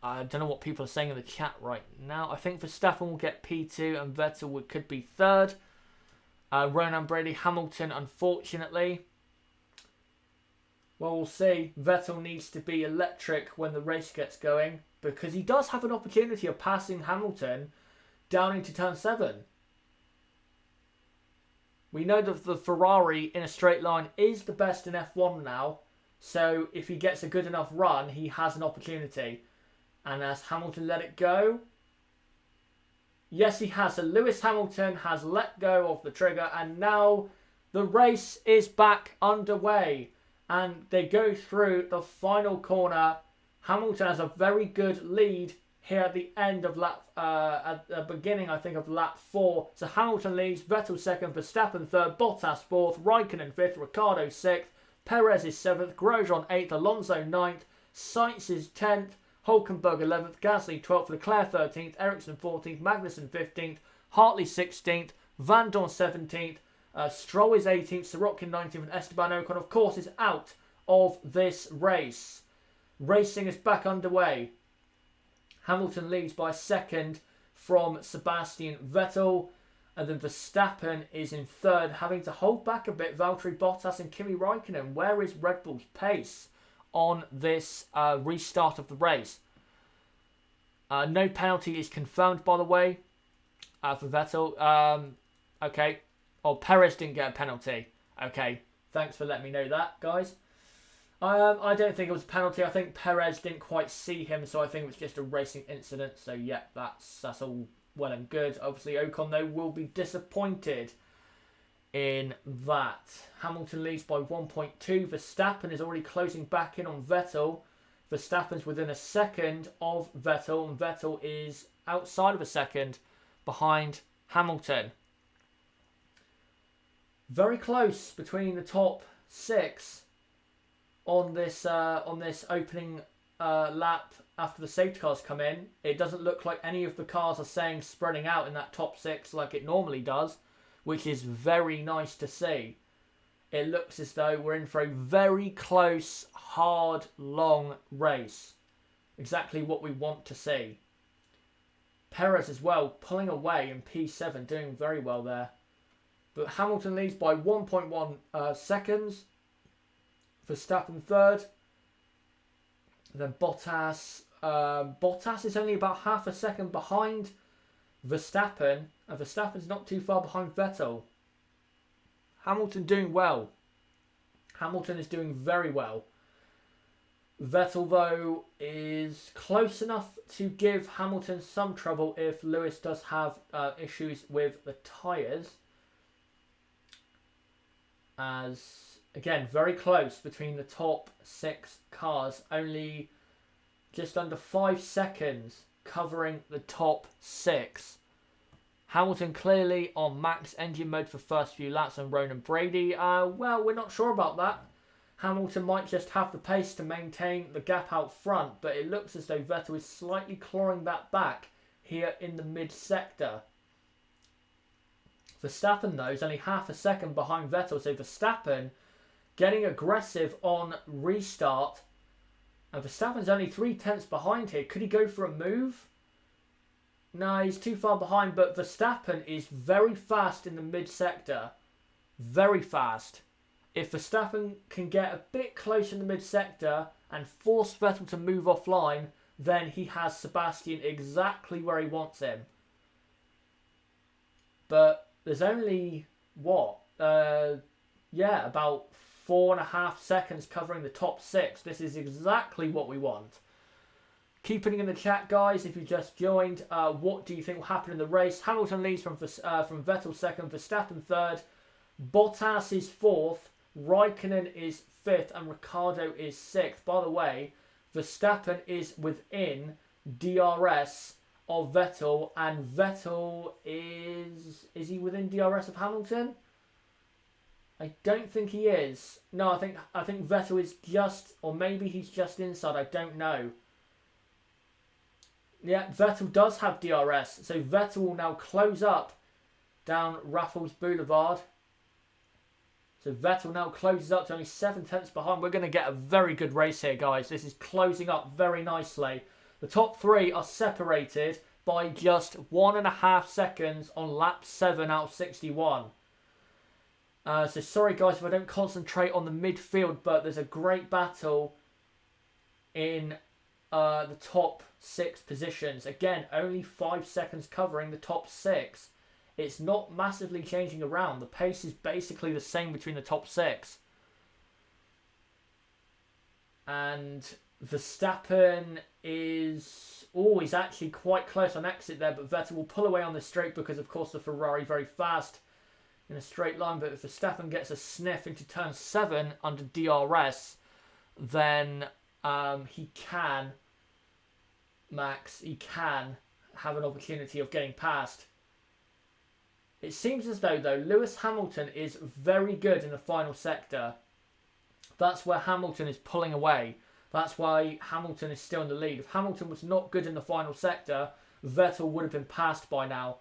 A: I don't know what people are saying in the chat right now. I think Verstappen will get P2 and Vettel could be 3rd. Ronan Brady, Hamilton, unfortunately. Well, we'll see. Vettel needs to be electric when the race gets going, because he does have an opportunity of passing Hamilton down into turn 7. We know that the Ferrari in a straight line is the best in F1 now. So if he gets a good enough run, he has an opportunity. And as Hamilton let it go, yes, he has. So Lewis Hamilton has let go of the trigger, and now the race is back underway. And they go through the final corner. Hamilton has a very good lead here at the end of lap, at the beginning, I think, of lap 4. So Hamilton leads, Vettel second, Verstappen third, Bottas fourth, Raikkonen fifth, Ricciardo sixth, Perez is 7th, Grosjean 8th, Alonso 9th, Sainz is 10th, Hulkenberg 11th, Gasly 12th, Leclerc 13th, Ericsson 14th, Magnussen 15th, Hartley 16th, Van Dorn 17th, Stroll is 18th, Sirotkin 19th, and Esteban Ocon, of course, is out of this race. Racing is back underway. Hamilton leads by 2nd from Sebastian Vettel. And then Verstappen is in 3rd, having to hold back a bit. Valtteri Bottas and Kimi Raikkonen. Where is Red Bull's pace on this restart of the race? No penalty is confirmed, by the way, for Vettel. Okay. Oh, Perez didn't get a penalty. Okay. Thanks for letting me know that, guys. I don't think it was a penalty. I think Perez didn't quite see him, so I think it was just a racing incident. So, yeah, that's all well and good. Obviously, Ocon, though, will be disappointed in that. Hamilton leads by 1.2. Verstappen is already closing back in on Vettel. Verstappen's within a second of Vettel, and Vettel is outside of a second behind Hamilton. Very close between the top 6 on this opening lap after the safety cars come in. It doesn't look like any of the cars are saying spreading out in that top 6 like it normally does, which is very nice to see. It looks as though we're in for a very close, hard, long race. Exactly what we want to see. Perez as well, pulling away in P7, doing very well there. But Hamilton leads by 1.1 seconds. Verstappen third. Then Bottas. Bottas is only about half a second behind Verstappen. And Verstappen's not too far behind Vettel. Hamilton doing well. Hamilton is doing very well. Vettel, though, is close enough to give Hamilton some trouble if Lewis does have issues with the tyres. As, again, very close between the top 6 cars. Only just under 5 seconds covering the top 6. Hamilton clearly on max engine mode for first few laps on Ronan Brady. Well, we're not sure about that. Hamilton might just have the pace to maintain the gap out front, but it looks as though Vettel is slightly clawing that back here in the mid-sector. Verstappen, though, is only half a second behind Vettel, so Verstappen getting aggressive on restart. And Verstappen's only 3/10 behind here. Could he go for a move? No, he's too far behind, but Verstappen is very fast in the mid-sector. Very fast. If Verstappen can get a bit close in the mid-sector and force Vettel to move offline, then he has Sebastian exactly where he wants him. But there's only, about 4.5 seconds covering the top 6. This is exactly what we want. Keep putting in the chat, guys, if you just joined. What do you think will happen in the race? Hamilton leads from Vettel second, Verstappen third, Bottas is fourth, Raikkonen is fifth, and Ricciardo is sixth. By the way, Verstappen is within DRS of Vettel, and Vettel is he within DRS of Hamilton? I don't think he is. No, I think Vettel is just, or maybe he's just inside. I don't know. Yeah, Vettel does have DRS. So Vettel will now close up down Raffles Boulevard. So Vettel now closes up to only 7/10 behind. We're going to get a very good race here, guys. This is closing up very nicely. The top 3 are separated by just 1.5 seconds on lap 7 out of 61. So sorry, guys, if I don't concentrate on the midfield, but there's a great battle in the top 6 positions. Again, only 5 seconds covering the top 6. It's not massively changing around. The pace is basically the same between the top 6. And Verstappen is... he's actually quite close on exit there, but Vettel will pull away on the straight because, of course, the Ferrari very fast in a straight line. But if Verstappen gets a sniff into turn 7 under DRS, then he can have an opportunity of getting past. It seems as though Lewis Hamilton is very good in the final sector. That's where Hamilton is pulling away. That's why Hamilton is still in the lead. If Hamilton was not good in the final sector, Vettel would have been passed by now.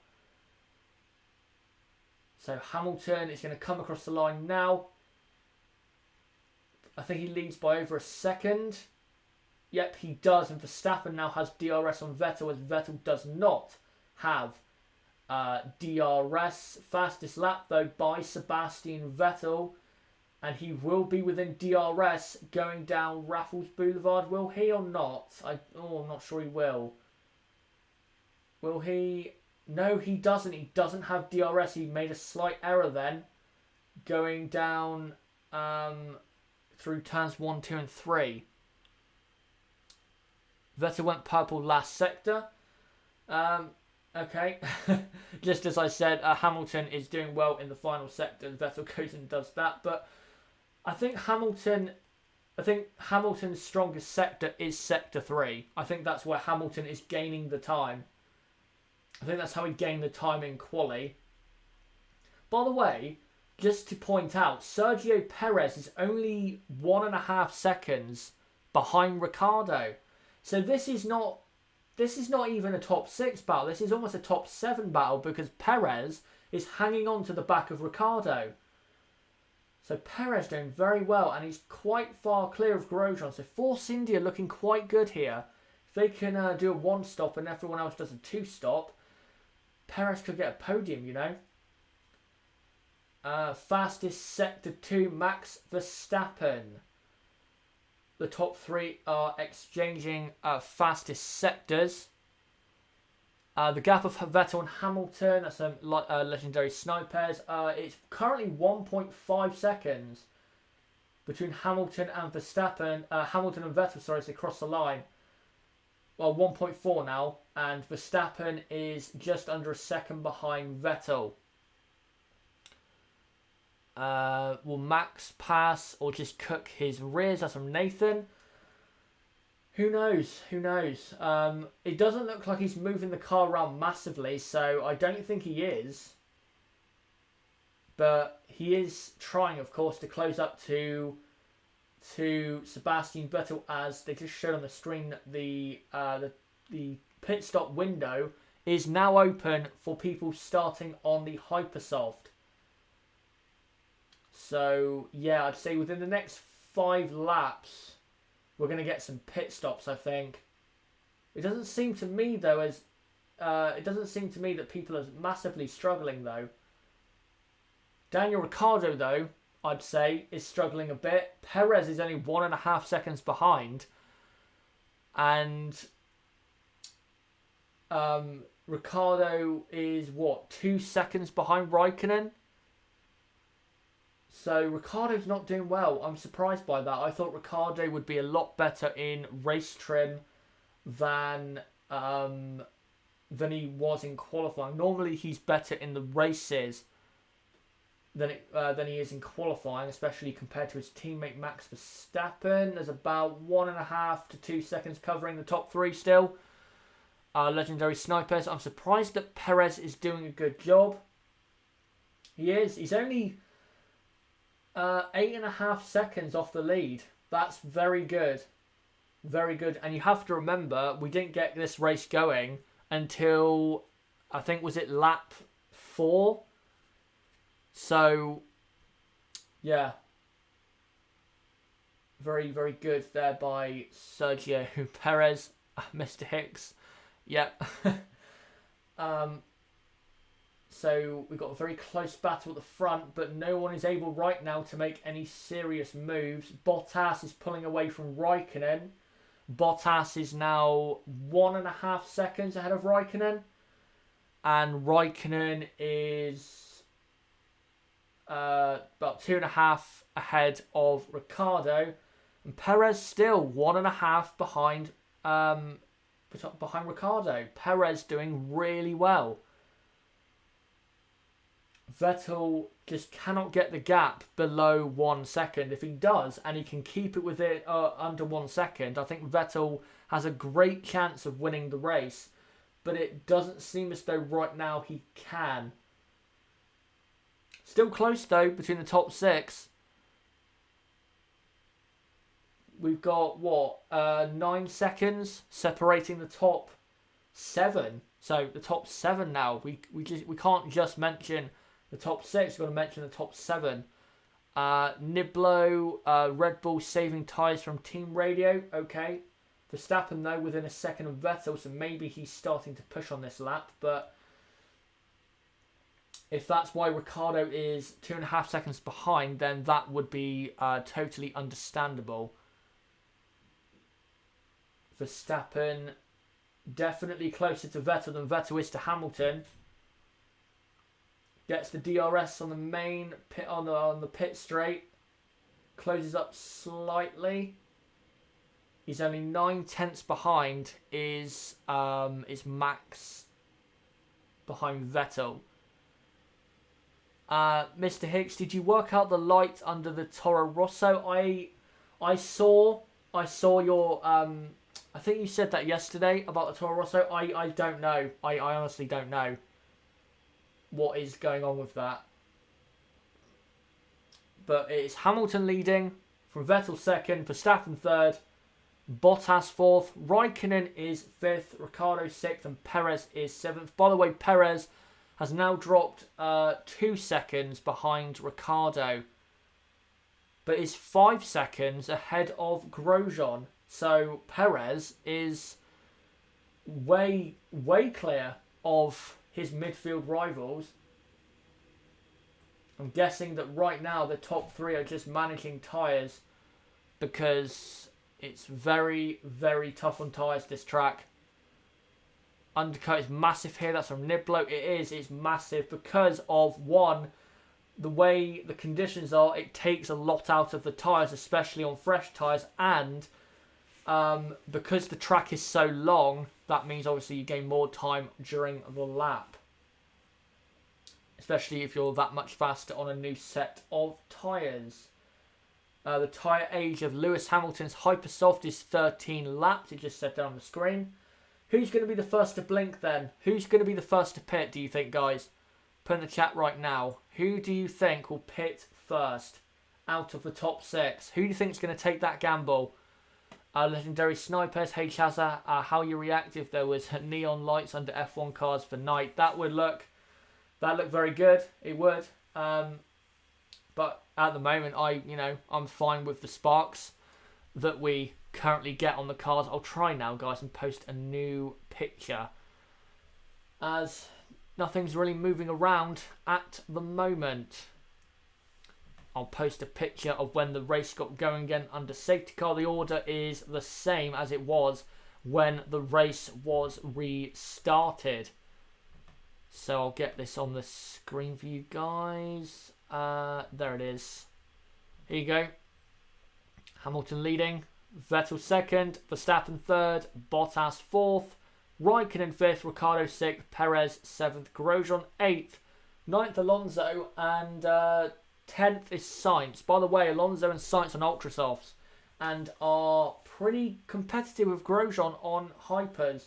A: So Hamilton is going to come across the line now. I think he leads by over a second. Yep, he does. And Verstappen now has DRS on Vettel, as Vettel does not have DRS. Fastest lap, though, by Sebastian Vettel. And he will be within DRS going down Raffles Boulevard. Will he or not? I'm not sure he will. Will he? No, he doesn't. He doesn't have DRS. He made a slight error then. Going down through turns 1, 2 and 3. Vettel went purple last sector. Okay, just as I said, Hamilton is doing well in the final sector. And Vettel goes and does that, but I think Hamilton. I think Hamilton's strongest sector is sector 3. I think that's where Hamilton is gaining the time. I think that's how he gained the time in quali. By the way, just to point out, Sergio Perez is only 1.5 seconds behind Ricciardo. So this is not even a top 6 battle. This is almost a top 7 battle because Perez is hanging on to the back of Ricciardo. So Perez doing very well, and he's quite far clear of Grosjean. So Force India looking quite good here. If they can do a 1-stop and everyone else does a 2-stop, Perez could get a podium, you know. Fastest sector 2, Max Verstappen. The top 3 are exchanging fastest sectors. The gap of Vettel and Hamilton, that's a legendary snipers. It's currently 1.5 seconds between Hamilton and Verstappen. Hamilton and Vettel, sorry, as they cross the line. Well, 1.4 now, and Verstappen is just under a second behind Vettel. Will Max pass or just cook his rears? That's from Nathan. Who knows? Who knows? It doesn't look like he's moving the car around massively, so I don't think he is. But he is trying, of course, to close up to Sebastian Vettel, as they just showed on the screen. The pit stop window is now open for people starting on the Hypersoft. So yeah, I'd say within the next 5 laps, we're going to get some pit stops, I think. It doesn't seem to me, though, that people are massively struggling, though. Daniel Ricciardo, though, I'd say, is struggling a bit. Perez is only 1.5 seconds behind. And Ricciardo is, 2 seconds behind Raikkonen? So Ricciardo's not doing well. I'm surprised by that. I thought Ricciardo would be a lot better in race trim than he was in qualifying. Normally he's better in the races than he is in qualifying, especially compared to his teammate Max Verstappen. There's about 1.5 to 2 seconds covering the top 3 still. Legendary snipers. I'm surprised that Perez is doing a good job. He is. He's only 8.5 seconds off the lead. That's very good. Very good. And you have to remember, we didn't get this race going until, I think, was it lap 4? So, yeah. Very, very good there by Sergio Perez. Mr. Hicks. Yep. So we've got a very close battle at the front, but no one is able right now to make any serious moves. Bottas is pulling away from Raikkonen. Bottas is now 1.5 seconds ahead of Raikkonen. And Raikkonen is about 2.5 ahead of Ricciardo. And Perez still 1.5 behind Ricciardo. Perez doing really well. Vettel just cannot get the gap below 1 second. If he does, and he can keep it with it under 1 second, I think Vettel has a great chance of winning the race. But it doesn't seem as though right now he can. Still close, though, between the top 6. We've got, 9 seconds separating the top 7. So the top 7 now. We can't just mention the top 6, we've got to mention the top 7. Niblo, Red Bull saving tyres from team radio. Okay. Verstappen, though, within a second of Vettel, so maybe he's starting to push on this lap. But if that's why Ricciardo is 2.5 seconds behind, then that would be totally understandable. Verstappen definitely closer to Vettel than Vettel is to Hamilton. Gets the DRS on the main pit on the pit straight. Closes up slightly. He's only 9 tenths behind. Is Max behind Vettel. Mr. Hicks, did you work out the light under the Toro Rosso? I saw your I think you said that yesterday about the Toro Rosso. I don't know. I honestly don't know what is going on with that. But it's Hamilton leading, from Vettel second, Verstappen third, Bottas fourth, Raikkonen is fifth, Ricciardo sixth, and Perez is seventh. By the way, Perez has now dropped 2 seconds behind Ricciardo, but is 5 seconds ahead of Grosjean. So Perez is way clear of his midfield rivals. I'm guessing that right now the top 3 are just managing tyres, because it's very tough on tyres, this track. Undercut is massive here. That's from Niblo. It's massive because of, one, the way the conditions are. It takes a lot out of the tyres, especially on fresh tyres, and because the track is so long, that means obviously you gain more time during the lap, especially if you're that much faster on a new set of tyres. The tyre age of Lewis Hamilton's Hypersoft is 13 laps. It just said there on the screen. Who's going to be the first to blink then? Who's going to be the first to pit, do you think, guys? Put in the chat right now. Who do you think will pit first out of the top 6? Who do you think is going to take that gamble? Legendary Snipers, hey Chazza, how you react if there was neon lights under F1 cars for night? That would look very good. It would. But at the moment, I'm fine with the sparks that we currently get on the cars. I'll try now, guys, and post a new picture, as nothing's really moving around at the moment. I'll post a picture of when the race got going again under safety car. The order is the same as it was when the race was restarted. So I'll get this on the screen for you guys. There it is. Here you go. Hamilton leading, Vettel second, Verstappen third, Bottas fourth, Raikkonen fifth, Ricciardo sixth, Perez seventh, Grosjean eighth, ninth Alonso, and 10th is Sainz. By the way, Alonso and Sainz on Ultrasofts and are pretty competitive with Grosjean on Hypers.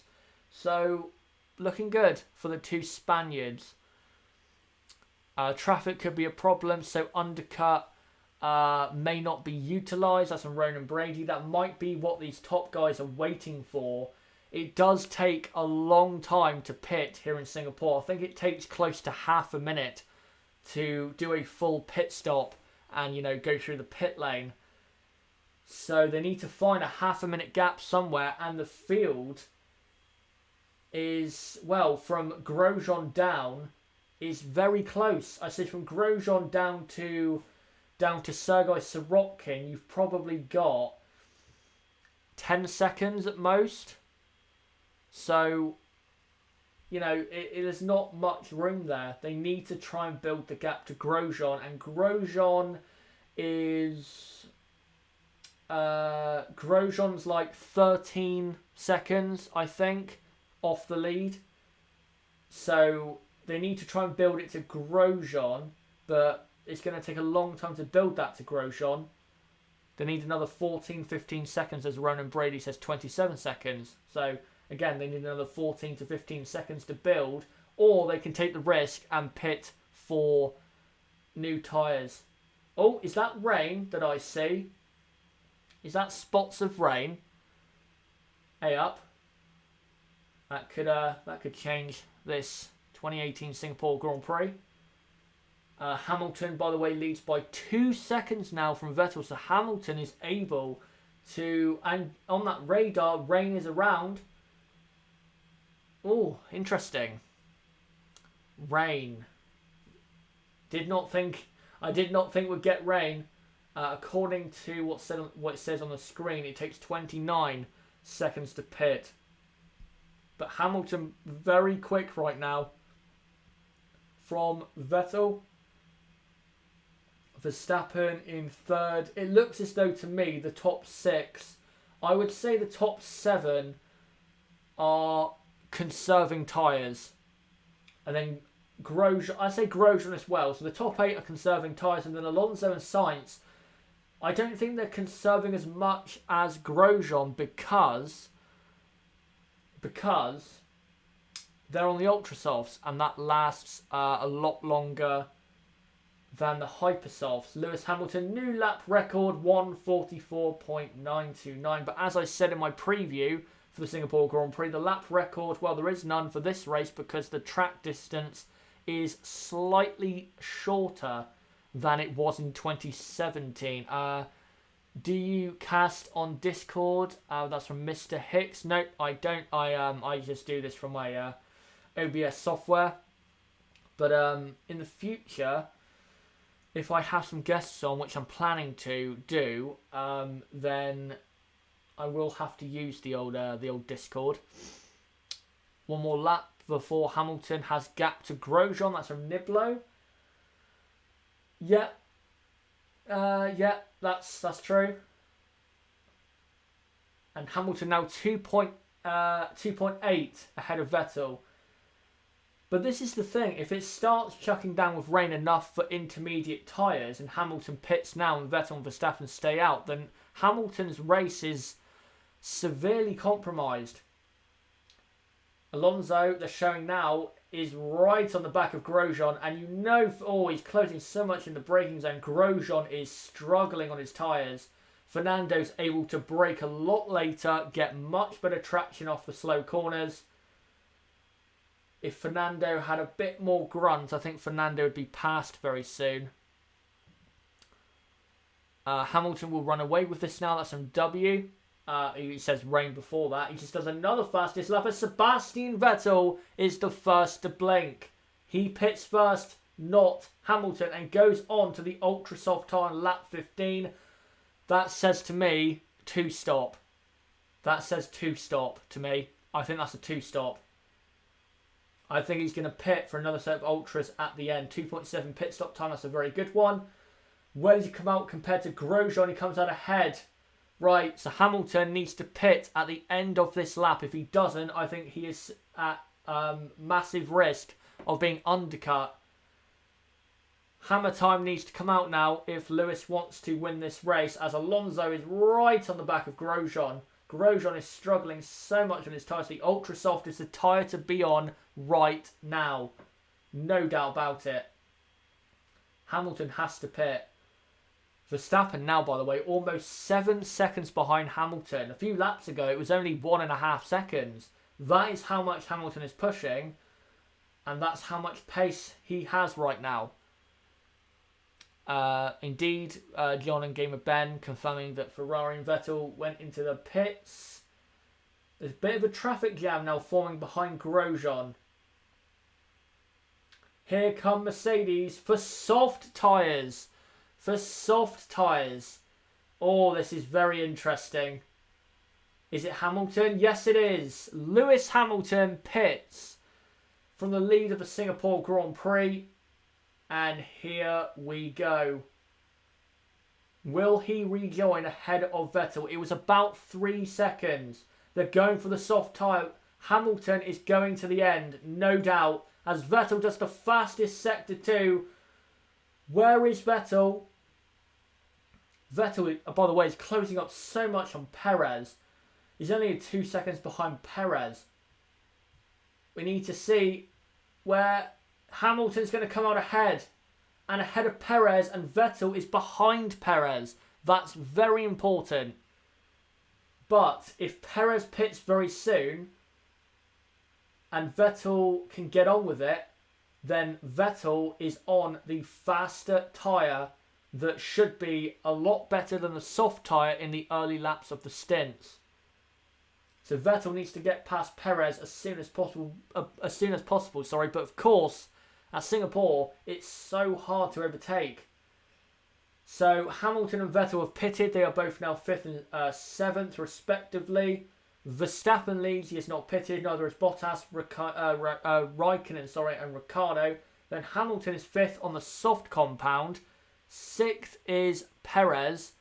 A: So looking good for the 2 Spaniards. Traffic could be a problem, so undercut may not be utilised. That's from Ronan Brady. That might be what these top guys are waiting for. It does take a long time to pit here in Singapore. I think it takes close to half a minute to do a full pit stop and, go through the pit lane. So they need to find a half a minute gap somewhere, and the field is, well, from Grosjean down is very close. I said from Grosjean down to Sergei Sirotkin, you've probably got 10 seconds at most. So, there's not much room there. They need to try and build the gap to Grosjean, and Grosjean is Grosjean's like 13 seconds, I think, off the lead. So they need to try and build it to Grosjean, but it's going to take a long time to build that to Grosjean. They need another 14, 15 seconds, as Ronan Brady says, 27 seconds. So again, they need another 14 to 15 seconds to build, or they can take the risk and pit for new tyres. Oh, is that rain that I see? Is that spots of rain? Hey up. That could change this 2018 Singapore Grand Prix. Hamilton, by the way, leads by 2 seconds now from Vettel. So Hamilton is able to, and on that radar, rain is around. Oh, interesting. Rain. I did not think we'd get rain. According to what it says on the screen, it takes 29 seconds to pit. But Hamilton very quick right now from Vettel. Verstappen in third. It looks as though, to me, the top 6, I would say the top 7 are conserving tyres. And then Grosjean, I say Grosjean as well. So the top 8 are conserving tyres, and then Alonso and Sainz, I don't think they're conserving as much as Grosjean because they're on the ultra softs, and that lasts a lot longer than the hyper softs. Lewis Hamilton, new lap record 1:44.929. But as I said in my preview for the Singapore Grand Prix, the lap record, well, there is none for this race because the track distance is slightly shorter than it was in 2017. Do you cast on Discord? That's from Mr. Hicks. Nope, I don't. I just do this from my OBS software. But in the future, if I have some guests on, which I'm planning to do, then I will have to use the old Discord. One more lap before Hamilton has gap to Grosjean. That's from Niblo. Yeah. Yeah, that's true. And Hamilton now 2.8 ahead of Vettel. But this is the thing. If it starts chucking down with rain enough for intermediate tyres and Hamilton pits now and Vettel and Verstappen stay out, then Hamilton's race is severely compromised. Alonso, they're showing now, is right on the back of Grosjean, and you know, he's closing so much in the braking zone. Grosjean is struggling on his tyres. Fernando's able to brake a lot later, get much better traction off the slow corners. If Fernando had a bit more grunt, I think Fernando would be passed very soon. Hamilton will run away with this now. That's from W. He says rain before that. He just does another fastest lap as Sebastian Vettel is the first to blink. He pits first, not Hamilton, and goes on to the ultra soft tyre on lap 15. That says to me, 2-stop. That says 2-stop to me. I think that's a 2-stop. I think he's going to pit for another set of ultras at the end. 2.7 pit stop time. That's a very good one. Where does he come out compared to Grosjean? He comes out ahead. Right, so Hamilton needs to pit at the end of this lap. If he doesn't, I think he is at massive risk of being undercut. Hammer time needs to come out now if Lewis wants to win this race, as Alonso is right on the back of Grosjean. Grosjean is struggling so much on his tyres. The ultra soft is the tyre to be on right now. No doubt about it. Hamilton has to pit. Verstappen now, by the way, almost 7 seconds behind Hamilton. A few laps ago, it was only 1.5 seconds. That is how much Hamilton is pushing, and that's how much pace he has right now. Indeed, John and Gamer Ben confirming that Ferrari and Vettel went into the pits. There's a bit of a traffic jam now forming behind Grosjean. Here come Mercedes for soft tyres. For soft tyres. Oh, this is very interesting. Is it Hamilton? Yes, it is. Lewis Hamilton pits from the lead of the Singapore Grand Prix. And here we go. Will he rejoin ahead of Vettel? It was about 3 seconds. They're going for the soft tyre. Hamilton is going to the end, no doubt, as Vettel does the fastest sector 2. Where is Vettel? Vettel, by the way, is closing up so much on Perez. He's only 2 seconds behind Perez. We need to see where Hamilton's going to come out ahead. And ahead of Perez, and Vettel is behind Perez. That's very important. But if Perez pits very soon and Vettel can get on with it, then Vettel is on the faster tyre that should be a lot better than the soft tyre in the early laps of the stints. So Vettel needs to get past Perez as soon as possible. But of course, at Singapore, it's so hard to overtake. So Hamilton and Vettel have pitted. They are both now 5th and 7th, respectively. Verstappen leads. He is not pitted. Neither is Bottas, Raikkonen, and Ricciardo. Then Hamilton is 5th on the soft compound. 6th is Perez.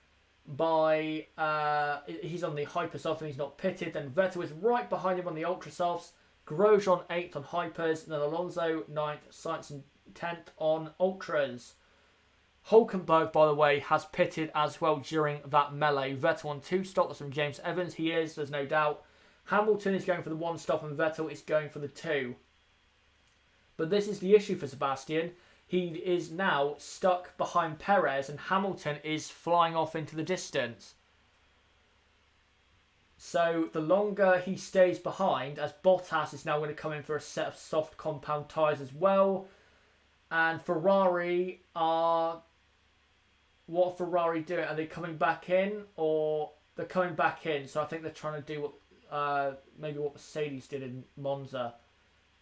A: He's on the hyper soft and he's not pitted. Then Vettel is right behind him on the ultra softs. Grosjean 8th on hypers, and then Alonso 9th, Sainz 10th on ultras. Hulkenberg, by the way, has pitted as well during that melee. Vettel on 2 stops from James Evans. He is, there's no doubt. Hamilton is going for the 1 stop and Vettel is going for the 2. But this is the issue for Sebastian. He is now stuck behind Perez and Hamilton is flying off into the distance. So the longer he stays behind, as Bottas is now going to come in for a set of soft compound tyres as well. And Ferrari are... What are Ferrari doing? Are they coming back in? Or they're coming back in. So I think they're trying to do what maybe what Mercedes did in Monza.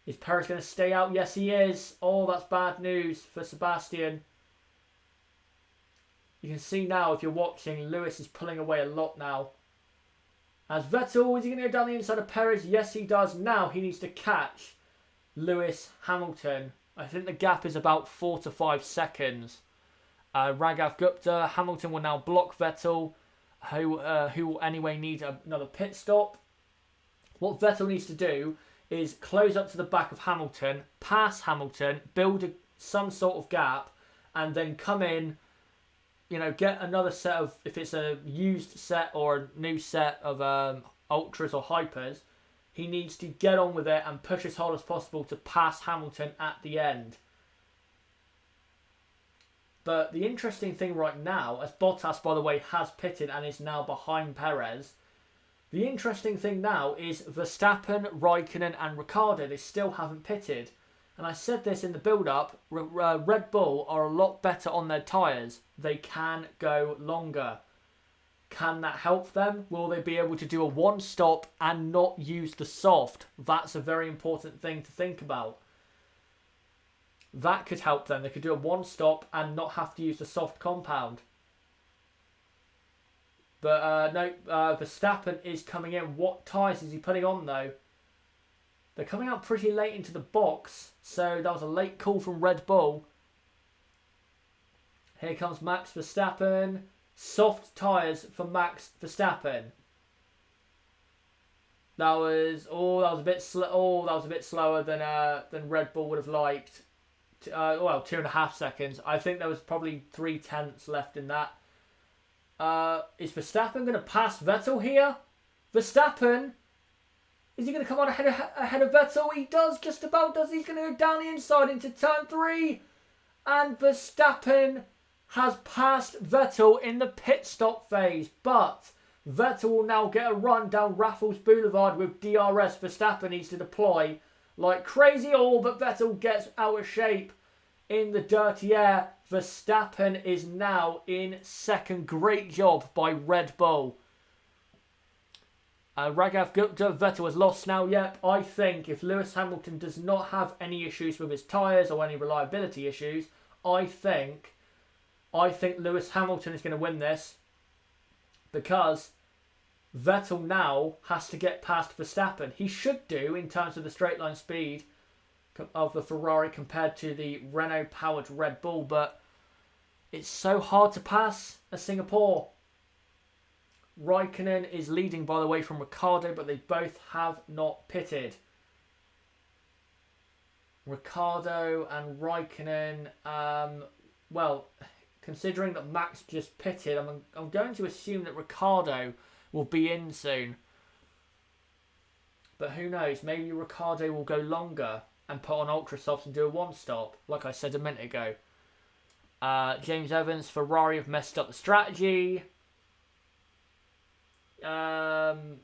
A: Is Perez going to stay out? Yes, he is. Oh, that's bad news for Sebastian. You can see now, if you're watching, Lewis is pulling away a lot now. As Vettel, is he going to go down the inside of Perez? Yes, he does. Now he needs to catch Lewis Hamilton. I think the gap is about 4 to 5 seconds. Raghav Gupta, Hamilton will now block Vettel, who will anyway need another pit stop. What Vettel needs to do is close up to the back of Hamilton, pass Hamilton, build some sort of gap, and then come in, get another set of, if it's a used set or a new set of ultras or hypers, he needs to get on with it and push as hard as possible to pass Hamilton at the end. But the interesting thing right now, as Bottas, by the way, has pitted and is now behind Perez, the interesting thing now is Verstappen, Raikkonen and Ricciardo, they still haven't pitted. And I said this in the build-up, Red Bull are a lot better on their tyres. They can go longer. Can that help them? Will they be able to do a 1 stop and not use the soft? That's a very important thing to think about. That could help them. They could do a 1 stop and not have to use the soft compound. But no, Verstappen is coming in. What tyres is he putting on though? They're coming out pretty late into the box. So that was a late call from Red Bull. Here comes Max Verstappen. Soft tyres for Max Verstappen. That was a bit slower than Red Bull would have liked. 2.5 seconds. I think there was probably 0.3 left in that. Is Verstappen going to pass Vettel here? Verstappen? Is he going to come on ahead of Vettel? He does, just about does. He's going to go down the inside into turn 3. And Verstappen has passed Vettel in the pit stop phase. But Vettel will now get a run down Raffles Boulevard with DRS. Verstappen needs to deploy like crazy, but Vettel gets out of shape in the dirty air. Verstappen is now in second. Great job by Red Bull. Raghav Gupta, Vettel has lost now. Yep, I think if Lewis Hamilton does not have any issues with his tyres or any reliability issues, I think Lewis Hamilton is going to win this, because Vettel now has to get past Verstappen. He should do in terms of the straight line speed of the Ferrari compared to the Renault-powered Red Bull, but it's so hard to pass at Singapore. Raikkonen is leading, by the way, from Ricciardo, but they both have not pitted. Ricciardo and Raikkonen, considering that Max just pitted, I'm going to assume that Ricciardo will be in soon. But who knows? Maybe Ricciardo will go longer and put on ultra softs and do a 1 stop, like I said a minute ago. James Evans, Ferrari have messed up the strategy. I'd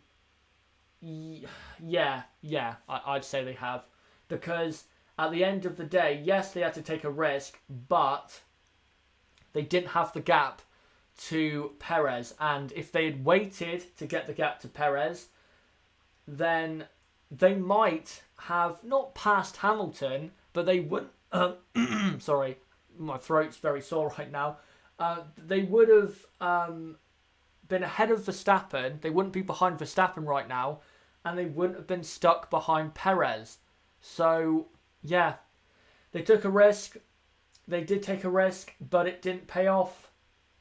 A: say they have. Because at the end of the day, yes, they had to take a risk, but they didn't have the gap to Perez. And if they had waited to get the gap to Perez, then they might have not passed Hamilton, but they wouldn't... sorry, my throat's very sore right now. They would have been ahead of Verstappen. They wouldn't be behind Verstappen right now, and they wouldn't have been stuck behind Perez. So, yeah, they took a risk. They did take a risk, but it didn't pay off.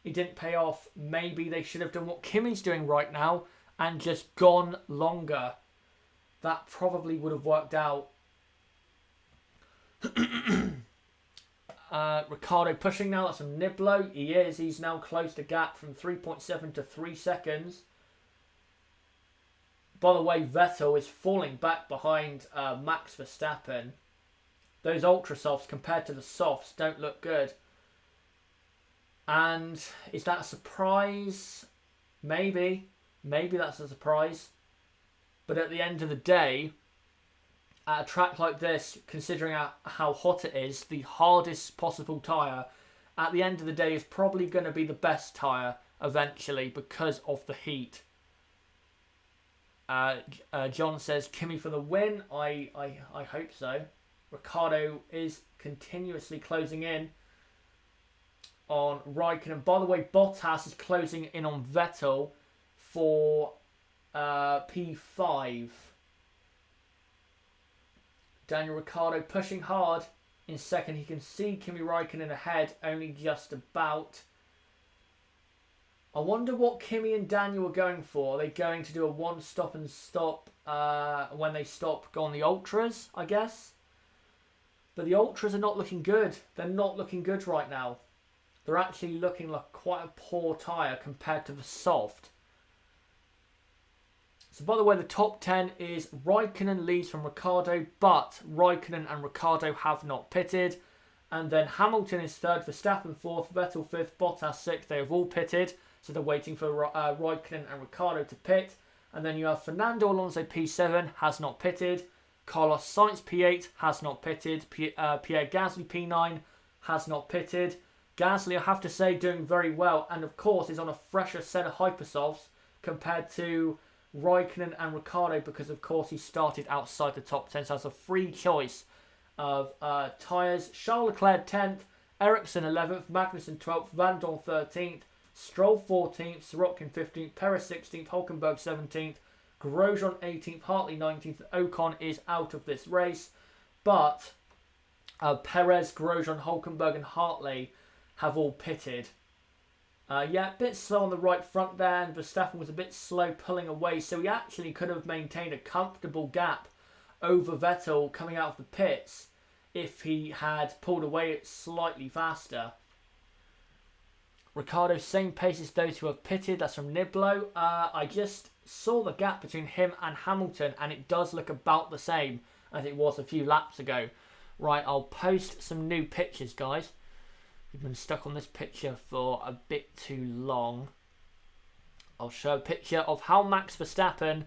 A: It didn't pay off. Maybe they should have done what Kimi's doing right now and just gone longer. that probably would have worked out. Ricciardo pushing now. That's from Niblo. He is. He's now closed the gap from 3.7 to 3 seconds. By the way, Vettel is falling back behind Max Verstappen. Those ultra softs compared to the softs don't look good. And is that a surprise? Maybe. Maybe that's a surprise. But at the end of the day, at a track like this, considering how hot it is, the hardest possible tyre, at the end of the day is probably going to be the best tyre eventually because of the heat. John says, Kimi for the win. I hope so. Ricciardo is continuously closing in on Raikkonen. By the way, Bottas is closing in on Vettel for P5. Daniel Ricciardo pushing hard in second. He can see Kimi Raikkonen ahead, only just about. I wonder what Kimi and Daniel are going for. Are they going to do a one stop and stop when they stop, go on the Ultras, I guess? But the Ultras are not looking good. They're not looking good right now. They're actually looking like quite a poor tyre compared to the soft. So by the way, the top 10 is Raikkonen leads from Ricciardo, but Raikkonen and Ricciardo have not pitted. And then Hamilton is third, Verstappen fourth, Vettel fifth, Bottas sixth. They have all pitted, so they're waiting for Raikkonen and Ricciardo to pit. And then you have Fernando Alonso P7, has not pitted. Carlos Sainz P8, has not pitted. Pierre Gasly P9, has not pitted. Gasly, I have to say, doing very well. And of course, is on a fresher set of Hypersofts compared to Raikkonen and Ricciardo, because of course he started outside the top 10, so that's a free choice of tyres. Charles Leclerc 10th, Ericsson 11th, Magnussen 12th, Van Dorn 13th, Stroll 14th, Sorokin 15th, Perez 16th, Hulkenberg 17th, Grosjean 18th, Hartley 19th. Ocon is out of this race, but Perez, Grosjean, Hulkenberg and Hartley have all pitted. Yeah, a bit slow on the right front there, and Verstappen was a bit slow pulling away, so he actually could have maintained a comfortable gap over Vettel coming out of the pits if he had pulled away slightly faster. Ricciardo, same pace as those who have pitted. That's from Niblo. I just saw the gap between him and Hamilton, and it does look about the same as it was a few laps ago. Right, I'll post some new pictures, guys. We've been stuck on this picture for a bit too long. I'll show a picture of how Max Verstappen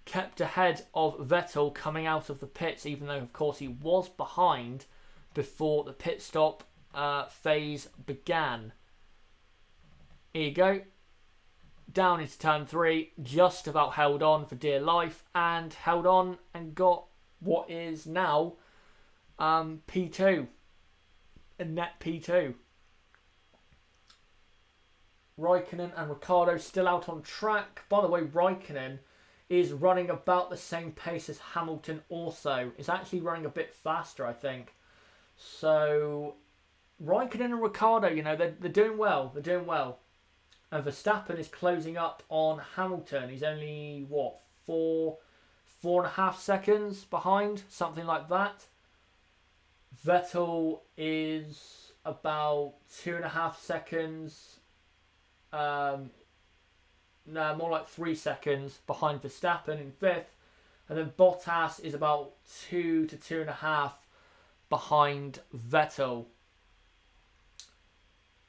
A: kept ahead of Vettel coming out of the pits, even though, of course, he was behind before the pit stop phase began. Here you go. Down into turn 3, just about held on for dear life, and held on and got what is now P2. A net P2. Raikkonen and Ricciardo still out on track. By the way, Raikkonen is running about the same pace as Hamilton also. It's actually running a bit faster, I think. So, Raikkonen and Ricciardo, you know, they're doing well. They're doing well. And Verstappen is closing up on Hamilton. He's only, what, 4.5 seconds behind? Something like that. Vettel is about 2.5 seconds. No, more like 3 seconds behind Verstappen in 5th. And then Bottas is about 2 to 2.5 behind Vettel.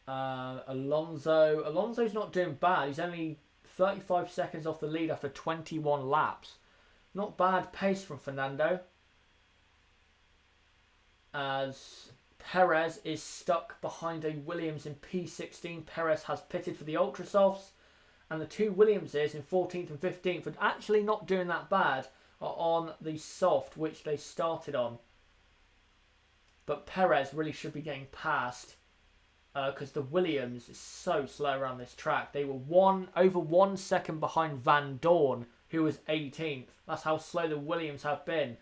A: Alonso's not doing bad. He's only 35 seconds off the lead after 21 laps. Not bad pace from Fernando. As Perez is stuck behind a Williams in P16. Perez has pitted for the Ultrasofts. And the two Williamses in 14th and 15th are actually not doing that bad on the soft, which they started on. But Perez really should be getting past, because the Williams is so slow around this track. They were over 1 second behind Van Dorn, who was 18th. That's how slow the Williams have been.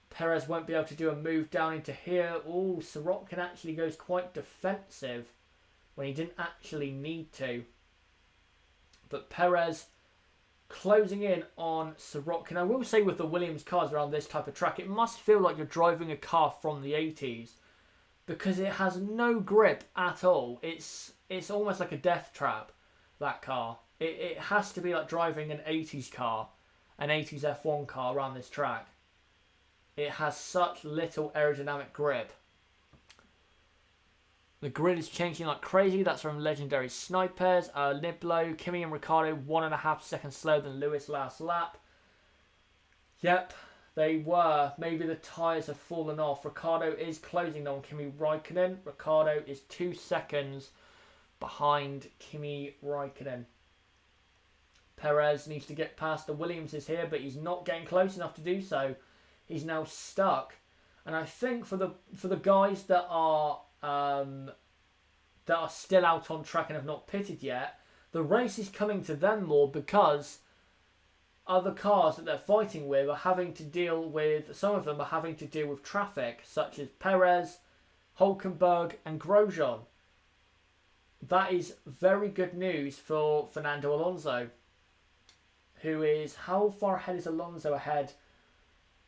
A: Perez won't be able to do a move down into here. Oh, Sorokin actually goes quite defensive when he didn't actually need to. But Perez closing in on Sirotkin. I will say with the Williams cars around this type of track, it must feel like you're driving a car from the 80s because it has no grip at all. It's almost like a death trap, that car. It has to be like driving an 80s car, an 80s F1 car around this track. It has such little aerodynamic grip. The grid is changing like crazy. That's from legendary snipers. Niblo, Kimi and Ricciardo 1.5 seconds slower than Lewis last lap. Yep, they were. Maybe the tyres have fallen off. Ricciardo is closing on Kimi Räikkönen. Ricciardo is 2 seconds behind Kimi Räikkönen. Perez needs to get past the Williams is here, but he's not getting close enough to do so. He's now stuck. And I think for the guys that are still out on track and have not pitted yet, the race is coming to them more because other cars that they're fighting with are having to deal with, some of them are having to deal with traffic, such as Perez, Hülkenberg and Grosjean. That is very good news for Fernando Alonso, who is, how far ahead is Alonso ahead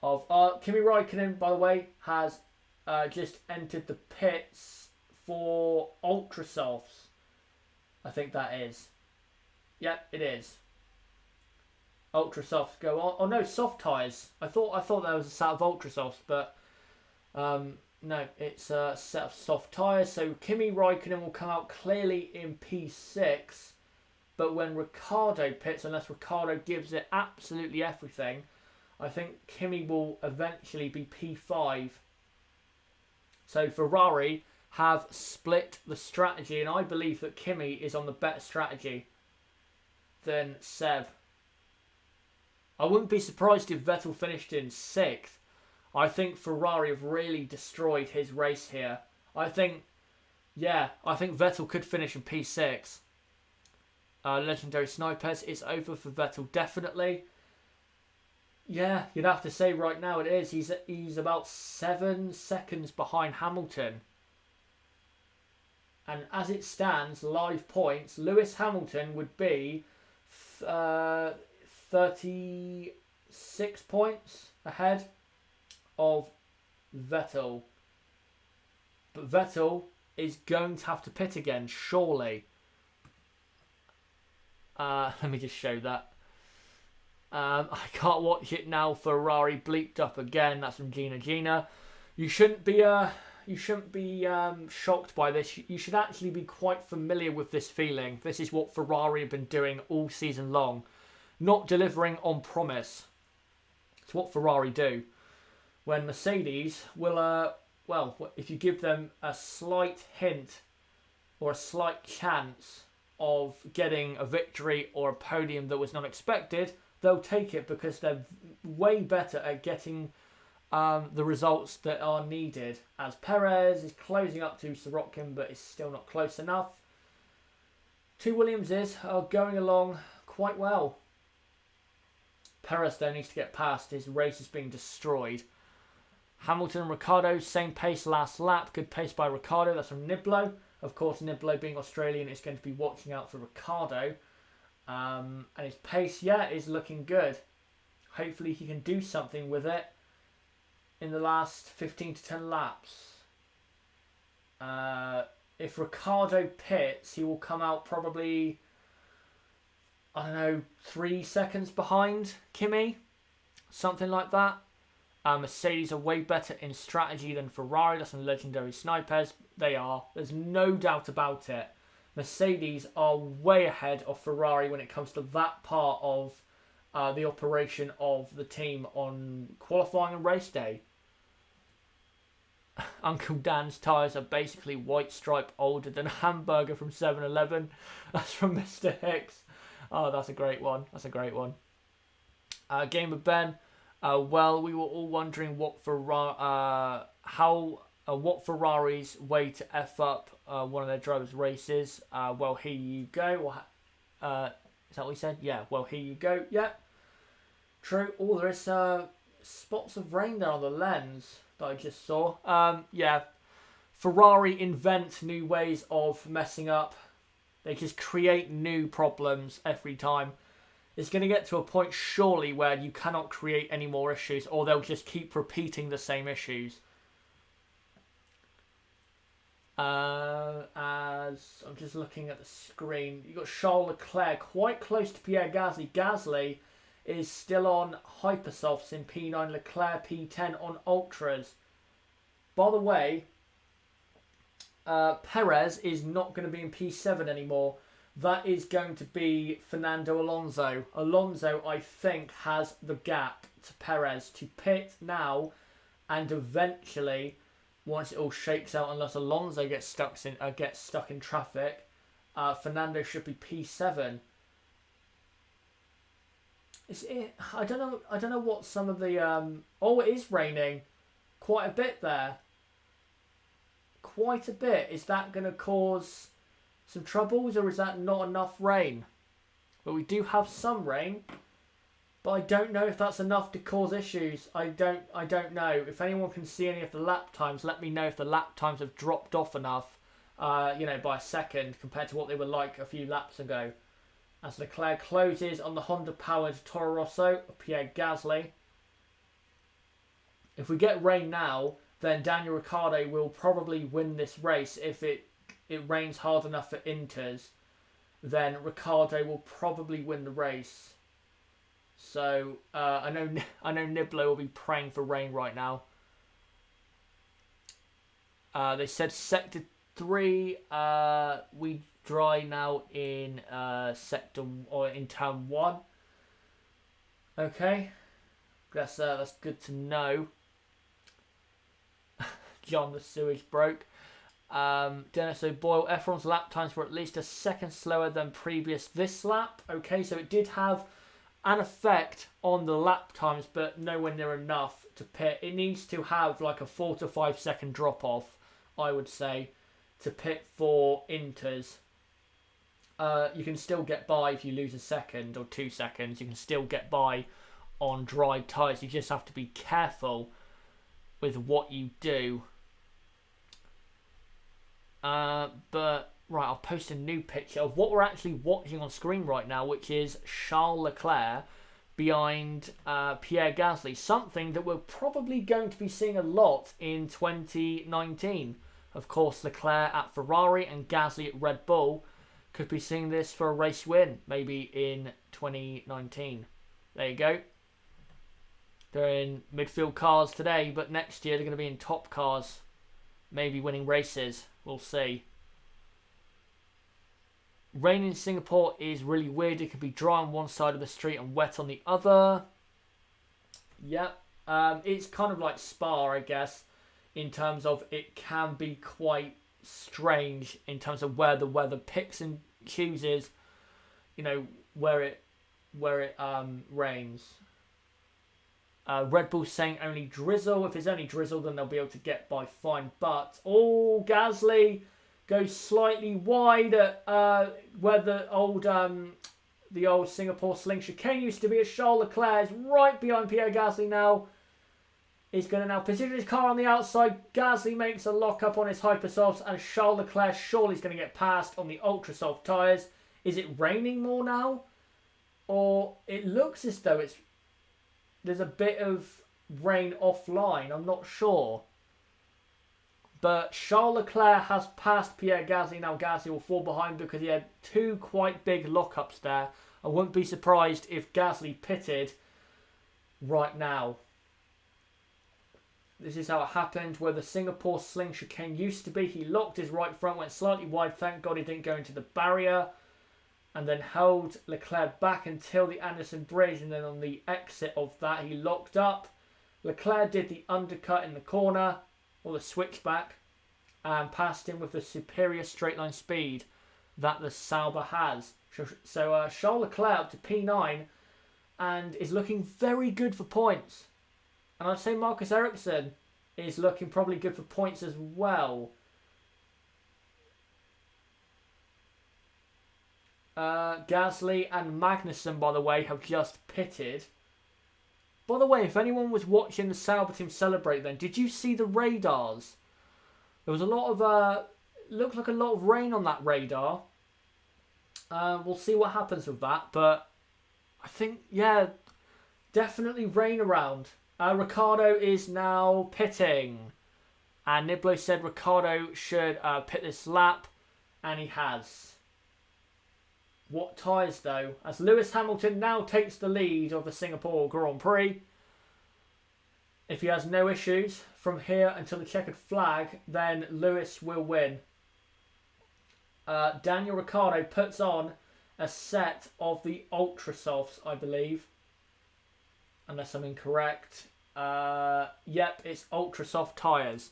A: of... Kimi Räikkönen, by the way, has just entered the pits for Ultra Softs. I think that is. Yep, it is. Ultra Softs go on. Oh no, soft tyres. I thought there was a set of Ultra Softs, but no, it's a set of soft tyres. So Kimi Räikkönen will come out clearly in P6, but when Ricciardo pits, unless Ricciardo gives it absolutely everything, I think Kimi will eventually be P5. So Ferrari have split the strategy, and I believe that Kimi is on the better strategy than Seb. I wouldn't be surprised if Vettel finished in 6th. I think Ferrari have really destroyed his race here. I think Vettel could finish in P6. Legendary Snipers, it's over for Vettel, definitely. Yeah, you'd have to say right now it is. He's about 7 seconds behind Hamilton. And as it stands, live points, Lewis Hamilton would be 36 points ahead of Vettel. But Vettel is going to have to pit again, surely. Let me just show that. I can't watch it now. Ferrari bleeped up again. That's from Gina. You shouldn't be shocked by this. You should actually be quite familiar with this feeling. This is what Ferrari have been doing all season long, not delivering on promise. It's what Ferrari do. When Mercedes will, if you give them a slight hint or a slight chance of getting a victory or a podium that was not expected, they'll take it because they're way better at getting the results that are needed. As Perez is closing up to Sirotkin, but is still not close enough. 2 Williamses are going along quite well. Perez though needs to get past. His race is being destroyed. Hamilton and Ricciardo, same pace last lap. Good pace by Ricciardo. That's from Niblo. Of course, Niblo being Australian is going to be watching out for Ricciardo. And his pace, is looking good. Hopefully he can do something with it in the last 15 to 10 laps. If Ricciardo pits, he will come out probably, 3 seconds behind Kimi. Something like that. Mercedes are way better in strategy than Ferrari. That's some legendary snipers. They are. There's no doubt about it. Mercedes are way ahead of Ferrari when it comes to that part of the operation of the team on qualifying and race day. Uncle Dan's tyres are basically white stripe older than a hamburger from 7-Eleven. That's from Mr. Hicks. Oh, that's a great one. Game of Ben. We were all wondering what Ferrari's way to F up one of their drivers' races. Here you go. Is that what he said? Yeah, here you go. Yeah, true. Oh, there is spots of rain there on the lens that I just saw. Ferrari invent new ways of messing up. They just create new problems every time. It's going to get to a point, surely, where you cannot create any more issues, or they'll just keep repeating the same issues. As I'm just looking at the screen, you've got Charles Leclerc quite close to Pierre Gasly. Gasly is still on Hypersofts in P9, Leclerc P10 on Ultras. By the way, Perez is not going to be in P7 anymore. That is going to be Fernando Alonso. Alonso, I think, has the gap to Perez to pit now, and eventually, once it all shakes out, unless Alonso gets stuck in traffic, Fernando should be P7. I don't know what some of the oh, it is raining quite a bit there. Quite a bit. Is that going to cause some troubles, or is that not enough rain? But we do have some rain, but I don't know if that's enough to cause issues. I don't know. If anyone can see any of the lap times, let me know if the lap times have dropped off enough, by a second compared to what they were like a few laps ago. As Leclerc closes on the Honda-powered Toro Rosso of Pierre Gasly. If we get rain now, then Daniel Ricciardo will probably win this race. If it rains hard enough for Inters, then Ricciardo will probably win the race. So I know Niblo will be praying for rain right now. They said Sector 3. We dry now in Sector or in Turn 1. Okay, that's good to know. John, the sewage broke. Dennis O'Boyle, F1's lap times were at least a second slower than previous this lap. Okay, so it did have an effect on the lap times, but nowhere near enough to pit. It needs to have like a 4 to 5 second drop off, I would say, to pit for Inters. You can still get by if you lose a second or 2 seconds. You can still get by on dry tyres. You just have to be careful with what you do. But right, I'll post a new picture of what we're actually watching on screen right now, which is Charles Leclerc behind Pierre Gasly. Something that we're probably going to be seeing a lot in 2019. Of course, Leclerc at Ferrari and Gasly at Red Bull. Could be seeing this for a race win, maybe in 2019. There you go. They're in midfield cars today, but next year they're going to be in top cars. Maybe winning races. We'll see. Rain in Singapore is really weird. It can be dry on one side of the street and wet on the other. Yep. It's kind of like Spa, I guess, in terms of it can be quite strange in terms of where the weather picks and chooses, where it rains. Red Bull saying only drizzle. If it's only drizzle, then they'll be able to get by fine. But Gasly goes slightly wide at where the old Singapore Sling chicane used to be. At Charles Leclerc is right behind Pierre Gasly now. He's going to now position his car on the outside. Gasly makes a lock-up on his Hypersofts, and Charles Leclerc surely is going to get past on the Ultra Soft tyres. Is it raining more now? Or it looks as though there's a bit of rain offline. I'm not sure. But Charles Leclerc has passed Pierre Gasly. Now Gasly will fall behind because he had 2 quite big lock-ups there. I wouldn't be surprised if Gasly pitted right now. This is how it happened where the Singapore Sling chicane used to be. He locked his right front, went slightly wide. Thank God he didn't go into the barrier. And then held Leclerc back until the Anderson Bridge. And then on the exit of that, he locked up. Leclerc did the undercut in the corner, or the switchback, and passed him with the superior straight line speed that the Sauber has. So Charles Leclerc up to P9 and is looking very good for points. And I'd say Marcus Ericsson is looking probably good for points as well. Gasly and Magnussen, by the way, have just pitted. By the way, if anyone was watching the Sauber team celebrate then, did you see the radars? There was a lot of, looked like a lot of rain on that radar. We'll see what happens with that, but I think, yeah, definitely rain around. Ricciardo is now pitting. And Niblo said Ricciardo should pit this lap. And he has. What tyres though? As Lewis Hamilton now takes the lead of the Singapore Grand Prix. If he has no issues from here until the checkered flag, then Lewis will win. Daniel Ricciardo puts on a set of the Ultra Softs, I believe. Unless I'm incorrect. Yep, it's Ultra Soft tyres.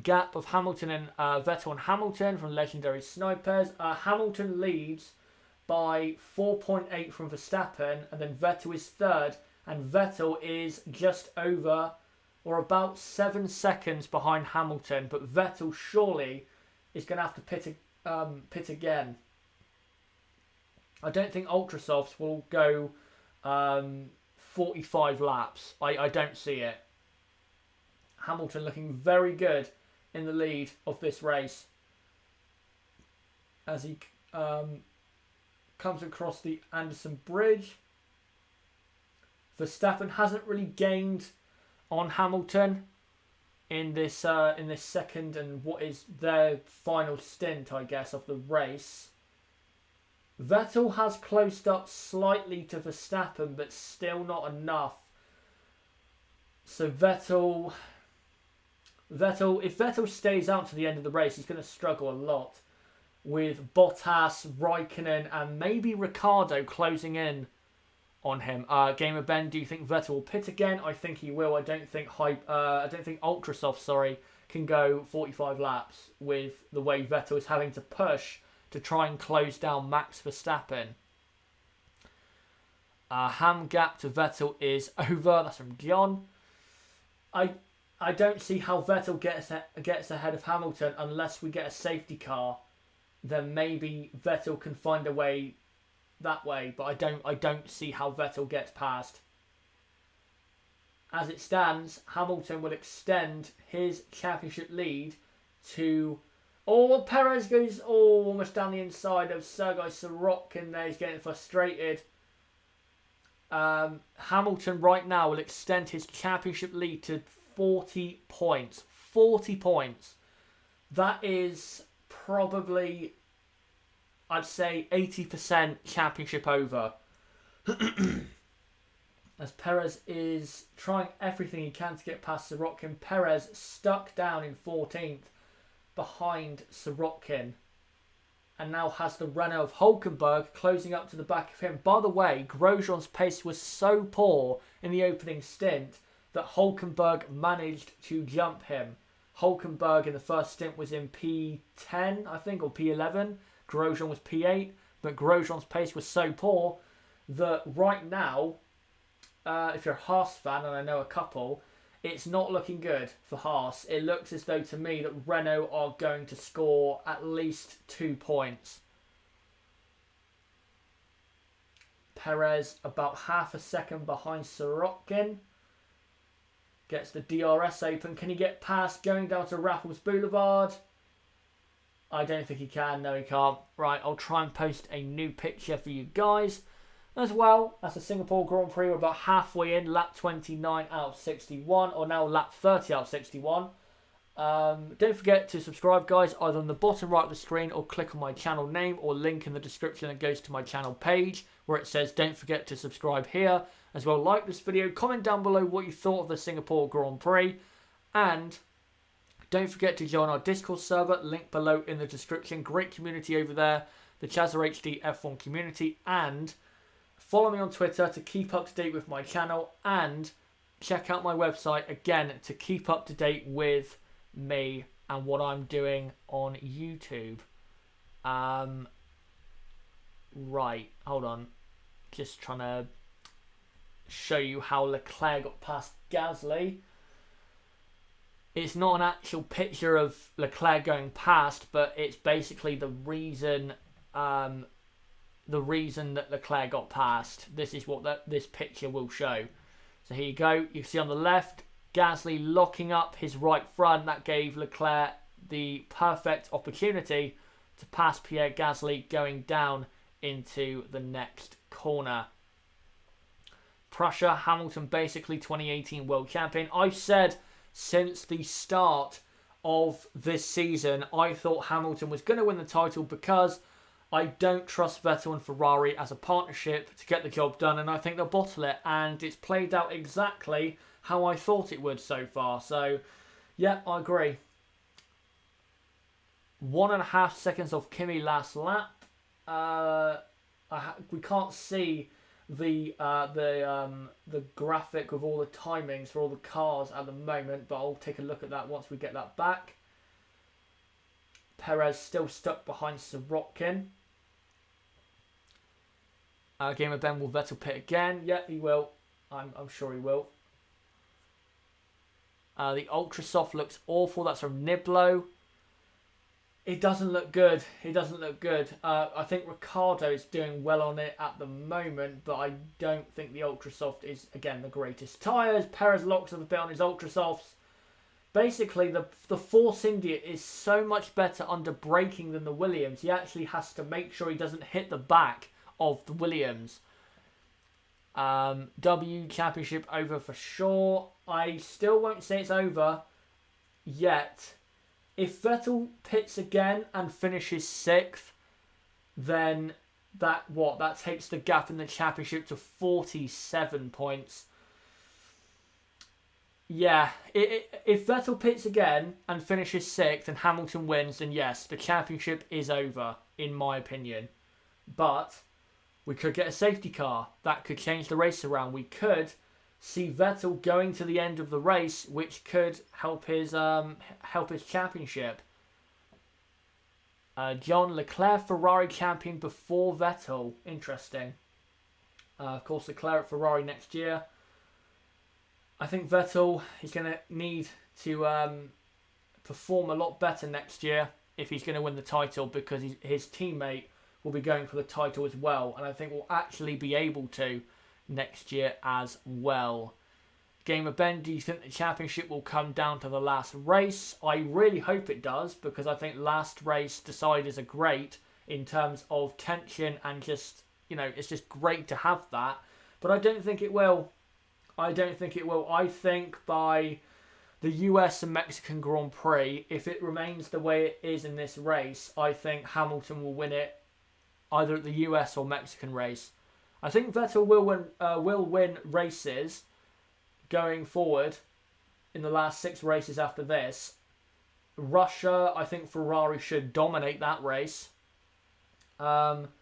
A: Gap of Hamilton and Vettel and Hamilton from Legendary Snipers. Hamilton leads by 4.8 from Verstappen, and then Vettel is third, and Vettel is just over or about 7 seconds behind Hamilton, but Vettel surely is going to have to pit again. I don't think Ultrasofts will go 45 laps. I don't see it. Hamilton looking very good in the lead of this race as he comes across the Anderson Bridge. Verstappen hasn't really gained on Hamilton in this second and what is their final stint, I guess, of the race. Vettel has closed up slightly to Verstappen, but still not enough. So Vettel, if Vettel stays out to the end of the race, he's going to struggle a lot with Bottas, Raikkonen, and maybe Ricciardo closing in on him. Gamer Ben, do you think Vettel will pit again? I think he will. I don't think Ultrasoft, can go 45 laps with the way Vettel is having to push to try and close down Max Verstappen. Ham gap to Vettel is over. That's from John. I don't see how Vettel gets ahead of Hamilton unless we get a safety car. Then maybe Vettel can find a way that way, but I don't see how Vettel gets past. As it stands, Hamilton will extend his championship lead to... Oh, Perez goes almost down the inside of Sergei Sorokin there. He's getting frustrated. Hamilton right now will extend his championship lead to 40 points. 40 points. That is probably, I'd say, 80% championship over. As Perez is trying everything he can to get past Sorokin. Perez stuck down in 14th behind Sorokin. And now has the Renault of Hulkenberg closing up to the back of him. By the way, Grosjean's pace was so poor in the opening stint that Hulkenberg managed to jump him. Hulkenberg in the first stint was in P10, I think, or P11. Grosjean was P8. But Grosjean's pace was so poor that right now, if you're a Haas fan, and I know a couple, it's not looking good for Haas. It looks as though to me that Renault are going to score at least 2 points. Perez about half a second behind Sorokin. Gets the DRS open. Can he get past going down to Raffles Boulevard? I don't think he can. No, he can't. Right, I'll try and post a new picture for you guys. As well as the Singapore Grand Prix, we're about halfway in, lap 29 out of 61, or now lap 30 out of 61. Don't forget to subscribe, guys, either on the bottom right of the screen or click on my channel name or link in the description that goes to my channel page where it says don't forget to subscribe here. As well, like this video, comment down below what you thought of the Singapore Grand Prix, and don't forget to join our Discord server, link below in the description. Great community over there, the Chazza HD F1 community, and follow me on Twitter to keep up to date with my channel, and check out my website again to keep up to date with me and what I'm doing on YouTube. Right, hold on. Just trying to show you how Leclerc got past Gasly. It's not an actual picture of Leclerc going past, but it's basically the reason that Leclerc got past. This is what this picture will show. So here you go. You can see on the left, Gasly locking up his right front. That gave Leclerc the perfect opportunity to pass Pierre Gasly going down into the next corner. Prussia, Hamilton, basically 2018 world champion. I've said since the start of this season, I thought Hamilton was going to win the title because I don't trust Vettel and Ferrari as a partnership to get the job done, and I think they'll bottle it, and it's played out exactly how I thought it would so far. So, yeah, I agree. 1.5 seconds off Kimi last lap. We can't see the graphic with all the timings for all the cars at the moment, but I'll take a look at that once we get that back. Perez still stuck behind Sirotkin. Game of Ben, will Vettel pit again? Yeah, he will. I'm sure he will. The Ultra Soft looks awful. That's from Niblo. It doesn't look good. It doesn't look good. I think Ricciardo is doing well on it at the moment, but I don't think the Ultra Soft is, again, the greatest tyres. Perez locks up a bit on his Ultra Softs. Basically, the Force India is so much better under braking than the Williams. He actually has to make sure he doesn't hit the back of the Williams. W Championship over for sure. I still won't say it's over yet. If Vettel pits again and finishes 6th, then that takes the gap in the championship to 47 points. Yeah, if Vettel pits again and finishes 6th and Hamilton wins, then yes, the championship is over, in my opinion. But we could get a safety car. That could change the race around. We could see Vettel going to the end of the race, which could help his championship. John Leclerc, Ferrari champion before Vettel. Interesting. Of course, Leclerc at Ferrari next year. I think Vettel is going to need to perform a lot better next year if he's going to win the title, because his teammate will be going for the title as well, and I think we'll actually be able to next year as well. Game of Ben, do you think the championship will come down to the last race? I really hope it does, because I think last race deciders are great in terms of tension and just, it's just great to have that. But I don't think it will. I think by the US and Mexican Grand Prix, if it remains the way it is in this race, I think Hamilton will win it either at the US or Mexican race. I think Vettel will win races going forward in the last 6 races after this. Russia, I think Ferrari should dominate that race. Suzuka,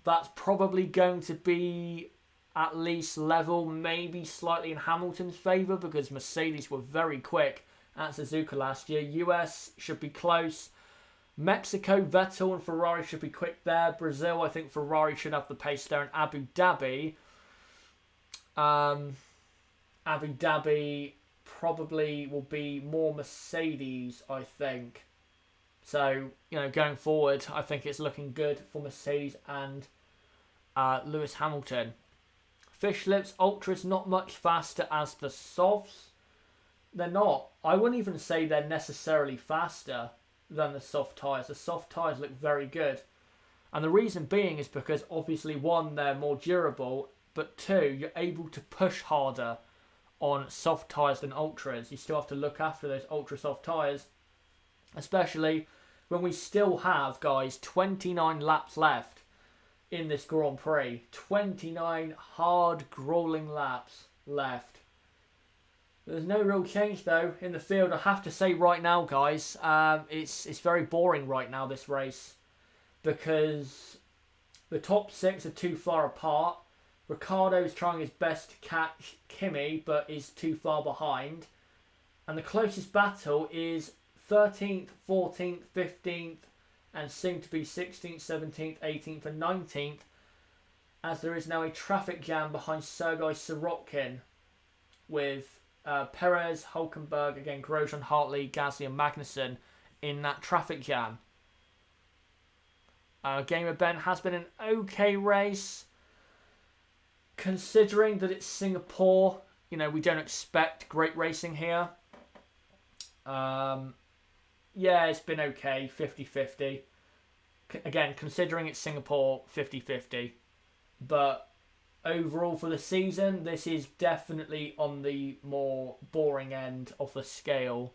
A: that's probably going to be at least level, maybe slightly in Hamilton's favour, because Mercedes were very quick at Suzuka last year. US should be close. Mexico, Vettel and Ferrari should be quick there. Brazil, I think Ferrari should have the pace there. And Abu Dhabi probably will be more Mercedes, I think. So, going forward, I think it's looking good for Mercedes and Lewis Hamilton. Fish Lips Ultras not much faster as the softs. They're not. I wouldn't even say they're necessarily faster than the soft tyres. The soft tyres look very good. And the reason being is because obviously 1, they're more durable, but 2, you're able to push harder on soft tyres than ultras. You still have to look after those ultra soft tyres, especially when we still have, guys, 29 laps left in this Grand Prix. 29 hard, grueling laps left. There's no real change, though, in the field. I have to say right now, guys, it's very boring right now, this race, because the top 6 are too far apart. Ricciardo's trying his best to catch Kimi, but is too far behind. And the closest battle is 13th, 14th, 15th, and soon to be 16th, 17th, 18th, and 19th, as there is now a traffic jam behind Sergei Sirotkin with Perez, Hulkenberg, again Grosjean, Hartley, Gasly and Magnussen in that traffic jam. Game of Ben has been an okay race, considering that it's Singapore. We don't expect great racing here. Yeah, it's been okay, 50-50. Again, considering it's Singapore 50-50. But overall for the season, this is definitely on the more boring end of the scale.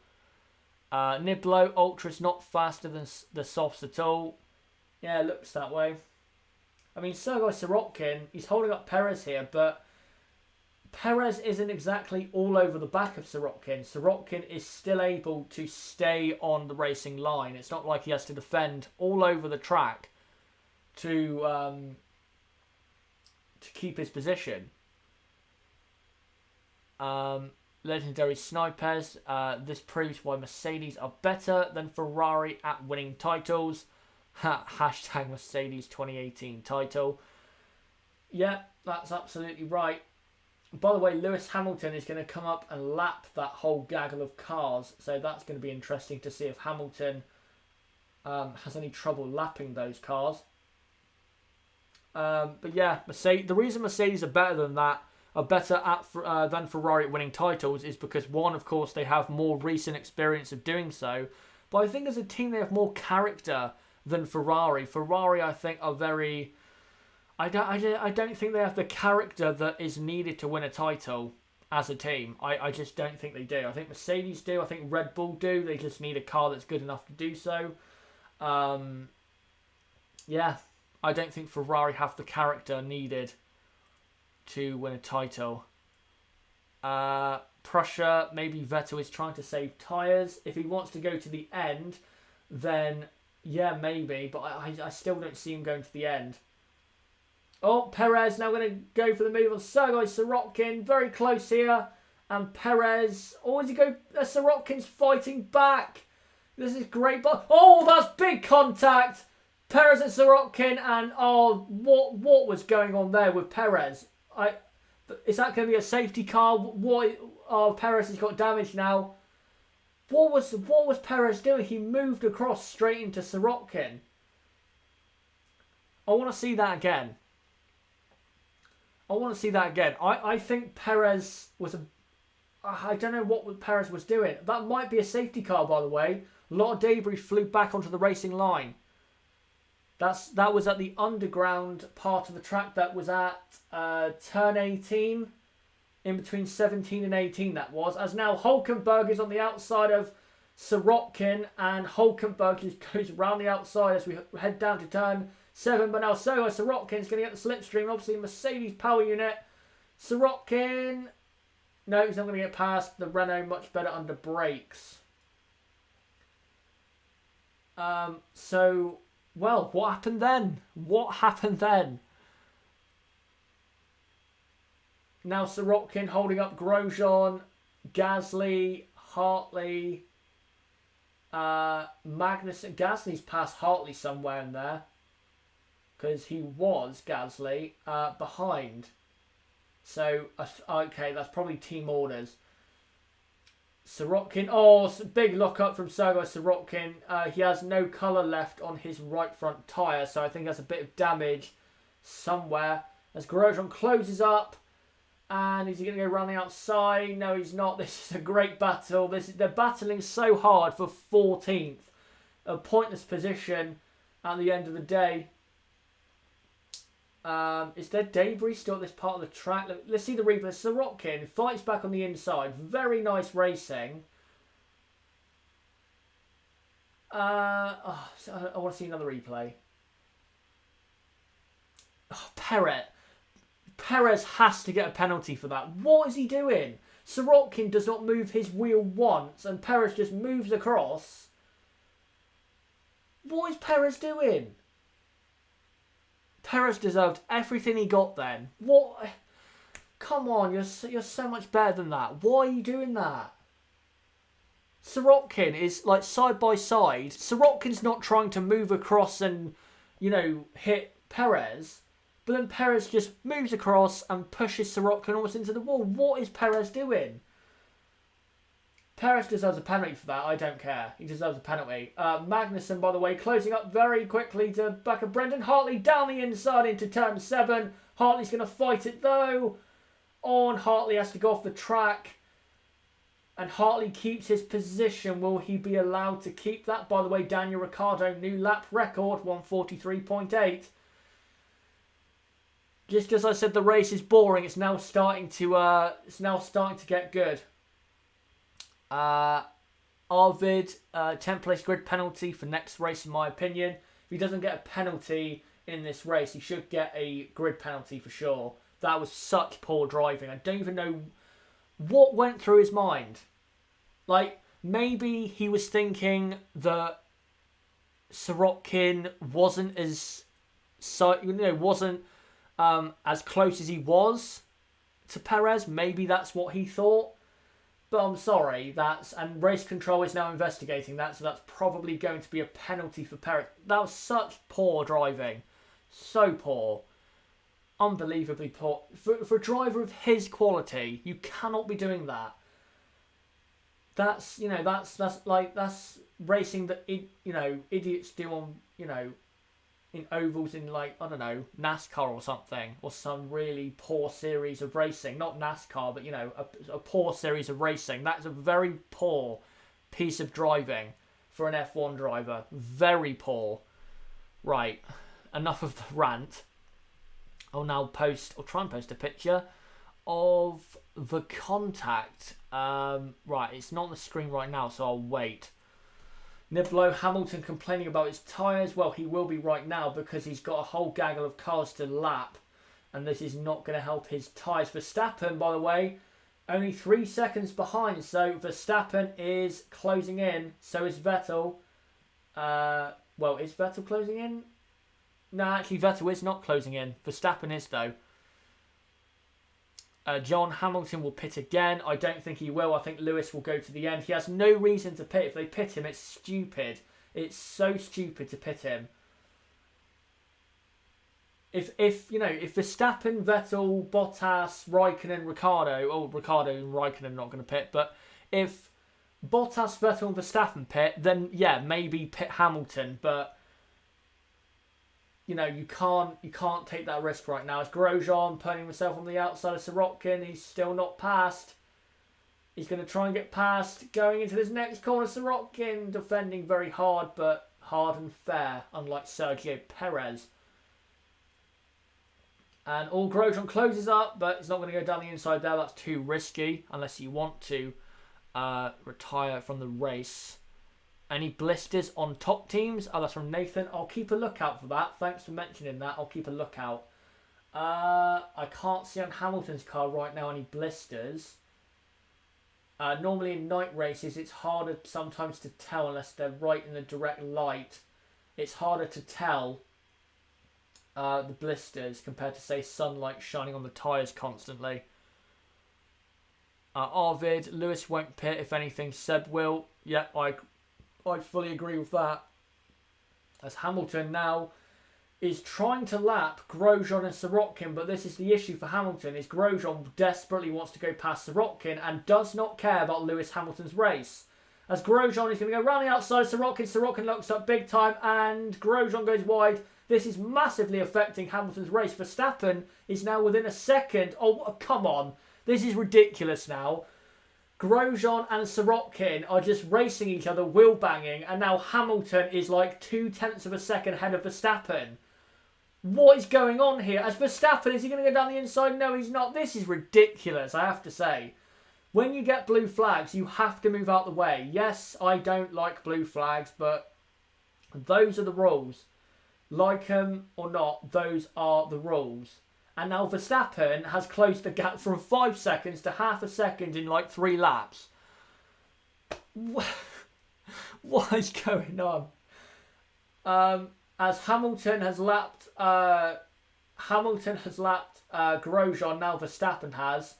A: Niblo Ultra's not faster than the softs at all. Yeah, it looks that way. I mean, Sergei Sirotkin, he's holding up Perez here, but Perez isn't exactly all over the back of Sirotkin. Sirotkin is still able to stay on the racing line. It's not like he has to defend all over the track to keep his position. Legendary Snipers. This proves why Mercedes are better than Ferrari at winning titles. Hashtag Mercedes 2018 title. Yeah, that's absolutely right. By the way, Lewis Hamilton is going to come up and lap that whole gaggle of cars. So that's going to be interesting to see if Hamilton has any trouble lapping those cars. But yeah, the reason Mercedes are better than that, are better than Ferrari at winning titles, is because one, of course, they have more recent experience of doing so. But I think as a team, they have more character than Ferrari. Ferrari, I think, are very... I don't think they have the character that is needed to win a title as a team. I just don't think they do. I think Mercedes do. I think Red Bull do. They just need a car that's good enough to do so. Yeah, I don't think Ferrari have the character needed to win a title. Prussia, maybe Vettel is trying to save tyres. If he wants to go to the end, then yeah, maybe. But I still don't see him going to the end. Oh, Perez now going to go for the move on Sergei Sirotkin. Very close here. And Perez. Oh, does he go? Sirotkin's fighting back. This is great. But oh, that's big contact. Perez and Sirotkin. And oh, what was going on there with Perez? Is that going to be a safety car? Oh, Perez has got damage now. What was Perez doing? He moved across straight into Sirotkin. I want to see that again. I think Perez was I don't know what Perez was doing. That might be a safety car, by the way. A lot of debris flew back onto the racing line. That was at the underground part of the track. That was at turn 18. In between 17 and 18, that was. As now Hulkenberg is on the outside of Sirotkin. And Hulkenberg just goes around the outside as we head down to turn 7, but now Sirotkin's going to get the slipstream. Obviously, Mercedes power unit. Sirotkin. No, he's not going to get past the Renault. Much better under brakes. So, well, what happened then? Now Sirotkin holding up Grosjean, Gasly, Hartley, Magnussen. Gasly's past Hartley somewhere in there. Because he was, Gasly, behind. So, okay, that's probably team orders. Sirotkin. Oh, big lock-up from Sergei Sirotkin. He has no colour left on his right front tyre. So, I think that's a bit of damage somewhere. As Grosjean closes up. And is he going to go around the outside? No, he's not. This is a great battle. They're battling so hard for 14th. A pointless position at the end of the day. Is there debris still at this part of the track? Let's see the replay. Sirotkin fights back on the inside. Very nice racing. I want to see another replay. Oh, Perez has to get a penalty for that. What is he doing? Sirotkin does not move his wheel once, and Perez just moves across. What is Perez doing? Perez deserved everything he got then. What? Come on, you're so much better than that. Why are you doing that? Sirotkin is like side by side. Sirotkin's not trying to move across and, hit Perez. But then Perez just moves across and pushes Sirotkin almost into the wall. What is Perez doing? Perez deserves a penalty for that. I don't care. He deserves a penalty. Magnussen, by the way, closing up very quickly to back of Brendan Hartley down the inside into turn 7. Hartley's going to fight it though. On Hartley has to go off the track. And Hartley keeps his position. Will he be allowed to keep that? By the way, Daniel Ricciardo, new lap record, 143.8. Just as I said, the race is boring. It's now starting to get good. Arvid, 10th place grid penalty for next race, in my opinion. If he doesn't get a penalty in this race, he should get a grid penalty for sure. That was such poor driving. I don't even know what went through his mind. Like, maybe he was thinking that Sirotkin wasn't as close as he was to Perez. Maybe that's what he thought. But I'm sorry, and race control is now investigating that, so that's probably going to be a penalty for Perez. That was such poor driving. So poor. Unbelievably poor. For a driver of his quality, you cannot be doing that. That's racing that idiots do on, in ovals in, like, I don't know, NASCAR or something, or some really poor series of racing. Not NASCAR, but, a poor series of racing. That's a very poor piece of driving for an F1 driver. Very poor. Right, enough of the rant. I'll now try and post a picture of the contact. Right, it's not on the screen right now, so I'll wait. Niblo, Hamilton complaining about his tyres. Well, he will be right now because he's got a whole gaggle of cars to lap. And this is not going to help his tyres. Verstappen, by the way, only 3 seconds behind. So Verstappen is closing in. So is Vettel. Is Vettel closing in? No, actually, Vettel is not closing in. Verstappen is, though. John Hamilton will pit again. I don't think he will. I think Lewis will go to the end. He has no reason to pit. If they pit him, it's stupid. It's so stupid to pit him. If Verstappen, Vettel, Bottas, Raikkonen, Ricciardo and Raikkonen are not going to pit, but if Bottas, Vettel and Verstappen pit, then yeah, maybe pit Hamilton, but you can't take that risk right now. It's Grosjean putting himself on the outside of Sirotkin. He's still not passed. He's going to try and get past. Going into this next corner, Sirotkin defending very hard, but hard and fair, unlike Sergio Perez. And all Grosjean closes up, but it's not going to go down the inside there. That's too risky, unless you want to retire from the race. Any blisters on top teams? Oh, that's from Nathan. I'll keep a lookout for that. Thanks for mentioning that. I'll keep a lookout. I can't see on Hamilton's car right now any blisters. Normally in night races, it's harder sometimes to tell unless they're right in the direct light. It's harder to tell the blisters compared to, say, sunlight shining on the tyres constantly. Arvid, Lewis won't pit. If anything, Seb will. Yep, I fully agree with that. As Hamilton now is trying to lap Grosjean and Sirotkin, but this is the issue for Hamilton, is Grosjean desperately wants to go past Sirotkin and does not care about Lewis Hamilton's race. As Grosjean is going to go round the outside of Sirotkin, Sirotkin locks up big time and Grosjean goes wide. This is massively affecting Hamilton's race. Verstappen is now within a second. Oh, come on. This is ridiculous now. Grosjean and Sirotkin are just racing each other, wheel banging, and now Hamilton is like 0.2 of a second ahead of Verstappen. What is going on here? As Verstappen, is he going to go down the inside? No, he's not. This is ridiculous, I have to say. When you get blue flags, you have to move out the way. Yes, I don't like blue flags, but those are the rules. Like them or not, those are the rules. And now Verstappen has closed the gap from 5 seconds to half a second in like 3 laps. What is going on? As Hamilton has lapped Grosjean, now Verstappen has.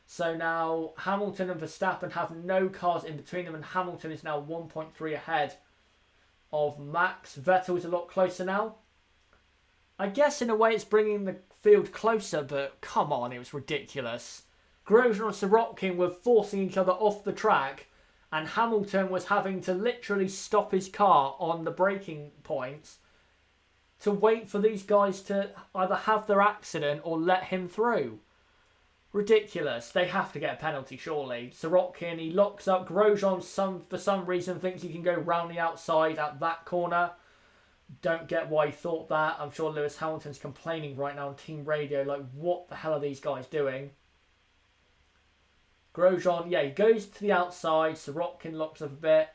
A: So now Hamilton and Verstappen have no cars in between them, and Hamilton is now 1.3 ahead of Max. Vettel is a lot closer now. I guess in a way it's bringing the field closer, but come on, it was ridiculous. Grosjean and Sirotkin were forcing each other off the track, and Hamilton was having to literally stop his car on the braking points to wait for these guys to either have their accident or let him through. Ridiculous. They have to get a penalty, surely. Sorokin, he locks up. Grosjean, for some reason, thinks he can go round the outside at that corner. Don't get why he thought that. I'm sure Lewis Hamilton's complaining right now on team radio, like, what the hell are these guys doing? Grosjean, yeah, he goes to the outside. Sorokin locks up a bit.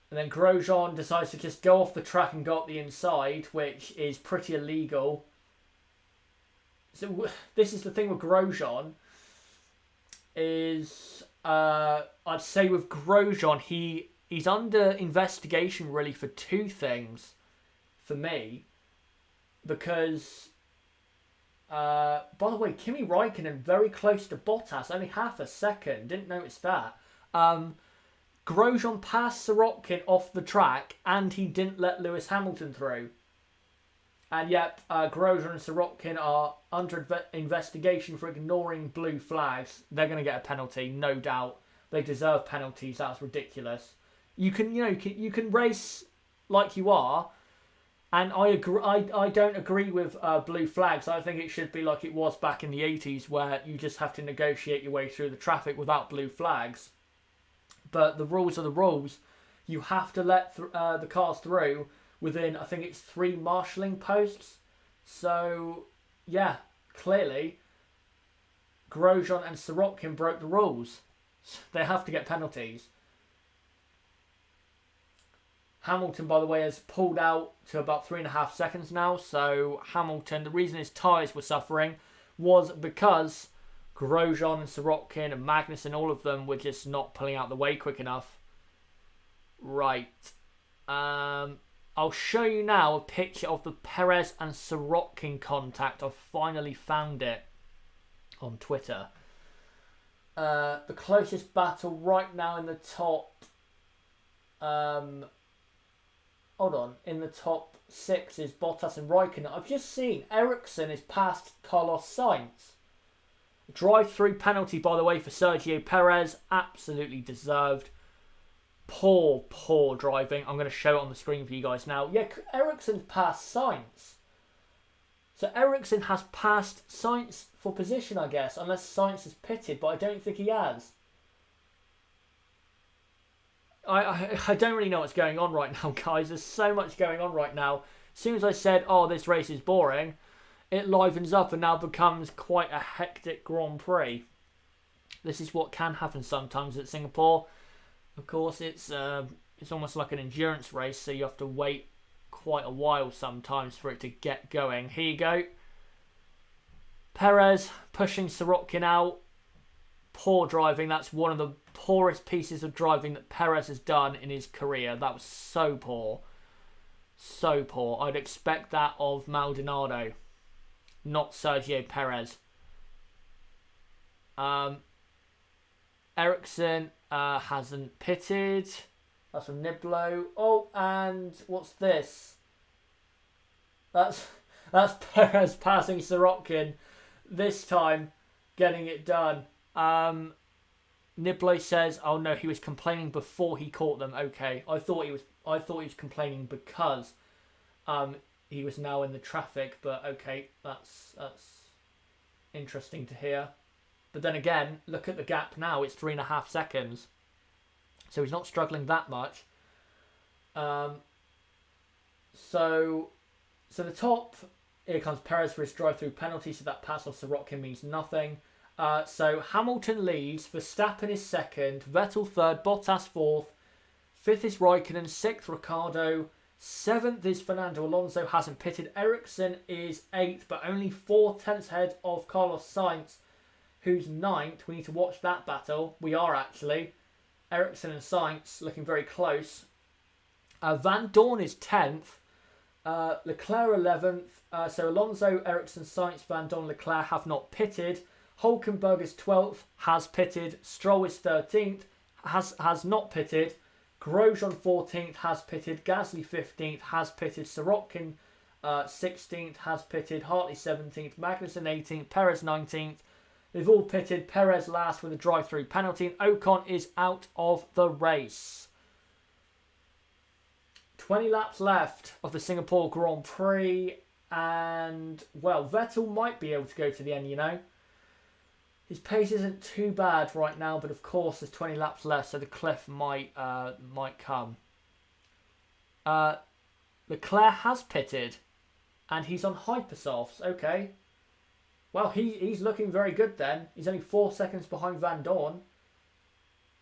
A: And then Grosjean decides to just go off the track and go up the inside, which is pretty illegal. So this is the thing with Grosjean, is I'd say with Grosjean, he's under investigation really for two things for me. Because, by the way, Kimi Räikkönen very close to Bottas, only half a second, didn't notice that. Grosjean passed Sorokin off the track and he didn't let Lewis Hamilton through. And yet, Grosjean and Sorokin are under investigation for ignoring blue flags. They're going to get a penalty, no doubt. They deserve penalties. That's ridiculous. You can race like you are, and I agree. I don't agree with blue flags. I think it should be like it was back in the 80s, where you just have to negotiate your way through the traffic without blue flags. But the rules are the rules. You have to let the cars through within, I think it's 3 marshalling posts. So, yeah, clearly, Grosjean and Sorokin broke the rules. They have to get penalties. Hamilton, by the way, has pulled out to about 3.5 seconds now. So, Hamilton, the reason his tyres were suffering was because Grosjean and Sorokin and Magnussen, all of them were just not pulling out the way quick enough. Right. I'll show you now a picture of the Perez and Sorokin contact. I've finally found it on Twitter. The closest battle right now in the top... hold on. In the top 6 is Bottas and Raikkonen. I've just seen Ericsson is past Carlos Sainz. Drive-through penalty, by the way, for Sergio Perez. Absolutely deserved. Poor driving. I'm going to show it on the screen for you guys now. Yeah, Ericsson's passed Sainz. So Ericsson has passed Sainz for position, I guess, unless Sainz is pitted, but I don't think he has. I don't really know what's going on right now, guys. There's so much going on right now. As soon as I said, oh, this race is boring, it livens up and now becomes quite a hectic Grand Prix. This is what can happen sometimes at Singapore. Of course, it's almost like an endurance race, so you have to wait quite a while sometimes for it to get going. Here you go. Perez pushing Sorokin out. Poor driving. That's one of the poorest pieces of driving that Perez has done in his career. That was so poor. So poor. I'd expect that of Maldonado, not Sergio Perez. Ericsson hasn't pitted. That's from Niblo. Oh, and what's this? That's Perez passing Sorokin. This time, getting it done. Niblo says, "Oh no, he was complaining before he caught them." Okay, I thought he was complaining because he was now in the traffic. But okay, that's interesting to hear. But then again, look at the gap now. It's 3.5 seconds. So he's not struggling that much. So the top, here comes Perez for his drive-through penalty. So that pass off Sorokin means nothing. So Hamilton leads. Verstappen is second. Vettel third. Bottas fourth. Fifth is Raikkonen. Sixth, Ricciardo. Seventh is Fernando Alonso. Hasn't pitted. Ericsson is eighth, but only 4 tenths ahead of Carlos Sainz, who's ninth. We need to watch that battle. We are actually. Ericsson and Sainz looking very close. Van Dorn is 10th. Leclerc 11th. So Alonso, Ericsson, Sainz, Van Dorn, Leclerc have not pitted. Hulkenberg is 12th, has pitted. Stroll is 13th, has not pitted. Grosjean 14th, has pitted. Gasly 15th, has pitted. Sorokin 16th, has pitted. Hartley 17th, Magnussen 18th, Perez 19th. They've all pitted. Perez last with a drive-through penalty. And Ocon is out of the race. 20 laps left of the Singapore Grand Prix. And, well, Vettel might be able to go to the end, you know. His pace isn't too bad right now, but of course there's 20 laps left, so the cliff might come. Leclerc has pitted, and he's on hypersofts. Okay. Well, he's looking very good then. He's only 4 seconds behind Van Dorn.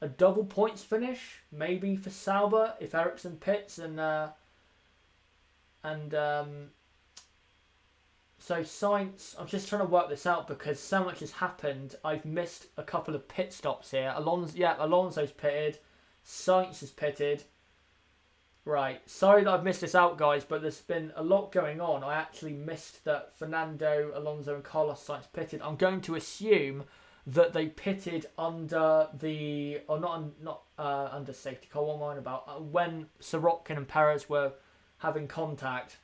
A: A double points finish, maybe for Sauber if Ericsson pits so Sainz. I'm just trying to work this out because so much has happened. I've missed a couple of pit stops here. Alonso's pitted. Sainz has pitted. Right, sorry that I've missed this out, guys, but there's been a lot going on. I actually missed that Fernando Alonso and Carlos Sainz pitted. I'm going to assume that they pitted under the, or not under safety car. What am I on about? When Sirotkin and Perez were having contact,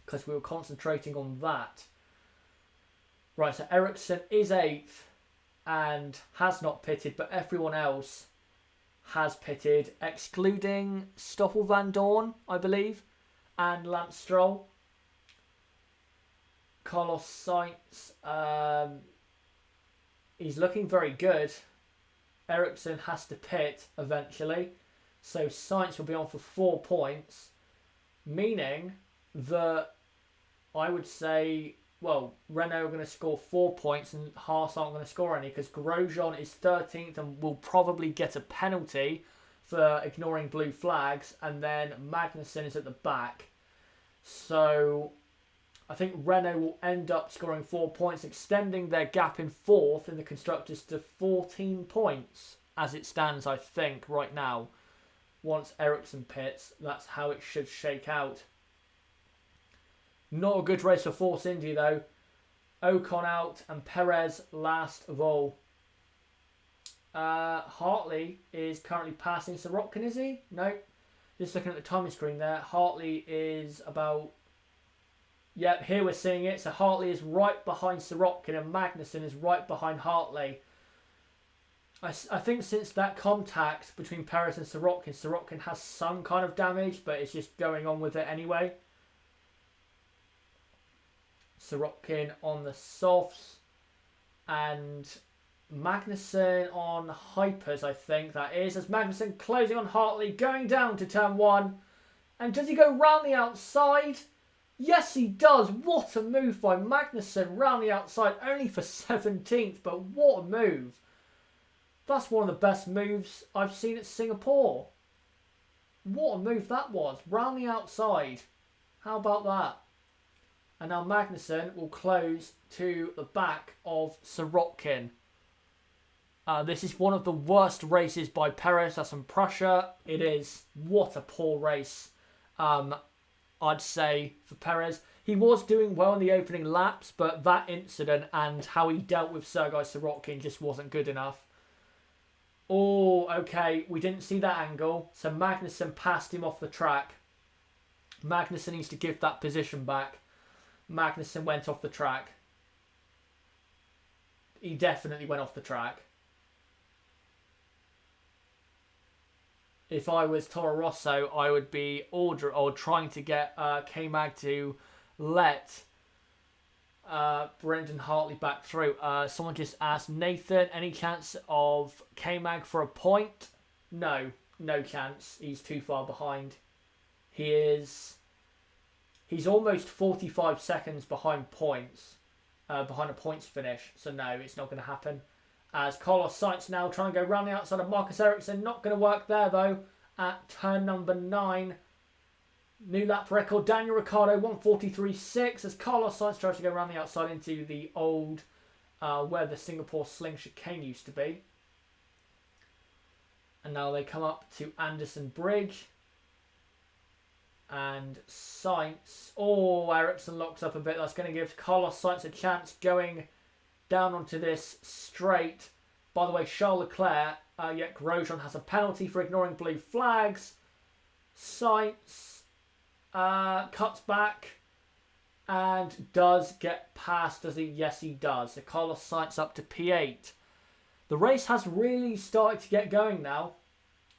A: because we were concentrating on that. Right, so Ericsson is 8th and has not pitted, but everyone else has pitted, excluding Stoffel Van Dorn, I believe, and Lance Stroll. Carlos Sainz, he's looking very good. Ericsson has to pit eventually, so Sainz will be on for 4 points, meaning that I would say, well, Renault are going to score 4 points and Haas aren't going to score any because Grosjean is 13th and will probably get a penalty for ignoring blue flags, and then Magnussen is at the back. So I think Renault will end up scoring 4 points, extending their gap in 4th in the Constructors to 14 points as it stands, I think, right now. Once Ericsson pits, that's how it should shake out. Not a good race for Force India, though. Ocon out and Perez last of all. Hartley is currently passing Sirotkin, is he? No. Just looking at the timing screen there. Hartley is about... Yep, here we're seeing it. So Hartley is right behind Sirotkin and Magnussen is right behind Hartley. I think since that contact between Perez and Sirotkin has some kind of damage, but it's just going on with it anyway. Sirotkin on the softs and Magnussen on hypers, I think that is, as Magnussen closing on Hartley, going down to turn 1. And does he go round the outside? Yes, he does. What a move by Magnussen, round the outside, only for 17th, but what a move. That's one of the best moves I've seen at Singapore. What a move that was, round the outside. How about that? And now Magnussen will close to the back of Sirotkin. This is one of the worst races by Perez. That's in Prussia. It is. What a poor race, I'd say, for Perez. He was doing well in the opening laps, but that incident and how he dealt with Sergei Sirotkin just wasn't good enough. Oh, okay. We didn't see that angle. So Magnussen passed him off the track. Magnussen needs to give that position back. Magnussen went off the track. He definitely went off the track. If I was Toro Rosso, I would be trying to get K-Mag to let Brendan Hartley back through. Someone just asked, Nathan, any chance of K-Mag for a point? No chance. He's too far behind. He's almost 45 seconds behind points, behind a points finish. So no, it's not going to happen. As Carlos Sainz now trying to go round the outside of Marcus Ericsson. Not going to work there though. At turn number 9. New lap record. Daniel Ricciardo 1:43.6 as Carlos Sainz tries to go around the outside into the old, where the Singapore Sling chicane used to be. And now they come up to Anderson Bridge. And Sainz. Oh, Ericsson locks up a bit. That's going to give Carlos Sainz a chance going down onto this straight. By the way, Charles Leclerc, yet Grosjean has a penalty for ignoring blue flags. Sainz cuts back and does get past, does he? Yes, he does. So Carlos Sainz up to P8. The race has really started to get going now.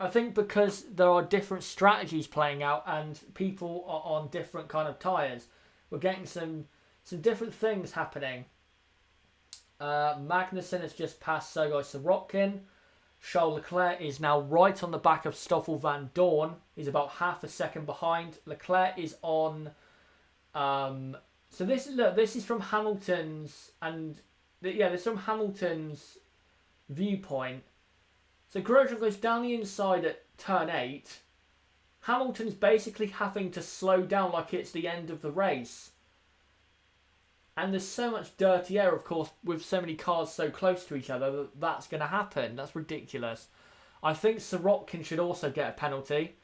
A: I think because there are different strategies playing out and people are on different kind of tyres. We're getting some different things happening. Magnussen has just passed Sergei Sorokin. Charles Leclerc is now right on the back of Stoffel Van Dorn. He's about half a second behind. Leclerc is on. So this is from Hamilton's this is from Hamilton's viewpoint. So Grosjean goes down the inside at turn 8. Hamilton's basically having to slow down like it's the end of the race. And there's so much dirty air, of course, with so many cars so close to each other, that's going to happen. That's ridiculous. I think Sorokin should also get a penalty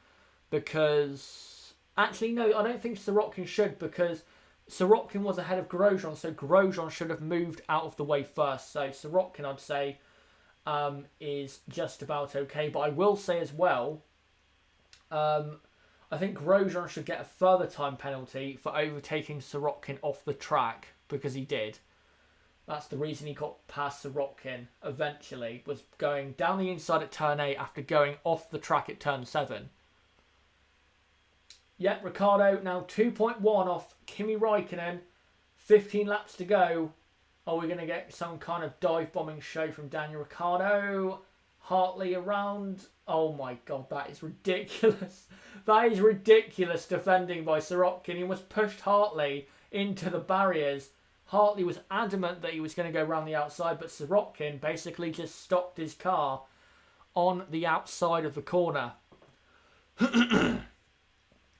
A: because... Actually, no, I don't think Sorokin should because Sorokin was ahead of Grosjean, so Grosjean should have moved out of the way first. So Sorokin, I'd say, is just about okay. But I will say as well, I think Grosjean should get a further time penalty for overtaking Sorokin off the track because he did. That's the reason he got past Sorokin eventually, was going down the inside at turn 8 after going off the track at turn 7. Yep, Ricciardo now 2.1 off Kimi Raikkonen. 15 laps to go. Are we going to get some kind of dive-bombing show from Daniel Ricciardo? Hartley around. Oh my god, that is ridiculous. That is ridiculous defending by Sorokin. He almost pushed Hartley into the barriers. Hartley was adamant that he was going to go around the outside, but Sorokin basically just stopped his car on the outside of the corner.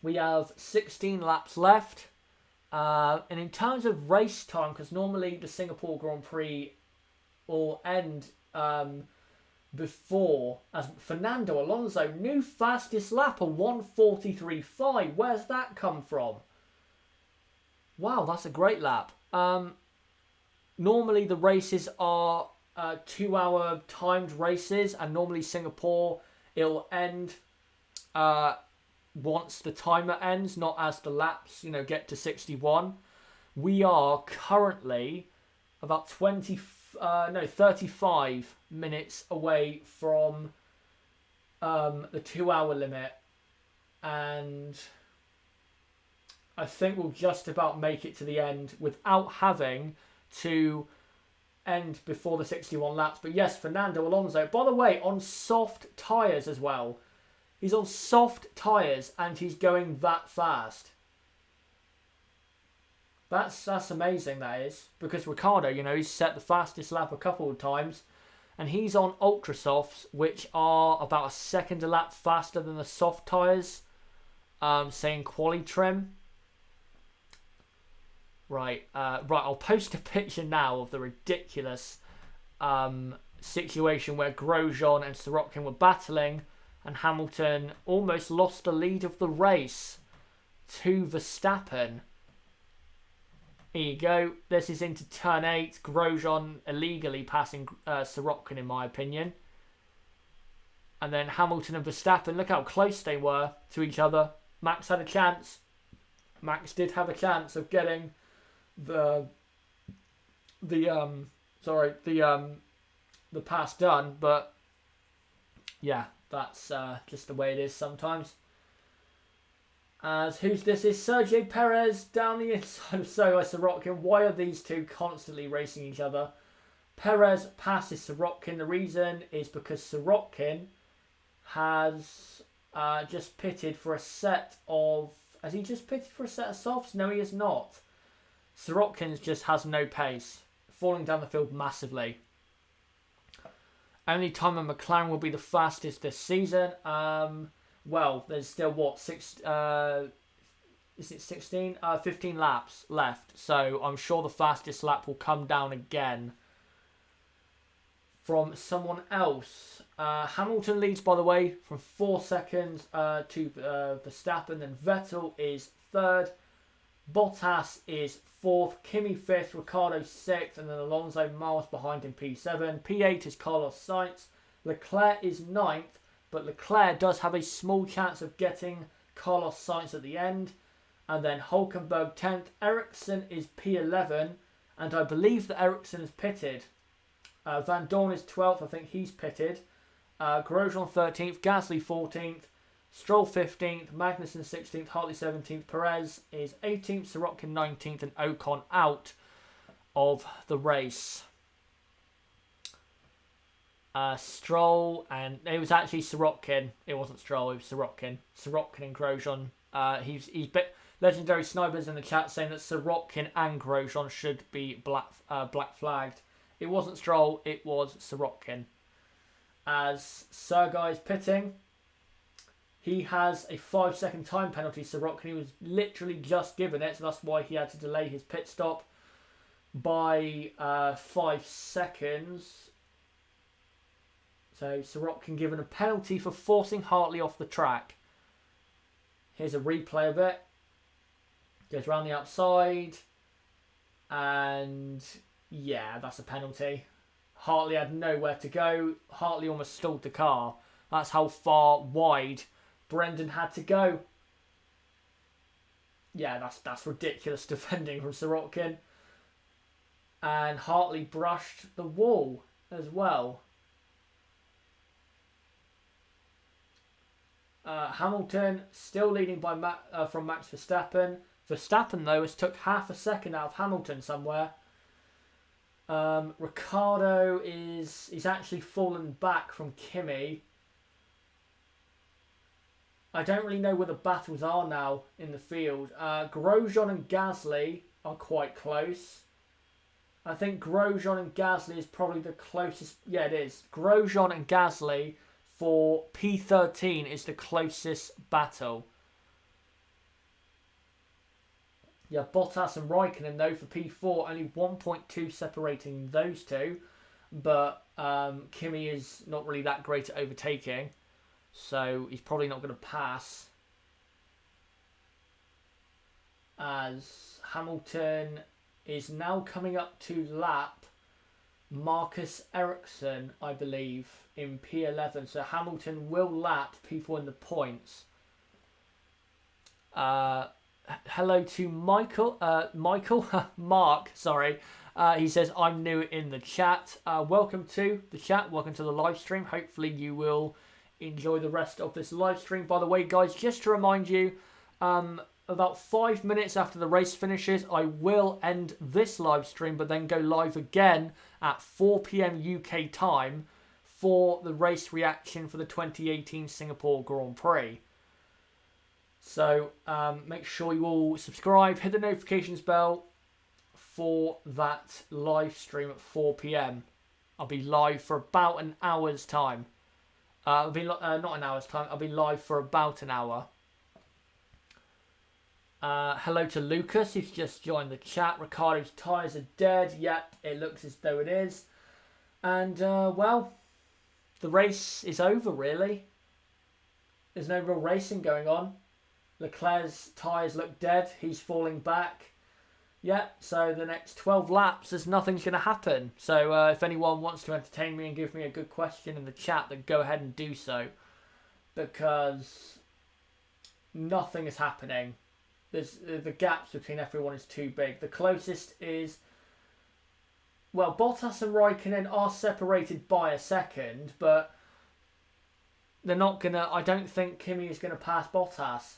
A: We have 16 laps left. And in terms of race time, because normally the Singapore Grand Prix will end before, as Fernando Alonso, new fastest lap, a 1:43.5. Where's that come from? Wow, that's a great lap. Normally the races are 2-hour timed races, and normally Singapore, it'll end once the timer ends, not as the laps, get to 61. We are currently about 35 minutes away from the 2-hour limit, and I think we'll just about make it to the end without having to end before the 61 laps. But yes, Fernando Alonso, by the way, on soft tyres as well. He's on soft tyres and he's going that fast. That's amazing, that is. Because Ricciardo, he's set the fastest lap a couple of times. And he's on ultra softs, which are about a second a lap faster than the soft tyres. Saying quali trim. Right, I'll post a picture now of the ridiculous situation where Grosjean and Sorokin were battling. And Hamilton almost lost the lead of the race to Verstappen. Here you go. This is into turn 8. Grosjean illegally passing Sorokin, in my opinion. And then Hamilton and Verstappen, look how close they were to each other. Max had a chance. Max did have a chance of getting the pass done, but yeah. That's just the way it is sometimes. As who's this is Sergio Perez down the inside of Sorokin. Why are these two constantly racing each other? Perez passes Sorokin. The reason is because Sorokin has just pitted for a set of... Has he just pitted for a set of softs? No, he has not. Sorokin just has no pace. Falling down the field massively. Only time a McLaren will be the fastest this season. Well, there's still, is it 16? 15 laps left. So I'm sure the fastest lap will come down again from someone else. Hamilton leads, by the way, from 4 seconds to Verstappen. Then Vettel is 3rd. Bottas is 4th, Kimi 5th, Ricciardo 6th, and then Alonso miles behind in P7. P8 is Carlos Sainz. Leclerc is 9th, but Leclerc does have a small chance of getting Carlos Sainz at the end. And then Hülkenberg 10th. Ericsson is P11, and I believe that Ericsson is pitted. Van Dorn is 12th, I think he's pitted. Grosjean 13th, Gasly 14th. Stroll 15th, Magnussen 16th, Hartley 17th, Perez is 18th, Sorokin 19th, and Ocon out of the race. Stroll, and it was actually Sirotkin. It wasn't Stroll, it was Sirotkin. Sirotkin and Grosjean. He's bit legendary snipers in the chat saying that Sirotkin and Grosjean should be black flagged. It wasn't Stroll, it was Sirotkin. As Sergei's pitting, he has a 5-second time penalty. Sirotkin, he was literally just given it, so that's why he had to delay his pit stop by 5 seconds. So Sirotkin given a penalty for forcing Hartley off the track. Here's a replay of it. Goes around the outside. And yeah, that's a penalty. Hartley had nowhere to go. Hartley almost stalled the car. That's how far wide Brendan had to go. Yeah, that's ridiculous defending from Sirotkin. And Hartley brushed the wall as well. Hamilton still leading by from Max Verstappen. Verstappen, though, has took half a second out of Hamilton somewhere. Ricciardo he's actually fallen back from Kimi. I don't really know where the battles are now in the field. Grosjean and Gasly are quite close. I think Grosjean and Gasly is probably the closest. Yeah, it is. Grosjean and Gasly for P13 is the closest battle. Yeah, Bottas and Raikkonen, though, for P4, only 1.2 separating those two. But Kimi is not really that great at overtaking, so he's probably not going to pass. As Hamilton is now coming up to lap Marcus Ericsson, I believe, in P11. So Hamilton will lap people in the points. Hello to Michael. Mark, sorry. He says, I'm new in the chat. Welcome to the chat. Welcome to the live stream. Hopefully you will enjoy the rest of this live stream. By the way, guys, just to remind you, about 5 minutes after the race finishes, I will end this live stream, but then go live again at 4 PM UK time for the race reaction for the 2018 Singapore Grand Prix. So make sure you all subscribe, hit the notifications bell for that live stream at 4 PM. I'll be live for about an hour's time. Not an hour's time, I'll be live for about an hour. Hello to Lucas, who's just joined the chat. Ricardo's tyres are dead. Yep, it looks as though it is. And, well, the race is over, really. There's no real racing going on. Leclerc's tyres look dead. He's falling back. Yep, so the next 12 laps, there's nothing's going to happen. So if anyone wants to entertain me and give me a good question in the chat, then go ahead and do so. Because nothing is happening. The gaps between everyone is too big. The closest is, well, Bottas and Raikkonen are separated by a second, but they're not gonna. I don't think Kimi is gonna pass Bottas.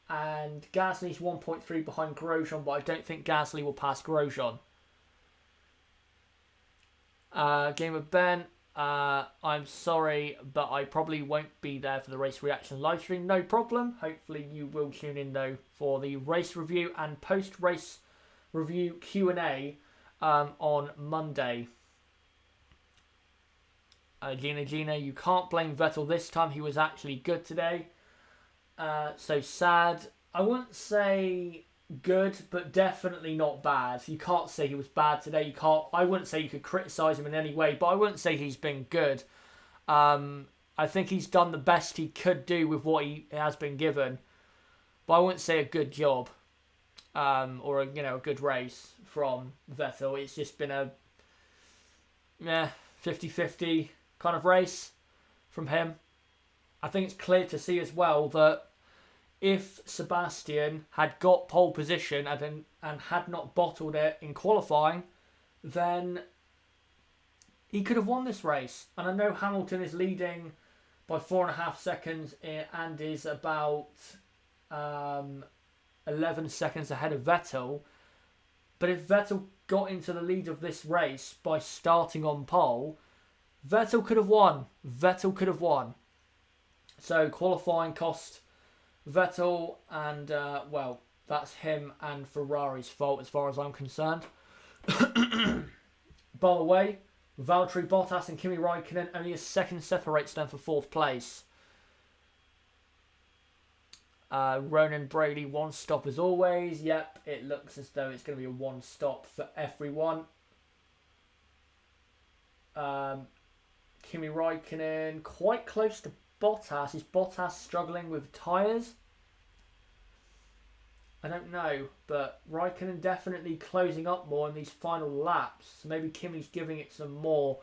A: And Gasly's 1.3 behind Grosjean, but I don't think Gasly will pass Grosjean. Game of Ben. I'm sorry, but I probably won't be there for the race reaction live stream. No problem. Hopefully you will tune in, though, for the race review and post-race review Q&A on Monday. Gina, you can't blame Vettel this time. He was actually good today. So sad. I wouldn't say good, but definitely not bad. You can't say he was bad today. I wouldn't say you could criticise him in any way, but I wouldn't say he's been good. I think he's done the best he could do with what he has been given, but I wouldn't say a good job or a good race from Vettel. It's just been a 50-50 kind of race from him. I think it's clear to see as well that if Sebastian had got pole position and had not bottled it in qualifying, then he could have won this race. And I know Hamilton is leading by 4.5 seconds and is about 11 seconds ahead of Vettel. But if Vettel got into the lead of this race by starting on pole, Vettel could have won. Vettel could have won. So qualifying cost Vettel, and well, that's him and Ferrari's fault as far as I'm concerned. By the way, Valtteri Bottas and Kimi Raikkonen, only a second separates them for 4th place. Ronan Brady, 1 stop as always. Yep, it looks as though it's going to be a 1 stop for everyone. Kimi Raikkonen quite close to Bottas. Is Bottas struggling with tyres? I don't know, but Raikkonen definitely closing up more in these final laps. So maybe Kimi's giving it some more.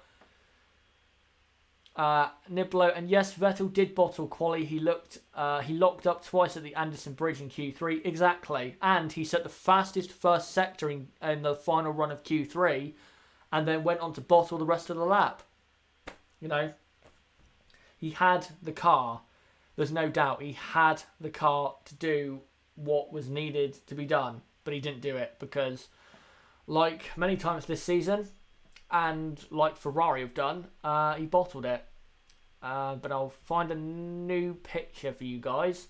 A: Niblo, and yes, Vettel did bottle quali. He locked up twice at the Anderson Bridge in Q3, exactly, and he set the fastest first sector in the final run of Q3, and then went on to bottle the rest of the lap. You know, he had the car. There's no doubt he had the car to do what was needed to be done, but he didn't do it because, like many times this season, and like Ferrari have done, he bottled it. But I'll find a new picture for you guys.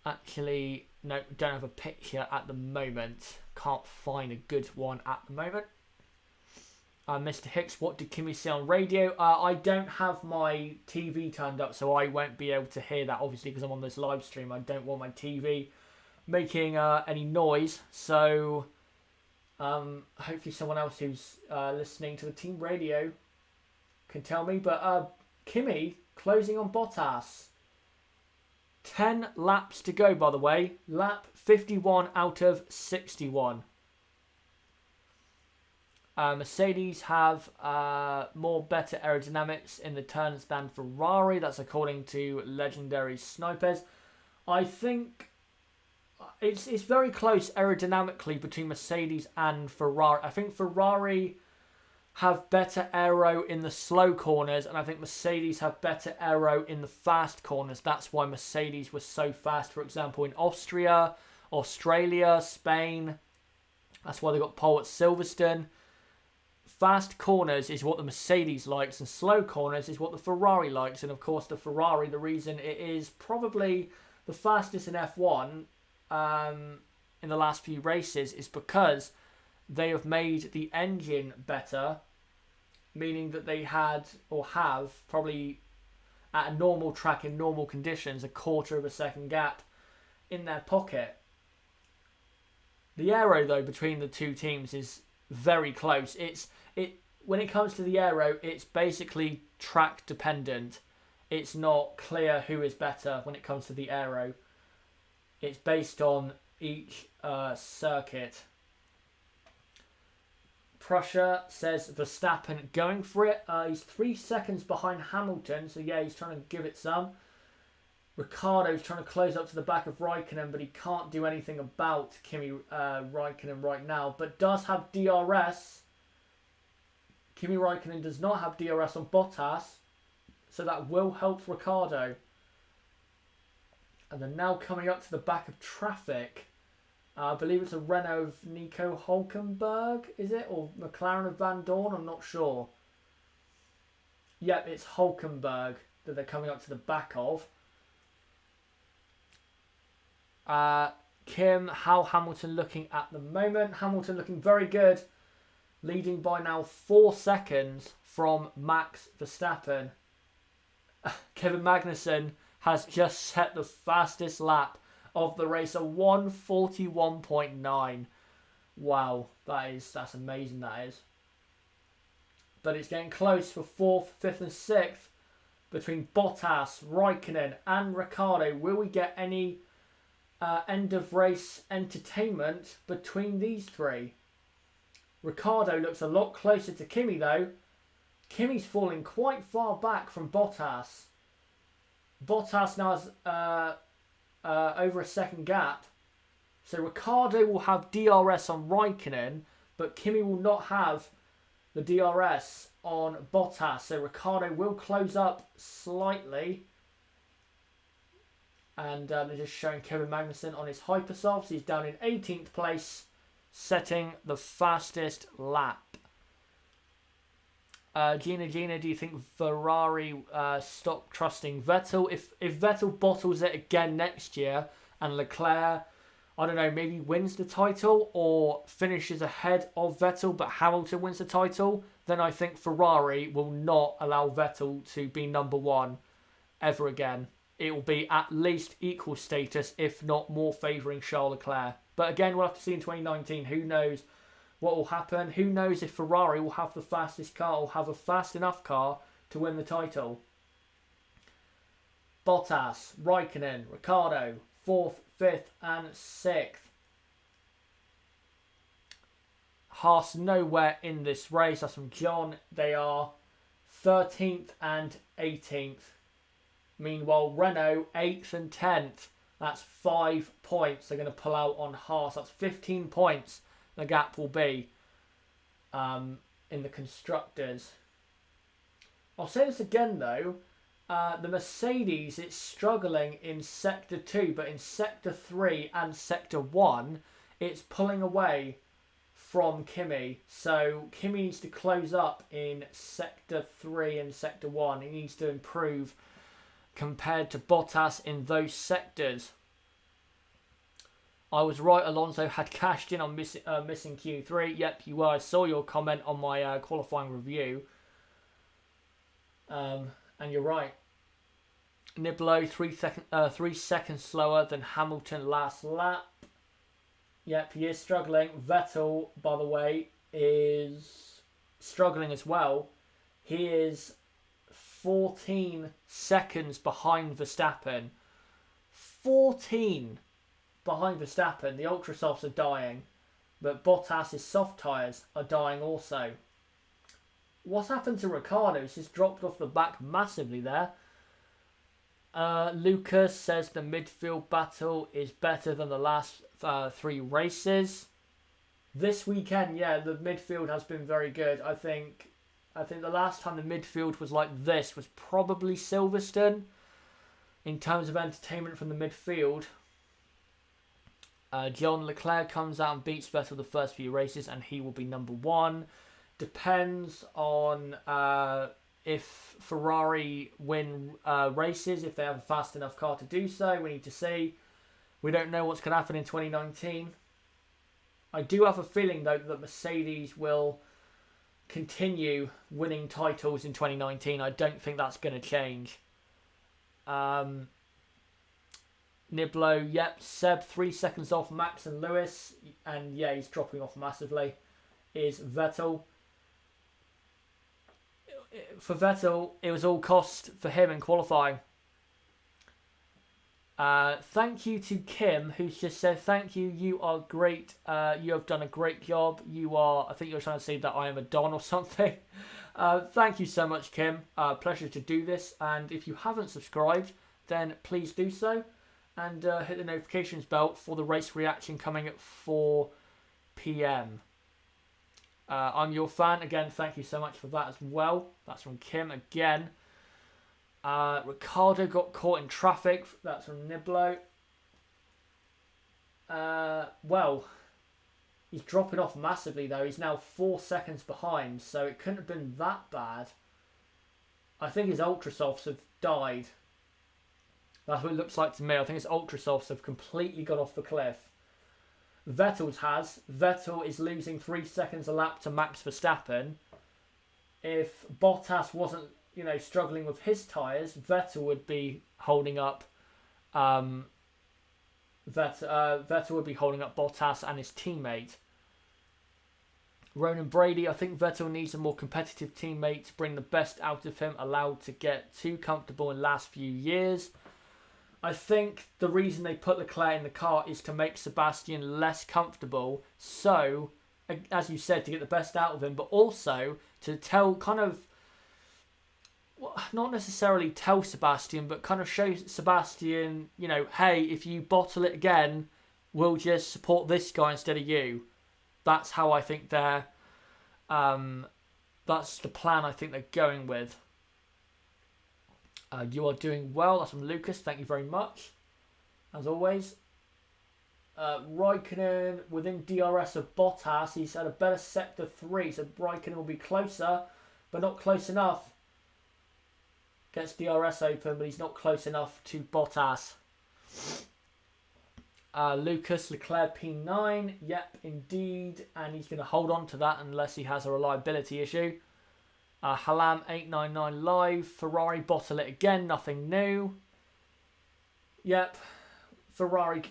A: Actually, no, don't have a picture at the moment. Can't find a good one at the moment. Mr. Hicks, what did Kimi say on radio? I don't have my TV turned up, so I won't be able to hear that, obviously, because I'm on this live stream. I don't want my TV making any noise, so hopefully someone else who's listening to the team radio can tell me. But Kimi closing on Bottas. 10 laps to go, by the way. Lap 51 out of 61. Mercedes have more better aerodynamics in the turns than Ferrari. That's according to legendary snipers. I think it's very close aerodynamically between Mercedes and Ferrari. I think Ferrari have better aero in the slow corners, and I think Mercedes have better aero in the fast corners. That's why Mercedes was so fast, for example, in Austria, Australia, Spain. That's why they got pole at Silverstone. Fast corners is what the Mercedes likes, and slow corners is what the Ferrari likes. And of course, the Ferrari, the reason it is probably the fastest in F1 in the last few races is because they have made the engine better, meaning that they had or have probably at a normal track in normal conditions a quarter of a second gap in their pocket. The aero though between the two teams is very close. When it comes to the aero, it's basically track dependent. It's not clear who is better when it comes to the aero. It's based on each circuit. Prussia says Verstappen going for it. He's 3 seconds behind Hamilton, so yeah, he's trying to give it some. Ricciardo's trying to close up to the back of Raikkonen, but he can't do anything about Kimi Raikkonen right now, but does have DRS. Kimi Raikkonen does not have DRS on Bottas, so that will help Ricciardo. And then now coming up to the back of traffic, I believe it's a Renault of Nico Hülkenberg, is it? Or McLaren of Van Dorn, I'm not sure. Yep, it's Hülkenberg that they're coming up to the back of. Kim, how Hamilton looking at the moment? Hamilton looking very good, leading by now 4 seconds from Max Verstappen. Kevin Magnussen has just set the fastest lap of the race, a 1:41.9. Wow, that's amazing, that is. But it's getting close for 4th, 5th and 6th between Bottas, Raikkonen and Ricciardo. Will we get any end of race entertainment between these three? Ricciardo looks a lot closer to Kimi though. Kimi's falling quite far back from Bottas. Bottas now has over a second gap. So Ricciardo will have DRS on Raikkonen, but Kimi will not have the DRS on Bottas. So Ricciardo will close up slightly. And they're just showing Kevin Magnussen on his Hypersoft. He's down in 18th place, setting the fastest lap. Gina, do you think Ferrari stop trusting Vettel? If Vettel bottles it again next year and Leclerc, I don't know, maybe wins the title or finishes ahead of Vettel, but Hamilton wins the title, then I think Ferrari will not allow Vettel to be number one ever again. It will be at least equal status, if not more favouring Charles Leclerc. But again, we'll have to see in 2019. Who knows what will happen? Who knows if Ferrari will have the fastest car or have a fast enough car to win the title? Bottas, Raikkonen, Ricciardo, 4th, 5th and 6th. Haas nowhere in this race. That's from John. They are 13th and 18th. Meanwhile, Renault 8th and 10th. That's 5 points. They're going to pull out on Haas. That's 15 points the gap will be in the constructors. I'll say this again though. The Mercedes is struggling in Sector 2, but in Sector 3 and Sector 1, it's pulling away from Kimi. So Kimi needs to close up in Sector 3 and Sector 1. He needs to improve compared to Bottas in those sectors. I was right, Alonso had cashed in on missing Q3. Yep, you were. I saw your comment on my qualifying review. And you're right. Niblo, 3 seconds slower than Hamilton last lap. Yep, he is struggling. Vettel, by the way, is struggling as well. He is 14 seconds behind Verstappen. 14 behind Verstappen. The ultra softs are dying, but Bottas' soft tyres are dying also. What's happened to Ricciardo? He's just dropped off the back massively there. Lucas says the midfield battle is better than the last 3 races. This weekend, yeah, the midfield has been very good. I think the last time the midfield was like this was probably Silverstone in terms of entertainment from the midfield. John Leclerc comes out and beats Vettel the first few races and he will be number 1. Depends on if Ferrari win races, if they have a fast enough car to do so. We need to see. We don't know what's going to happen in 2019. I do have a feeling, though, that Mercedes will continue winning titles in 2019. I don't think that's going to change. Niblo, yep, Seb 3 seconds off Max and Lewis, and yeah, he's dropping off massively. Is Vettel. For Vettel, it was all cost for him in qualifying. Thank you to Kim, who's just said, thank you, you are great. You have done a great job. You are, I think you're trying to say that I am a Don or something. Thank you so much, Kim. Pleasure to do this. And if you haven't subscribed, then please do so. And hit the notifications bell for the race reaction coming at 4 p.m. I'm your fan. Again, thank you so much for that as well. That's from Kim again. Ricardo got caught in traffic. That's from Niblo. Well, he's dropping off massively though. He's now 4 seconds behind, so it couldn't have been that bad. I think his Ultrasofts have died. That's what it looks like to me. I think his Ultrasofts have completely gone off the cliff. Vettel's has. Vettel is losing 3 seconds a lap to Max Verstappen. If Bottas wasn't, struggling with his tyres, Vettel would be holding up. Vettel would be holding up Bottas and his teammate. Ronan Brady, I think Vettel needs a more competitive teammate to bring the best out of him. Allowed to get too comfortable in the last few years. I think the reason they put Leclerc in the car is to make Sebastian less comfortable. So, as you said, to get the best out of him, but also to tell not necessarily tell Sebastian, but kind of show Sebastian, hey, if you bottle it again, we'll just support this guy instead of you. That's how I think that's the plan I think they're going with. You are doing well. That's from Lucas. Thank you very much. as always. Raikkonen within DRS of Bottas. He's had a better sector 3, so Raikkonen will be closer, but not close enough. Gets DRS open, but he's not close enough to Bottas. Lucas Leclerc P9. Yep, indeed. And he's going to hold on to that unless he has a reliability issue. Halam 899 live. Ferrari bottle it again. Nothing new. Yep. Ferrari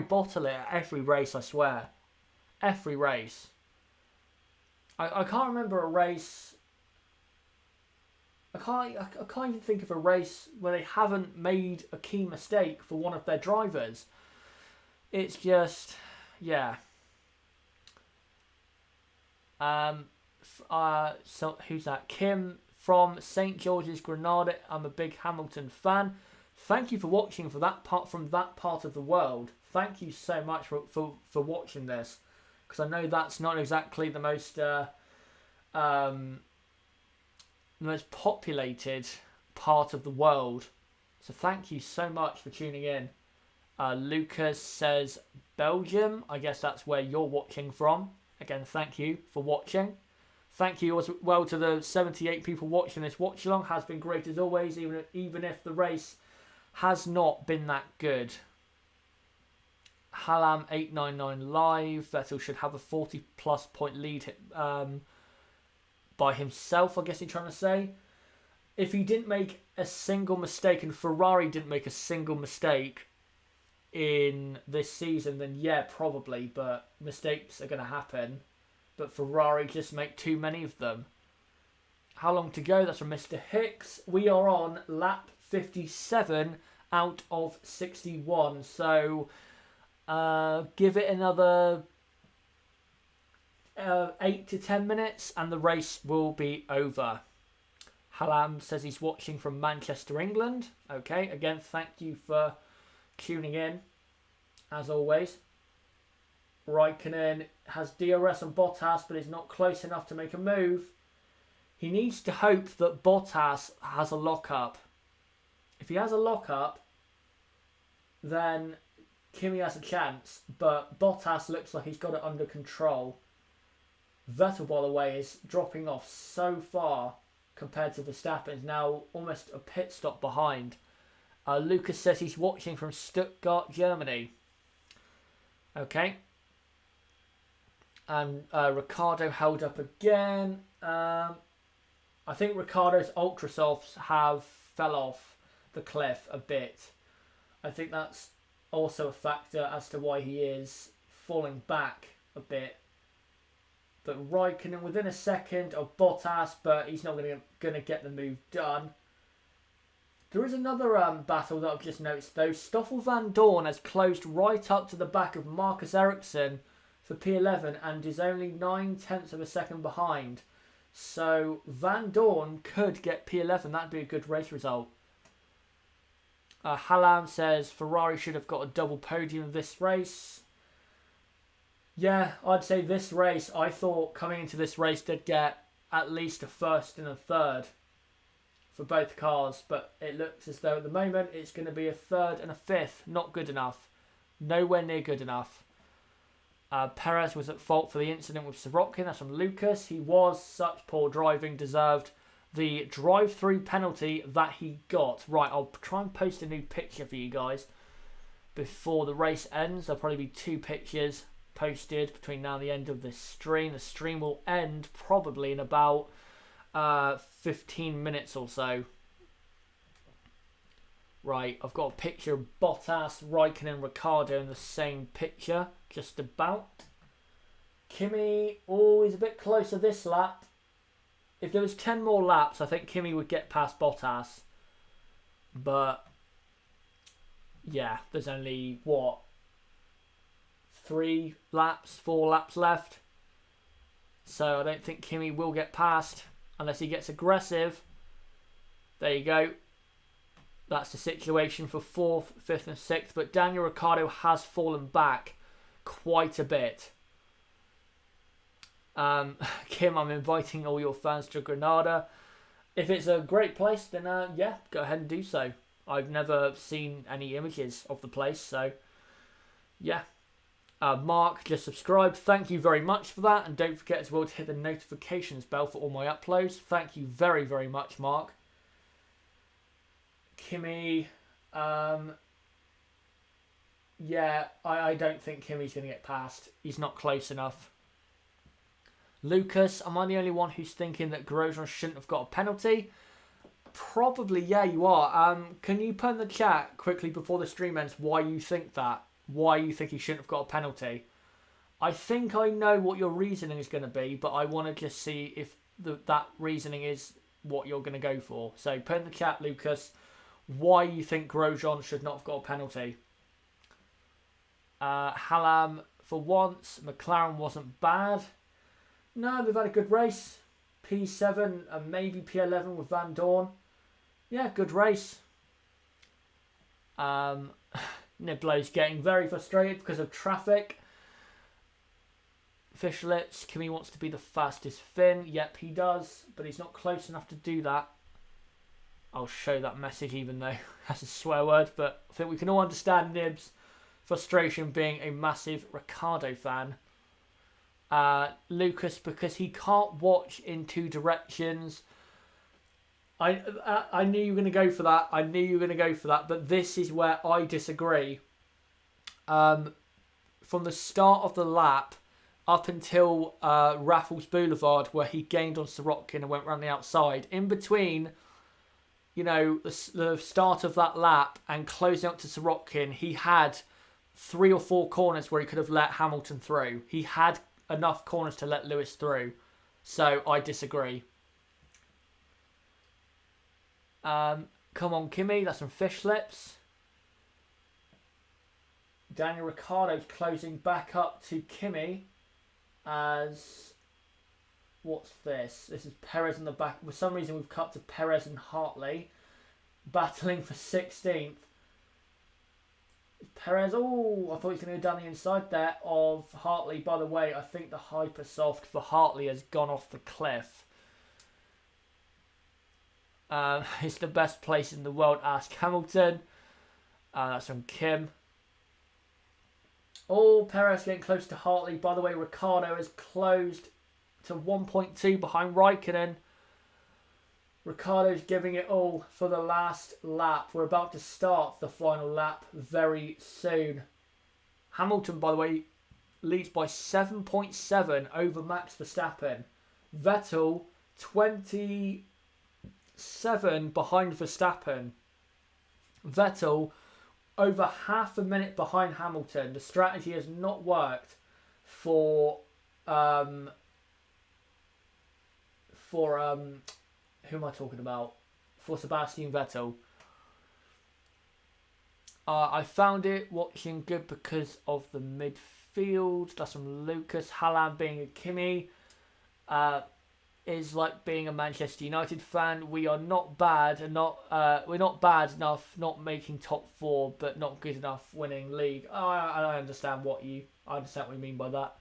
A: bottle it at every race, I swear. Every race. I can't remember a race. I can't even think of a race where they haven't made a key mistake for one of their drivers. It's just, yeah. So who's that? Kim from St. George's, Granada. I'm a big Hamilton fan. Thank you for watching from that part of the world. Thank you so much for watching this, because I know that's not exactly the most populated part of the world. So thank you so much for tuning in. Lucas says Belgium. I guess that's where you're watching from. Again, thank you for watching. Thank you as well to the 78 people watching this watch along. Has been great as always, even if the race has not been that good. Halam 899 live. Vettel should have a 40+ point lead by himself, I guess he's trying to say. If he didn't make a single mistake and Ferrari didn't make a single mistake in this season, then yeah, probably, but mistakes are going to happen. But Ferrari just make too many of them. How long to go? That's from Mr. Hicks. We are on lap 57 out of 61. So give it another 8 to 10 minutes and the race will be over. Halam says he's watching from Manchester, England. Okay, again, thank you for tuning in, as always. Raikkonen has DRS on Bottas, but is not close enough to make a move. He needs to hope that Bottas has a lock-up. If he has a lock-up, then Kimi has a chance, but Bottas looks like he's got it under control. Vettel, by the way, is dropping off so far compared to Verstappen. Is now almost a pit stop behind. Lucas says he's watching from Stuttgart, Germany. Okay. And Ricardo held up again. I think Ricardo's Ultra Softs have fell off the cliff a bit. I think that's also a factor as to why he is falling back a bit. But Raikkonen within a second of Bottas, but he's not going to get the move done. There is another battle that I've just noticed though. Stoffel Van Dorn has closed right up to the back of Marcus Ericsson for P11 and is only 9/10 of a second behind. So Van Dorn could get P11. That'd be a good race result. Halam says Ferrari should have got a double podium in this race. Yeah, I'd say this race, I thought coming into this race they'd get at least a first and a third for both cars, but it looks as though at the moment it's going to be a third and a fifth. Not good enough. Nowhere near good enough. Perez was at fault for the incident with Sorokin. That's from Lucas. He was such poor driving, deserved the drive-through penalty that he got. Right, I'll try and post a new picture for you guys before the race ends. There'll probably be 2 pictures posted between now and the end of this stream. The stream will end probably in about 15 minutes or so. Right, I've got a picture of Bottas, Raikkonen and Ricciardo in the same picture, just about. Kimi, he's a bit closer this lap. If there was 10 more laps, I think Kimi would get past Bottas. But, yeah, there's only, 3 laps, 4 laps left. So I don't think Kimi will get past unless he gets aggressive. There you go. That's the situation for 4th, 5th and 6th. But Daniel Ricciardo has fallen back quite a bit. Kim, I'm inviting all your fans to Granada. If it's a great place, then yeah, go ahead and do so. I've never seen any images of the place, so yeah. Mark just subscribed. Thank you very much for that, and don't forget as well to hit the notifications bell for all my uploads. Thank you very, very much, Mark. Kimmy, yeah, I don't think Kimmy's going to get past. He's not close enough. Lucas, am I the only one who's thinking that Grosjean shouldn't have got a penalty? Probably, yeah, you are. Can you put in the chat quickly before the stream ends why you think that? Why you think he shouldn't have got a penalty? I think I know what your reasoning is going to be, but I want to just see if that reasoning is what you're going to go for. So put in the chat, Lucas, why you think Grosjean should not have got a penalty. Hallam, for once, McLaren wasn't bad. No, they've had a good race. P7 and maybe P11 with Van Dorn. Yeah, good race. Niblo's getting very frustrated because of traffic. Fishlets, Kimi wants to be the fastest Finn. Yep, he does, but he's not close enough to do that. I'll show that message even though that's a swear word, but I think we can all understand Nib's frustration being a massive Ricciardo fan. Lucas, because he can't watch in two directions. I knew you were going to go for that. I knew you were going to go for that, but this is where I disagree. From the start of the lap up until Raffles Boulevard, where he gained on Sirotkin and went round the outside, in between, you know, the start of that lap and closing up to Sirotkin, he had 3 or 4 corners where he could have let Hamilton through. He had enough corners to let Lewis through. So I disagree. Come on, Kimi. That's some fish lips. Daniel Ricciardo's closing back up to Kimi as... What's this? This is Perez in the back. For some reason, we've cut to Perez and Hartley battling for 16th. Perez, oh, I thought he was going to go down the inside there of Hartley. By the way, I think the Hypersoft for Hartley has gone off the cliff. It's the best place in the world, ask Hamilton. That's from Kim. Oh, Perez getting close to Hartley. By the way, Ricciardo has closed to 1.2 behind Raikkonen. Ricciardo's giving it all for the last lap. We're about to start the final lap very soon. Hamilton, by the way, leads by 7.7 over Max Verstappen. Vettel, 27 behind Verstappen. Vettel, over half a minute behind Hamilton. The strategy has not worked for who am I talking about? For Sebastian Vettel. I found it watching good because of the midfield. That's from Lucas. Hallam being a Kimi is like being a Manchester United fan. We are not bad and we're not bad enough not making top 4, but not good enough winning league. I understand what you mean by that.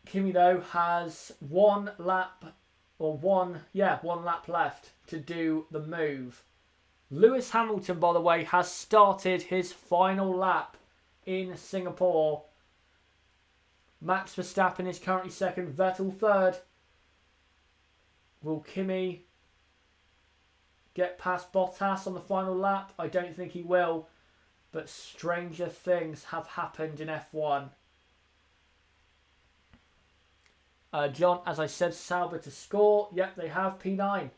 A: Kimi though has one lap left to do the move. Lewis Hamilton, by the way, has started his final lap in Singapore. Max Verstappen is currently second, Vettel third. Will Kimi get past Bottas on the final lap? I don't think he will, but stranger things have happened in F1. John, as I said, Sauber to score. Yep, they have P9.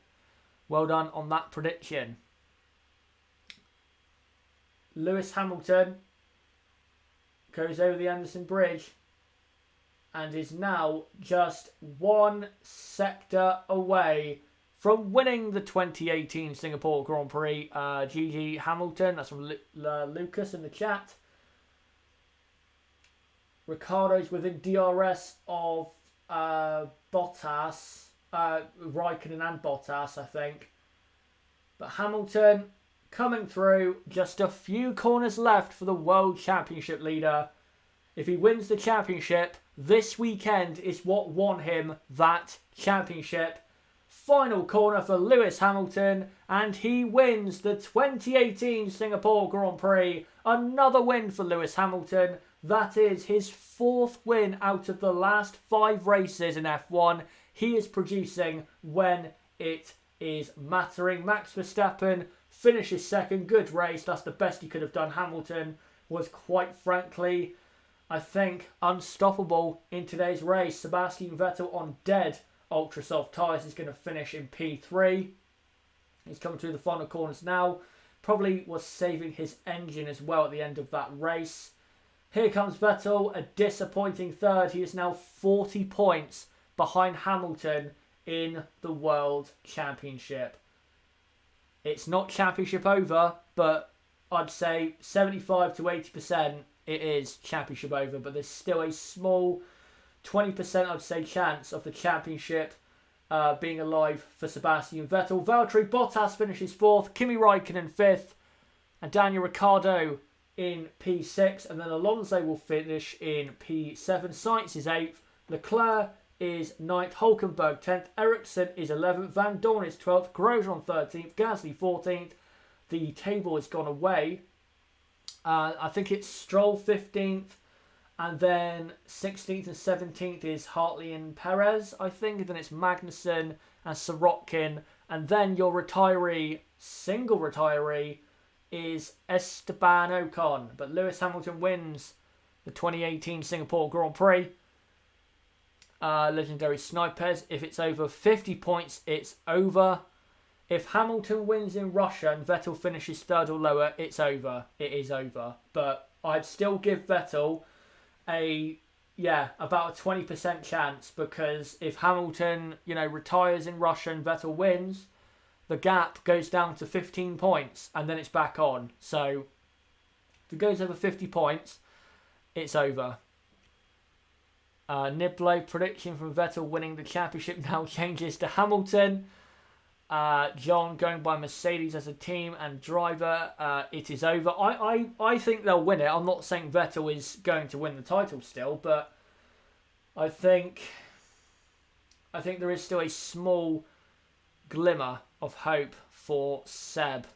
A: Well done on that prediction. Lewis Hamilton goes over the Anderson Bridge and is now just one sector away from winning the 2018 Singapore Grand Prix. GG Hamilton, that's from Lucas in the chat. Ricciardo's within DRS of Bottas, Raikkonen and Bottas, I think. But Hamilton coming through, just a few corners left for the World Championship leader. If he wins the championship, this weekend is what won him that championship. Final corner for Lewis Hamilton, and he wins the 2018 Singapore Grand Prix. Another win for Lewis Hamilton. That is his 4th win out of the last 5 races in F1. He is producing when it is mattering. Max Verstappen finishes 2nd. Good race. That's the best he could have done. Hamilton was, quite frankly, I think, unstoppable in today's race. Sebastian Vettel on dead ultra soft tyres is going to finish in P3. He's coming through the final corners now. Probably was saving his engine as well at the end of that race. Here comes Vettel, a disappointing 3rd. He is now 40 points behind Hamilton in the World Championship. It's not championship over, but I'd say 75 to 80% it is championship over, but there's still a small 20% I'd say chance of the championship being alive for Sebastian Vettel. Valtteri Bottas finishes 4th, Kimi Raikkonen 5th, and Daniel Ricciardo in P6, and then Alonso will finish in P7. Sainz is 8th, Leclerc is 9th, Hulkenberg 10th, Ericsson is 11th, Van Dorn is 12th, Grosjean 13th, Gasly 14th. The table has gone away. I think it's Stroll 15th, and then 16th and 17th is Hartley and Perez, I think. And then it's Magnussen and Sorokin. And then your retiree, single retiree, is Esteban Ocon. But Lewis Hamilton wins the 2018 Singapore Grand Prix. Legendary snipers. If it's over 50 points, it's over. If Hamilton wins in Russia and Vettel finishes 3rd or lower, it's over. It is over. But I'd still give Vettel about a 20% chance, because if Hamilton, retires in Russia and Vettel wins, the gap goes down to 15 points and then it's back on. So if it goes over 50 points, it's over. Niblo prediction from Vettel winning the championship now changes to Hamilton. John going by Mercedes as a team and driver. It is over. I think they'll win it. I'm not saying Vettel is going to win the title still, but I think there is still a small glimmer of hope for Seb.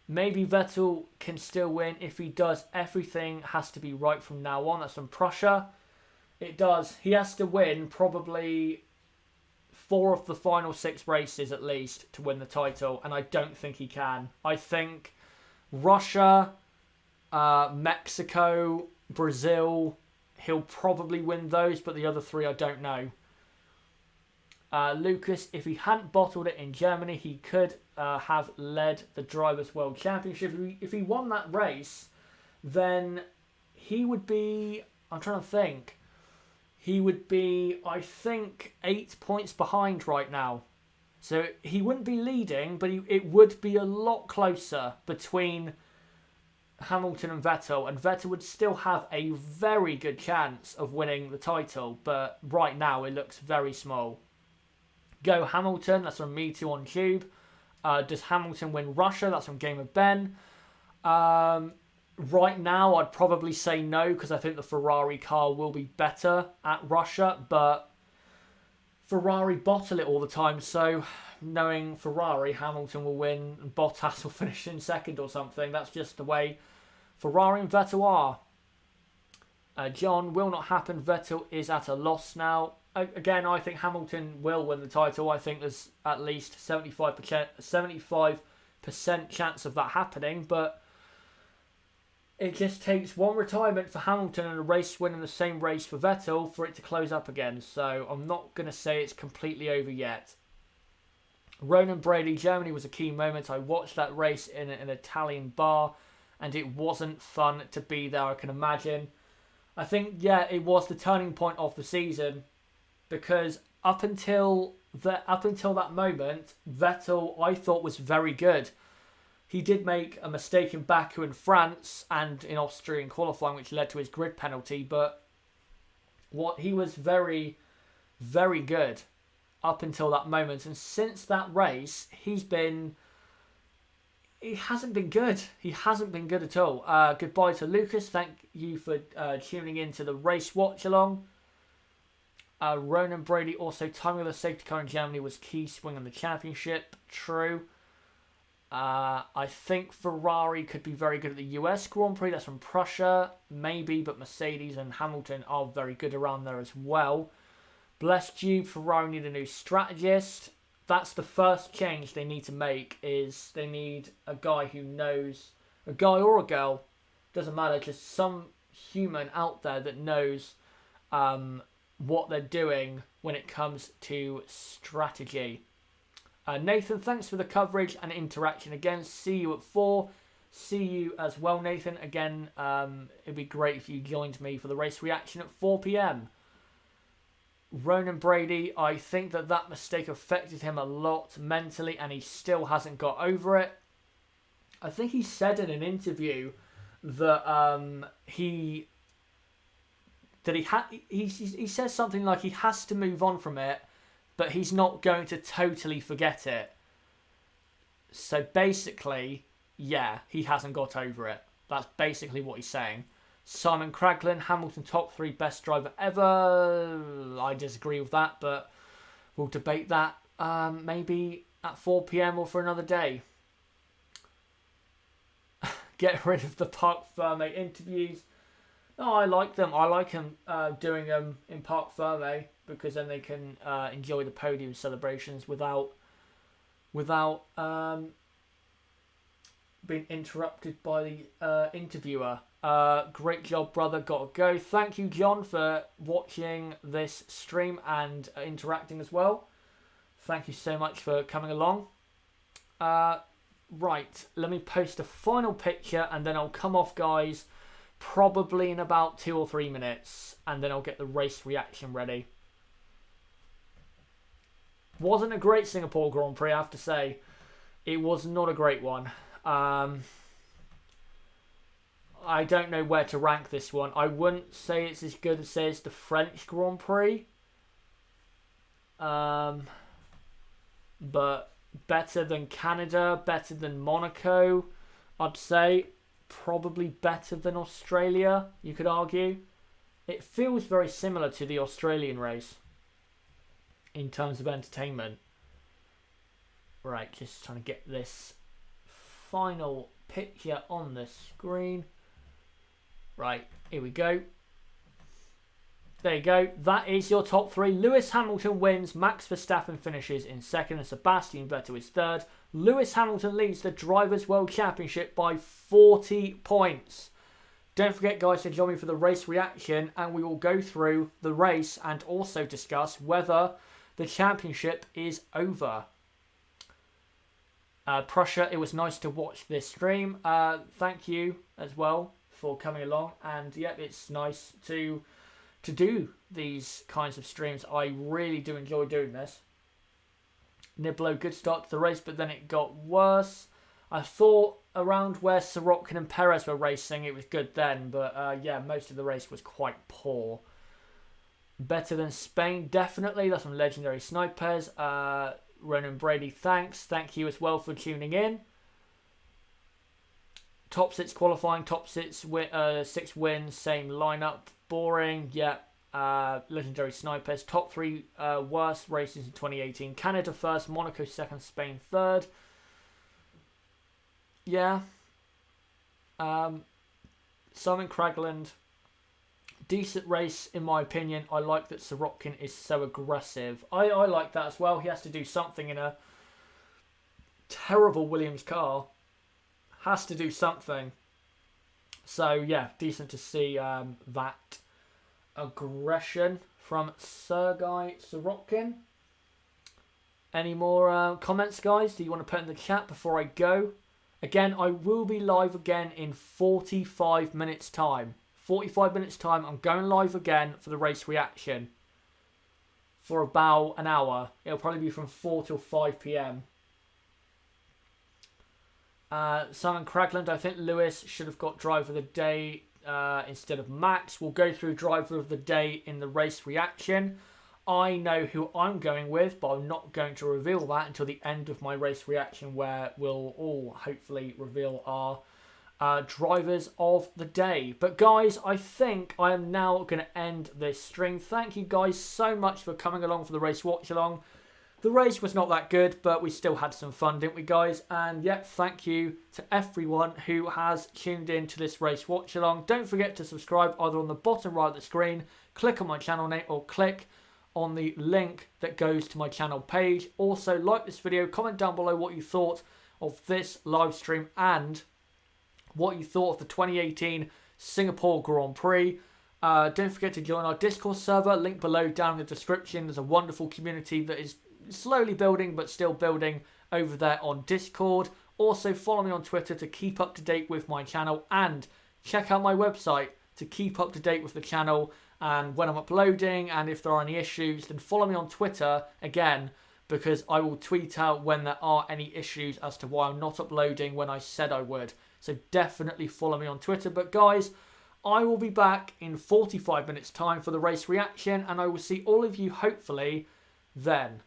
A: Maybe Vettel can still win. If he does, everything has to be right from now on. That's from Prussia. It does. He has to win probably 4 of the final 6 races at least to win the title, and I don't think he can. I think Russia, Mexico, Brazil, he'll probably win those, but the other 3 I don't know. Lucas, if he hadn't bottled it in Germany, he could have led the Drivers' World Championship. If he won that race, then he would be, I'm trying to think, he would be, I think, 8 points behind right now. So he wouldn't be leading, but it would be a lot closer between Hamilton and Vettel would still have a very good chance of winning the title, but right now it looks very small. Go Hamilton, that's from me too on Tube. Does Hamilton win Russia? That's from Game of Ben. Right now, I'd probably say no, because I think the Ferrari car will be better at Russia, but Ferrari bottle it all the time, so knowing Ferrari, Hamilton will win and Bottas will finish in 2nd or something. That's just the way Ferrari and Vettel are. John, will not happen. Vettel is at a loss now. Again, I think Hamilton will win the title. I think there's at least 75% chance of that happening, but it just takes one retirement for Hamilton and a race win in the same race for Vettel for it to close up again. So I'm not going to say it's completely over yet. Ronan Brady, Germany was a key moment. I watched that race in an Italian bar and it wasn't fun to be there, I can imagine. I think, it was the turning point of the season, because up until that moment, Vettel, I thought, was very good. He did make a mistake in Baku in France and in Austrian qualifying, which led to his grid penalty, but he was very, very good up until that moment. And since that race, he hasn't been good. He hasn't been good at all. Goodbye to Lucas. Thank you for tuning in to the race watch along. Ronan Brady also timing of the safety car in Germany was key swing on the championship. True. I think Ferrari could be very good at the US Grand Prix. That's from Prussia. Maybe, but Mercedes and Hamilton are very good around there as well. Bless you, Ferrari need a new strategist. That's the first change they need to make, is they need a guy who knows, a guy or a girl, doesn't matter, just some human out there that knows what they're doing when it comes to strategy. Nathan, thanks for the coverage and interaction again. See you at 4. See you as well, Nathan. Again, it'd be great if you joined me for the race reaction at 4 p.m. Ronan Brady, I think that mistake affected him a lot mentally and he still hasn't got over it. I think he said in an interview that he says something like he has to move on from it, but he's not going to totally forget it. So basically, yeah, he hasn't got over it. That's basically what he's saying. Simon Craglan, Hamilton top 3 best driver ever. I disagree with that, but we'll debate that maybe at 4 p.m. or for another day. Get rid of the Parc Ferme interviews. No, I like them. I like him doing them in Parc Ferme because then they can enjoy the podium celebrations without being interrupted by the interviewer. Great job, brother. Gotta go. Thank you, John, for watching this stream and interacting as well. Thank you so much for coming along. Right, let me post a final picture and then I'll come off, guys, probably in about 2 or 3 minutes, and then I'll get the race reaction ready. Wasn't a great Singapore Grand Prix, I have to say. It was not a great one. I don't know where to rank this one. I wouldn't say it's as good as, say, it's the French Grand Prix. But better than Canada, better than Monaco, I'd say. Probably better than Australia, you could argue. It feels very similar to the Australian race in terms of entertainment. Right, just trying to get this final picture on the screen. Right, here we go. There you go. That is your top 3. Lewis Hamilton wins. Max Verstappen finishes in 2nd and Sebastian Vettel is 3rd. Lewis Hamilton leads the Drivers' World Championship by 40 points. Don't forget, guys, to join me for the race reaction, and we will go through the race and also discuss whether the championship is over. Prussia, it was nice to watch this stream. Thank you as well for coming along, and yep, it's nice to do these kinds of streams. I really do enjoy doing this. Niblo, good start to the race, but then it got worse. I thought around where Sirotkin and Perez were racing, it was good then, but yeah, most of the race was quite poor. Better than Spain, definitely. That's from Legendary Snipers. Ronan Brady, thanks. Thank you as well for tuning in. Top 6 qualifying, top 6 wins, same lineup. Boring, yeah. Legendary Snipers. Top 3 worst races in 2018. Canada 1st, Monaco 2nd, Spain 3rd. Yeah. Simon Cragland. Decent race, in my opinion. I like that Sirotkin is so aggressive. I like that as well. He has to do something in a terrible Williams car. Has to do something. So, yeah, decent to see that aggression from Sergei Sirotkin. Any more comments, guys? Do you want to put in the chat before I go? Again, I will be live again in 45 minutes' time. 45 minutes' time, I'm going live again for the race reaction. For about an hour. It'll probably be from 4 till 5 p.m. Simon Cragland, I think Lewis should have got driver of the day instead of Max. We'll go through driver of the day in the race reaction. I know who I'm going with, but I'm not going to reveal that until the end of my race reaction, where we'll all hopefully reveal our drivers of the day. But guys, I think I am now going to end this stream. Thank you guys so much for coming along for the race watch along. The race was not that good, but we still had some fun, didn't we guys? And yep, thank you to everyone who has tuned in to this race watch along. Don't forget to subscribe either on the bottom right of the screen, click on my channel name, or click on the link that goes to my channel page. Also, like this video, comment down below what you thought of this live stream and what you thought of the 2018 Singapore Grand Prix. Don't forget to join our Discord server, link below down in the description. There's a wonderful community that is slowly building but still building over there on Discord. Also follow me on Twitter to keep up to date with my channel, and check out my website to keep up to date with the channel and when I'm uploading, and if there are any issues, then follow me on Twitter again, because I will tweet out when there are any issues as to why I'm not uploading when I said I would. So definitely follow me on Twitter. But guys, I will be back in 45 minutes time for the race reaction, and I will see all of you hopefully then.